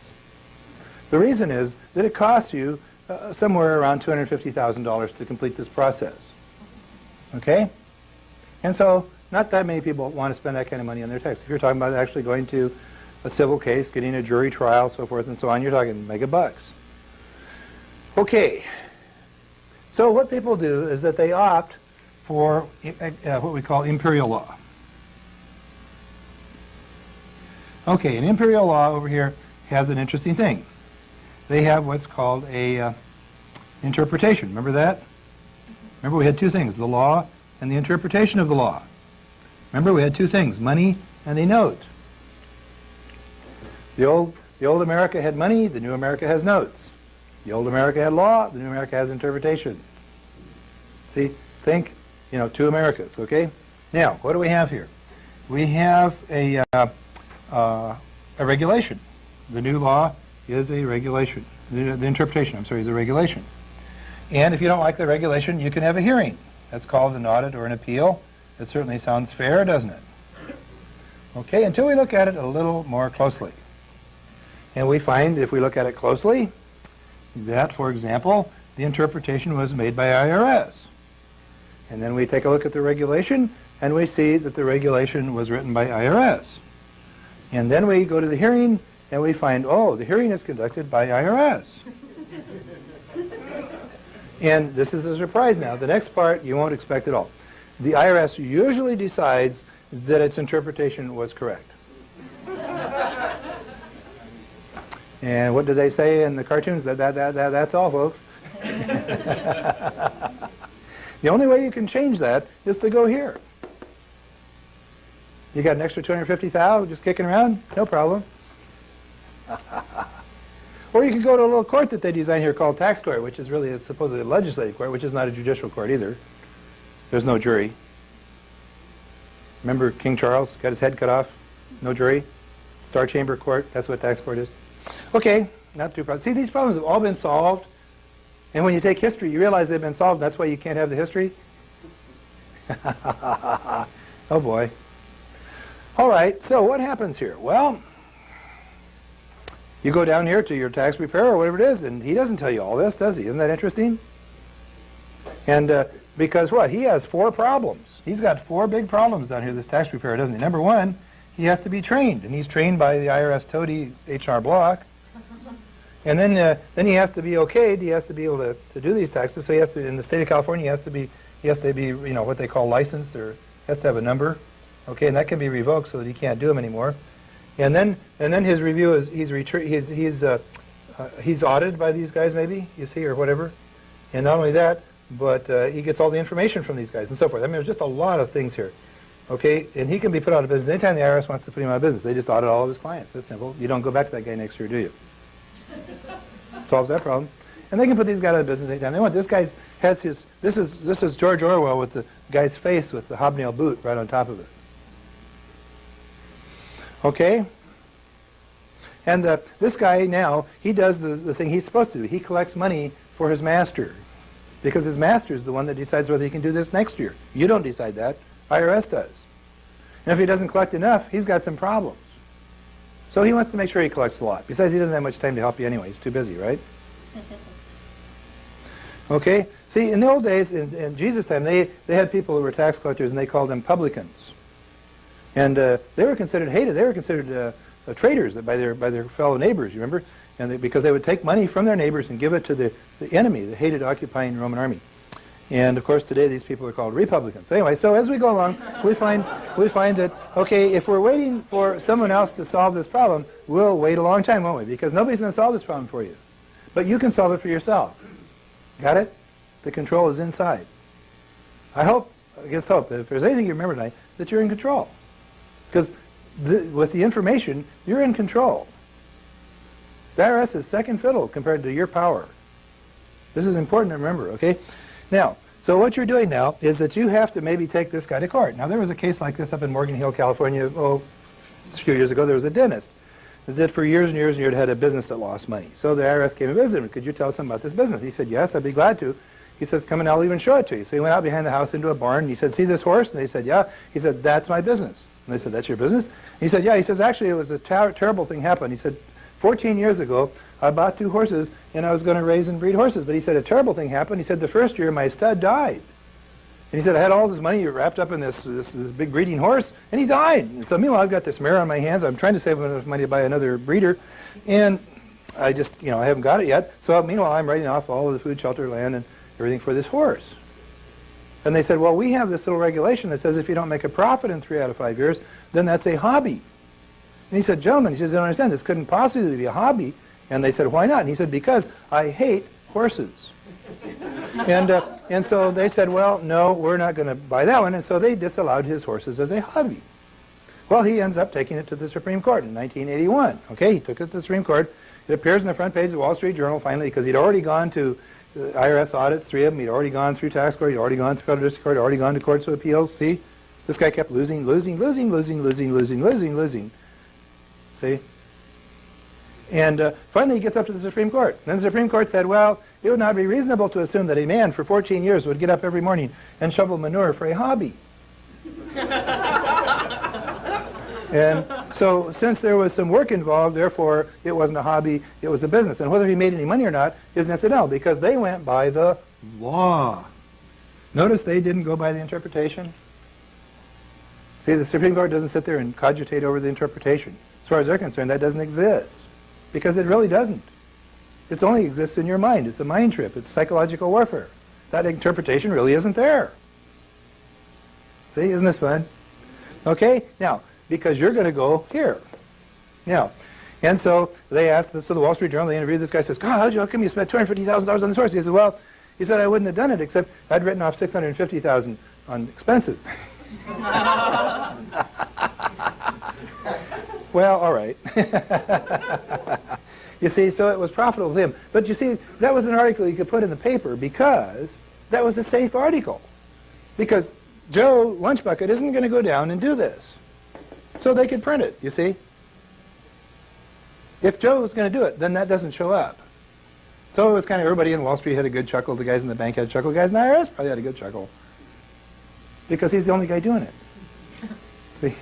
The reason is that it costs you somewhere around $250,000 to complete this process. Okay? And so, not that many people want to spend that kind of money on their tax. If you're talking about actually going to a civil case, getting a jury trial, so forth and so on, you're talking mega bucks. Okay. So what people do is that they opt for what we call imperial law. Okay, an imperial law over here has an interesting thing. They have what's called a interpretation. Remember that? Remember we had two things, the law and the interpretation of the law. Remember we had two things, money and a note. The old America had money, the new America has notes. The old America had law, the new America has interpretations. See, think, you know, two Americas, okay? Now, what do we have here? We have a regulation. The new law is a regulation. The interpretation, I'm sorry, is a regulation. And if you don't like the regulation, you can have a hearing. That's called an audit or an appeal. It certainly sounds fair, doesn't it? Okay, until we look at it a little more closely. And we find, if we look at it closely, that, for example, the interpretation was made by IRS. And then we take a look at the regulation, and we see that the regulation was written by IRS. And then we go to the hearing, and we find, oh, the hearing is conducted by IRS. And this is a surprise now. The next part you won't expect at all. The IRS usually decides that its interpretation was correct. And what do they say in the cartoons? That's all, folks. The only way you can change that is to go here. You got an extra $250,000 just kicking around? No problem. Or you can go to a little court that they design here called tax court, which is really supposedly a legislative court, which is not a judicial court either. There's no jury. Remember King Charles got his head cut off? No jury. Star Chamber Court, that's what tax court is. Okay, not too problem. See, these problems have all been solved. And when you take history, you realize they've been solved. That's why you can't have the history. Oh, boy. All right, so what happens here? Well, you go down here to your tax preparer or whatever it is, and he doesn't tell you all this, does he? Isn't that interesting? And because what? He has 4 problems. He's got 4 big problems down here, this tax preparer, doesn't he? Number 1, he has to be trained, and he's trained by the IRS toady H.R. Block. And then he has to be okayed. He has to be able to do these taxes. So he has to, in the state of California, he has to be you know, what they call licensed, or has to have a number. Okay, and that can be revoked so that he can't do them anymore. And then his review is he's audited by these guys, maybe, you see, or whatever. And not only that, but he gets all the information from these guys and so forth. I mean, there's just a lot of things here. Okay, and he can be put out of business anytime the IRS wants to put him out of business. They just audit all of his clients. That's simple. You don't go back to that guy next year, do you? Solves that problem. And they can put these guys out of business anytime they want. This guy has his, this is George Orwell with the guy's face with the hobnail boot right on top of it. Okay? And this guy now, he does the thing he's supposed to do. He collects money for his master. Because his master is the one that decides whether he can do this next year. You don't decide that. IRS does. And if he doesn't collect enough, he's got some problems. So he wants to make sure he collects a lot. Besides, he doesn't have much time to help you anyway. He's too busy, right? Okay? See, in the old days, in Jesus' time, they had people who were tax collectors, and they called them publicans. And they were considered hated. They were considered traitors by their fellow neighbors, you remember? And because they would take money from their neighbors and give it to the enemy, the hated occupying Roman army. And of course today these people are called Republicans. So anyway, so as we go along, we find that, okay, if we're waiting for someone else to solve this problem, we'll wait a long time, won't we? Because nobody's going to solve this problem for you. But you can solve it for yourself. Got it? The control is inside. I just hope that if there's anything you remember tonight, that you're in control. Because with the information, you're in control. The IRS is second fiddle compared to your power. This is important to remember, okay? Now, so what you're doing now is that you have to maybe take this guy to court. Now, there was a case like this up in Morgan Hill, California, a few years ago. There was a dentist that did for years and years and years had a business that lost money. So the IRS came and visited him. Could you tell us something about this business? He said, yes, I'd be glad to. He says, come and I'll even show it to you. So he went out behind the house into a barn, and he said, see this horse? And they said, yeah. He said, that's my business. And they said, that's your business? And he said, yeah. He says, actually, it was a terrible thing happened. He said, 14 years ago, I bought 2 horses, and I was going to raise and breed horses. But he said, a terrible thing happened. He said, the first year, my stud died. And he said, I had all this money wrapped up in this big breeding horse, and he died. And so meanwhile, I've got this mare on my hands. I'm trying to save enough money to buy another breeder, and I just, I haven't got it yet. So meanwhile, I'm writing off all of the food, shelter, land, and everything for this horse. And they said, well, we have this little regulation that says if you don't make a profit in 3 out of 5 years, then that's a hobby. And he said, gentlemen, he says, I don't understand. This couldn't possibly be a hobby. And they said, why not? And he said, because I hate horses. And so they said, well, no, we're not going to buy that one. And so they disallowed his horses as a hobby. Well, he ends up taking it to the Supreme Court in 1981. Okay, he took it to the Supreme Court. It appears in the front page of the Wall Street Journal finally because he'd already gone to IRS audits, 3 of them. He'd already gone through tax court. He'd already gone to federal district court. He'd already gone to courts of appeals. See? This guy kept losing. See? And finally he gets up to the Supreme Court. And then the Supreme Court said, well, it would not be reasonable to assume that a man for 14 years would get up every morning and shovel manure for a hobby. And so since there was some work involved, therefore it wasn't a hobby, it was a business. And whether he made any money or not isn't incidental because they went by the law. Notice they didn't go by the interpretation. See, the Supreme Court doesn't sit there and cogitate over the interpretation. As far as they're concerned, that doesn't exist. Because it really doesn't. It only exists in your mind. It's a mind trip. It's psychological warfare. That interpretation really isn't there. See, isn't this fun? Okay, now, because you're going to go here. Now, and so they asked, so the Wall Street Journal, they interviewed this guy, says, God, how come you spent $250,000 on this horse? He says, well, he said, I wouldn't have done it except I'd written off $650,000 on expenses. Well, all right. You see, so it was profitable to him. But you see, that was an article you could put in the paper because that was a safe article. Because Joe Lunchbucket isn't going to go down and do this. So they could print it, you see. If Joe was going to do it, then that doesn't show up. So it was kind of, everybody in Wall Street had a good chuckle. The guys in the bank had a chuckle. The guys in the IRS probably had a good chuckle. Because he's the only guy doing it.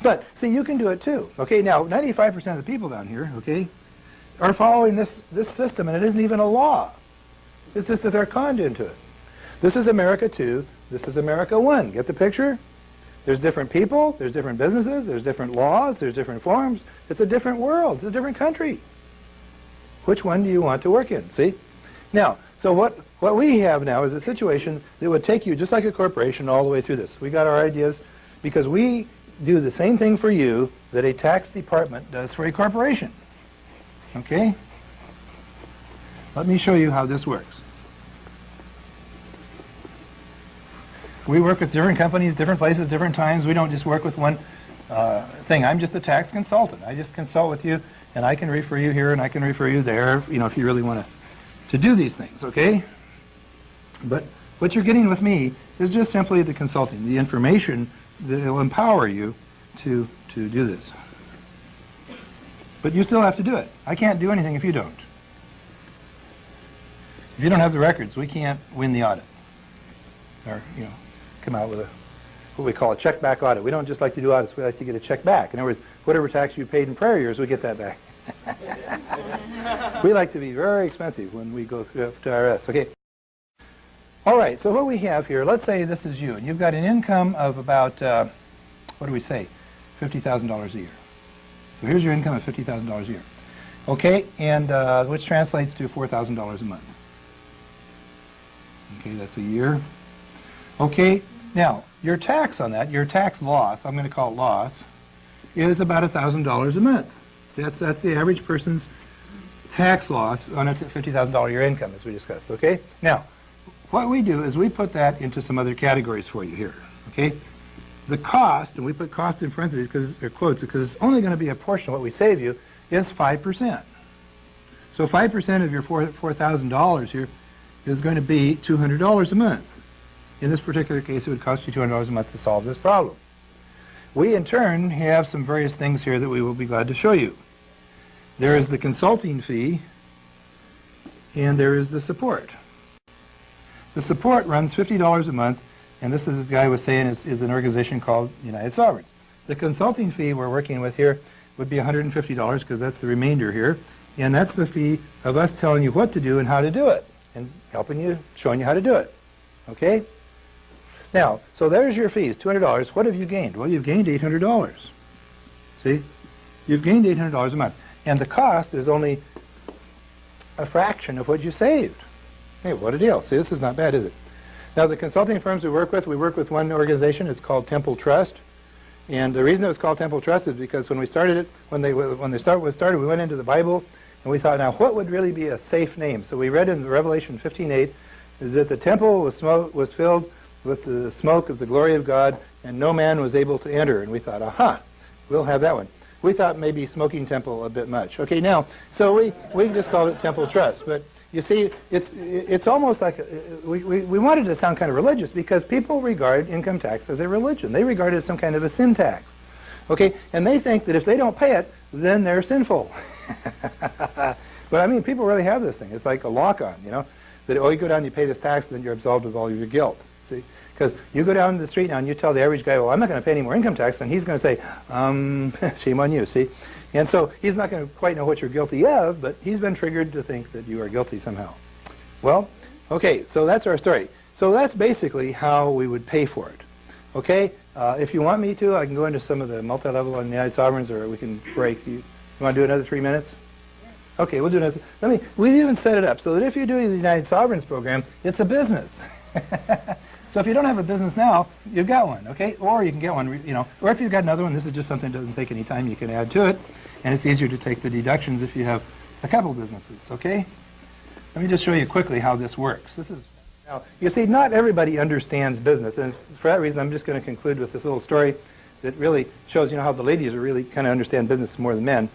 But, see, you can do it too. Okay, now, 95% of the people down here, okay, are following this system, and it isn't even a law. It's just that they're conned into it. This is America 2. This is America 1. Get the picture? There's different people. There's different businesses. There's different laws. There's different forms. It's a different world. It's a different country. Which one do you want to work in? See? Now, so what we have now is a situation that would take you, just like a corporation, all the way through this. We got our ideas because we do the same thing for you that a tax department does for a corporation. Okay? Let me show you how this works. We work with different companies, different places, different times. We don't just work with one thing. I'm just a tax consultant. I just consult with you, and I can refer you here, and I can refer you there, you know, if you really want to do these things, okay? But what you're getting with me is just simply the consulting, the information that will empower you to do this. But you still have to do it. I can't do anything if you don't. If you don't have the records, we can't win the audit. Or, you know, come out with what we call a check back audit. We don't just like to do audits, we like to get a check back. In other words, whatever tax you paid in prior years, we get that back. We like to be very expensive when we go to IRS. Okay. All right, so what we have here, let's say this is you, and you've got an income of about, what do we say, $50,000 a year. So here's your income of $50,000 a year. Okay, and which translates to $4,000 a month. Okay, that's a year. Okay, now, your tax on that, your tax loss, I'm going to call it loss, is about $1,000 a month. That's the average person's tax loss on a $50,000 a year income, as we discussed, okay? Now, what we do is we put that into some other categories for you here, okay? The cost, and we put cost in parentheses, or quotes, because it's only going to be a portion of what we save you, is 5%. So 5% of your $4,000 here is going to be $200 a month. In this particular case, it would cost you $200 a month to solve this problem. We, in turn, have some various things here that we will be glad to show you. There is the consulting fee, and there is the support. The support runs $50 a month, and this is, as the guy was saying, is an organization called United Sovereigns. The consulting fee we're working with here would be $150, because that's the remainder here, and that's the fee of us telling you what to do and how to do it, and helping you, showing you how to do it. Okay? Now, so there's your fees, $200. What have you gained? Well, you've gained $800. See? You've gained $800 a month. And the cost is only a fraction of what you saved. Hey, what a deal. See, this is not bad, is it? Now, the consulting firms we work with one organization. It's called Temple Trust. And the reason it was called Temple Trust is because when we started it, when they started, we went into the Bible, and we thought, now, what would really be a safe name? So we read in Revelation 15:8 that the temple was filled with the smoke of the glory of God, and no man was able to enter. And we thought, aha, we'll have that one. We thought maybe smoking temple a bit much. Okay, now, so we just called it Temple Trust. But you see, it's almost like, we wanted to sound kind of religious because people regard income tax as a religion. They regard it as some kind of a sin tax. Okay, and they think that if they don't pay it, then they're sinful. But I mean, people really have this thing. It's like a lock-on, you know, that, oh, you go down and you pay this tax, and then you're absolved of all of your guilt. See? Because you go down the street now and you tell the average guy, well, I'm not going to pay any more income tax, and he's going to say, shame on you, see? And so he's not going to quite know what you're guilty of, but he's been triggered to think that you are guilty somehow. Well, okay, so that's our story. So that's basically how we would pay for it. Okay? If you want me to, I can go into some of the multi-level on the United Sovereigns, or we can break. You want to do another 3 minutes? Okay, we'll do another. We've even set it up so that if you're doing the United Sovereigns program, it's a business. So if you don't have a business now, you've got one, okay? Or you can get one, you know. Or if you've got another one, this is just something that doesn't take any time. You can add to it, and it's easier to take the deductions if you have a couple businesses, okay? Let me just show you quickly how this works. This is now, you see, not everybody understands business, and for that reason, I'm just going to conclude with this little story that really shows, you know, how the ladies are really kind of understand business more than men,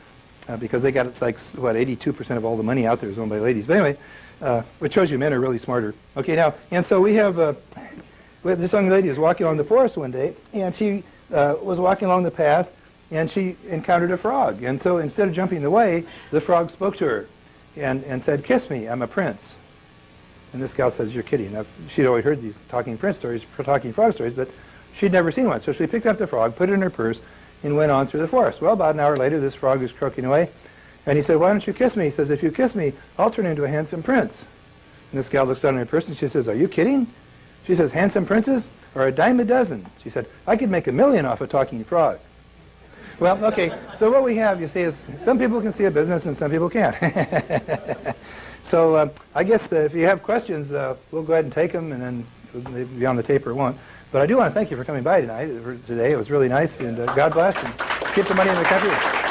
because they got, it's like, what, 82% of all the money out there is owned by ladies. But anyway, which shows you men are really smarter. Okay, now, and so we have this young lady was walking along the forest one day, and she was walking along the path, and she encountered a frog. And so instead of jumping away, the frog spoke to her and said, "Kiss me, I'm a prince." And this gal says, "You're kidding." Now, she'd always heard these talking prince stories, talking frog stories, but she'd never seen one. So she picked up the frog, put it in her purse, and went on through the forest. Well, about an hour later, this frog is croaking away. And he said, "Why don't you kiss me?" He says, "If you kiss me, I'll turn into a handsome prince." And this gal looks down at her purse, and she says, "Are you kidding?" She says, "Handsome princes are a dime a dozen." She said, "I could make $1 million off a talking frog." Well, okay, so what we have, you see, is some people can see a business and some people can't. So I guess if you have questions, we'll go ahead and take them, and then they'll be on the tape or won't. But I do want to thank you for coming by today. It was really nice, and God bless, and keep the money in the country.